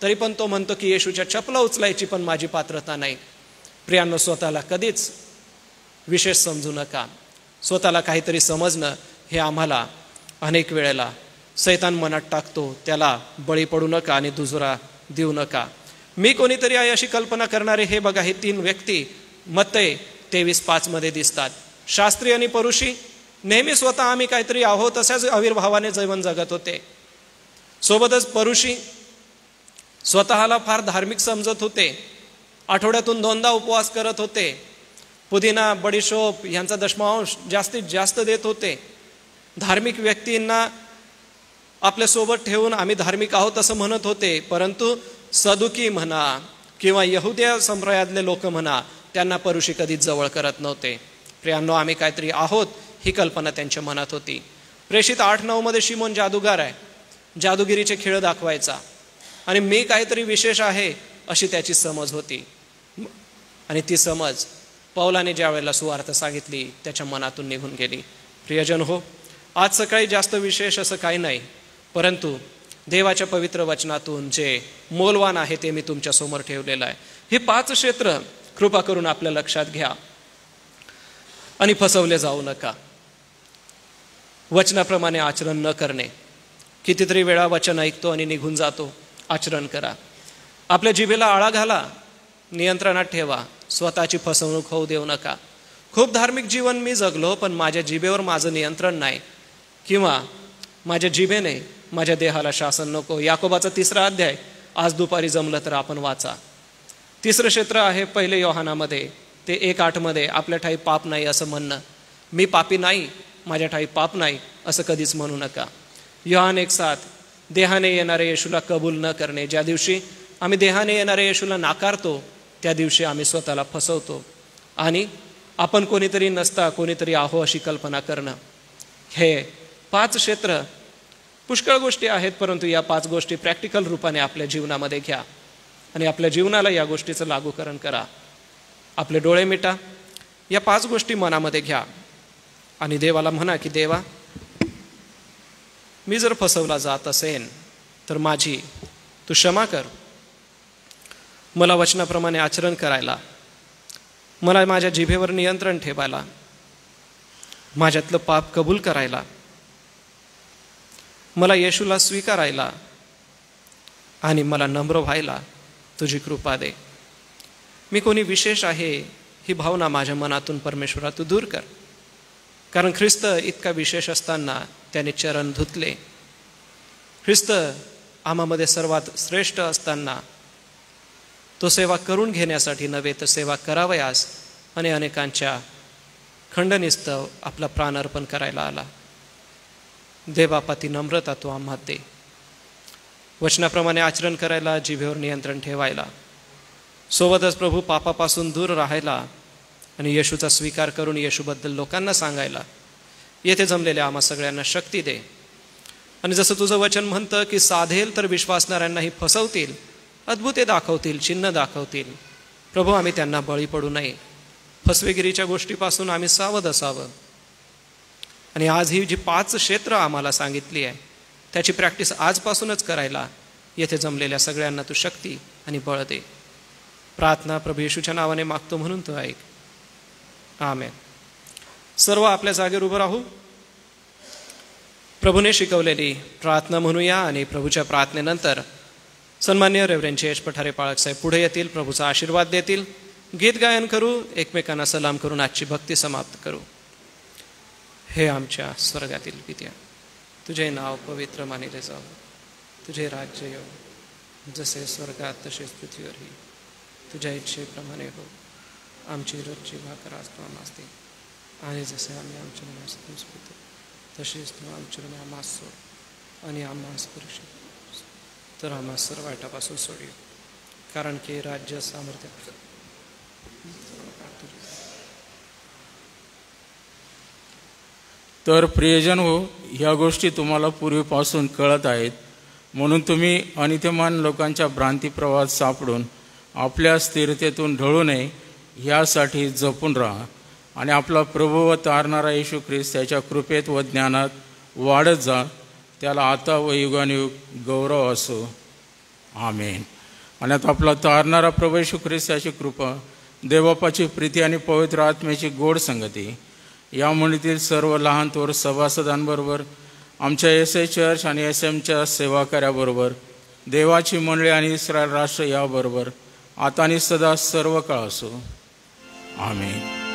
तरी पण तो म्हणतो की येशूच्या चपला उचलायची पण माझी पात्रता नाही. प्रियांनो, स्वतःला कधीच विशेष समजू नका. स्वतःला काहीतरी समजणं हे आम्हाला अनेक वेळेला सैतान मनात टाकतो. त्याला बळी पडू नका आणि दुजोरा देऊ नका. मी कोणीतरी आहे अशी कल्पना करणारे हे बघा, हे 3 व्यक्ती मत्तई 23:5 मध्ये दिसतात. शास्त्री आणि परुषी नेहमी स्वतः आम्ही काहीतरी आहोत अशाच आविर्भावाने जीवन जगत होते. सोबतच परुषी स्वतःला फार धार्मिक समजत होते. आठवड्यातून 2दा उपवास करत होते. पुदिना, बडीशोप यांचा दशमांश जास्तीत जास्त देत होते. धार्मिक व्यक्तींना आपल्या सोबत ठेवून आम्ही धार्मिक आहोत असं म्हणत होते. परंतु सदुकी म्हणा किंवा यहुद्या संप्रदायातले लोक म्हणा, त्यांना परुषी कधीच जवळ करत नव्हते. प्रियांनो, आम्ही काहीतरी आहोत ही कल्पना त्यांच्या मनात होती. प्रेषित 8-9 मध्ये शिमोन जादूगार आहे, जादूगिरीचे खेळ दाखवायचा आणि मी काहीतरी विशेष आहे अशी त्याची समज होती. आणि ती समज पौलाने ज्या वेळेला सुवार्थ सांगितली त्याच्या मनातून निघून गेली. प्रियजन हो, आज सकाळी जास्त विशेष असं काही नाही, परंतु देवाच्या पवित्र वचनातून जे मोलवान आहे ते मी तुमच्या समोर ठेवलेलं आहे. ही 5 क्षेत्र कृपा करून आपल्या लक्षात घ्या आणि फसवले जाऊ नका. वचनाप्रमाणे आचरण न करणे. कितीतरी वेळा वचन ऐकतो आणि निघून जातो. आचरण करा. आपल्या जिभेला आळा घाला, नियंत्रणात ठेवा, स्वतःची फसवणूक होऊ देऊ नका. खूप धार्मिक जीवन मी जगलो, पण माझ्या जिभेवर माझं नियंत्रण नाही, किंवा माझ्या जिभेने माझ्या देहाला शासन नको. याकोबाचा 3रा अध्याय आज दुपारी जमलं तर आपण वाचा. 3रं क्षेत्र आहे 1 योहानामध्ये, ते 1:8 मध्ये आपल्या ठाई पाप नाही असं म्हणणं. मी पापी नाही, माझ्या ठाई पाप नाही असं कधीच म्हणू नका. योहान 1:7 देहाने येणारे येशूला कबूल न करणे. ज्या दिवशी आम्ही देहाने येणारे येशूला नाकारतो त्या दिवशी आम्ही स्वतःला फसवतो आणि आपण कोणीतरी नसता कोणीतरी आहो अशी कल्पना करणं. हे 5 क्षेत्र पुष्कळ गोष्टी आहेत, परंतु या 5 गोष्टी प्रॅक्टिकल रूपाने आपल्या जीवनामध्ये घ्या आणि आपल्या जीवनाला या गोष्टीचं लागूकरण करा. आपले डोळे मिटा, या 5 गोष्टी मनामध्ये घ्या आणि देवाला म्हणा की देवा, मी जर फसवला जात असेन तर माझी तू क्षमा कर. मला वचनाप्रमाणे आचरण करायला, मला माझ्या जिभेवर नियंत्रण ठेवायला, माझ्यातलं पाप कबूल करायला, मला येशूला स्वीकारायला आणि मला नम्र व्हायला तुझी कृपा दे. मी कोणी विशेष आहे ही भावना माझ्या मनातून परमेश्वरा तू दूर कर. कारण ख्रिस्त इतका विशेष असताना त्याने चरण धुतले. ख्रिस्त आम्हामध्ये सर्वात श्रेष्ठ असताना तो सेवा करून घेण्यासाठी नव्हे तर सेवा करावयास आणि अनेकांच्या खंडनिस्तव आपला प्राण अर्पण करायला आला. देवबापा, ती नम्रता तू आम्हात दे. वचनाप्रमाणे आचरण करायला, जिभेवर नियंत्रण ठेवायला, सोबतच प्रभू पापापासून दूर राहायला आणि येशूचा स्वीकार करून येशूबद्दल लोकांना सांगायला येथे जमलेल्या आम्हा सगळ्यांना शक्ती दे. आणि जसं तुझं वचन म्हणतं की साधेल तर विश्वासणाऱ्यांनाही फसवतील, अद्भुते दाखवतील, चिन्ह दाखवतील. प्रभू, आम्ही त्यांना बळी पडू नये. फसवेगिरीच्या गोष्टीपासून आम्ही सावध असावं. आणि आज ही जी 5 क्षेत्र आम्हाला सांगितली आहे त्याची प्रॅक्टिस आजपासूनच करायला येथे जमलेल्या सगळ्यांना तू शक्ती आणि बळ दे. प्रार्थना प्रभू येशूच्या नावाने मागतो म्हणून तो ऐक. आमेन. सर्व आपल्या जागेवर उभं राहू. प्रभूने शिकवलेली प्रार्थना म्हणूया आणि प्रभूच्या प्रार्थनेनंतर सन्मान्य रेव्हरेंड एच पठारे पाळक साहेब पुढे येतील, प्रभूचा आशीर्वाद देतील. गीत गायन करू, एकमेकांना सलाम करून आजची भक्ती समाप्त करू. हे आमच्या स्वर्गातील पित्या, तुझे नाव पवित्र मानिले जावं, तुझे राज्य येऊ, जसे स्वर्गात तसेच पृथ्वीवरही तुझ्या इच्छेप्रमाणे हो. आमची रोजची भाकर आज तू आम्हास दे, आणि जसे आम्ही आमच्या ऋणास स्मृतो तसेच तू आमच्या ऋण आम्हास सोड, आणि आम्हास परीक्षित तर आम्हास सर्व वाईटापासून सोडू. कारण की राज्य, सामर्थ्य तर प्रियजन हो, ह्या गोष्टी तुम्हाला पूर्वीपासून कळत आहेत, म्हणून तुम्ही अनित्यमान लोकांच्या भ्रांती प्रवाहात सापडून आपल्या स्थिरतेतून ढळू नये यासाठी जपून राहा. आणि आपला प्रभू व तारणारा येशू ख्रिस्त त्याच्या कृपेत व ज्ञानात वाढत जा. त्याला आता व युगानुयुग गौरव असो. आमेन. आणि आता आपला तारणारा प्रभू येशू ख्रिस्त याची कृपा, देवबापाची प्रीती आणि पवित्र आत्म्याची गोड संगती या मंडळीतील सर्व लहान थोर सभासदांबरोबर, आमच्या एस.ए. चर्च आणि SM च्या सेवाकार्याबरोबर, देवाची मंडळी आणि इस्रायल राष्ट्र याबरोबर आता आणि सदा सर्व काळ असो. आमेन.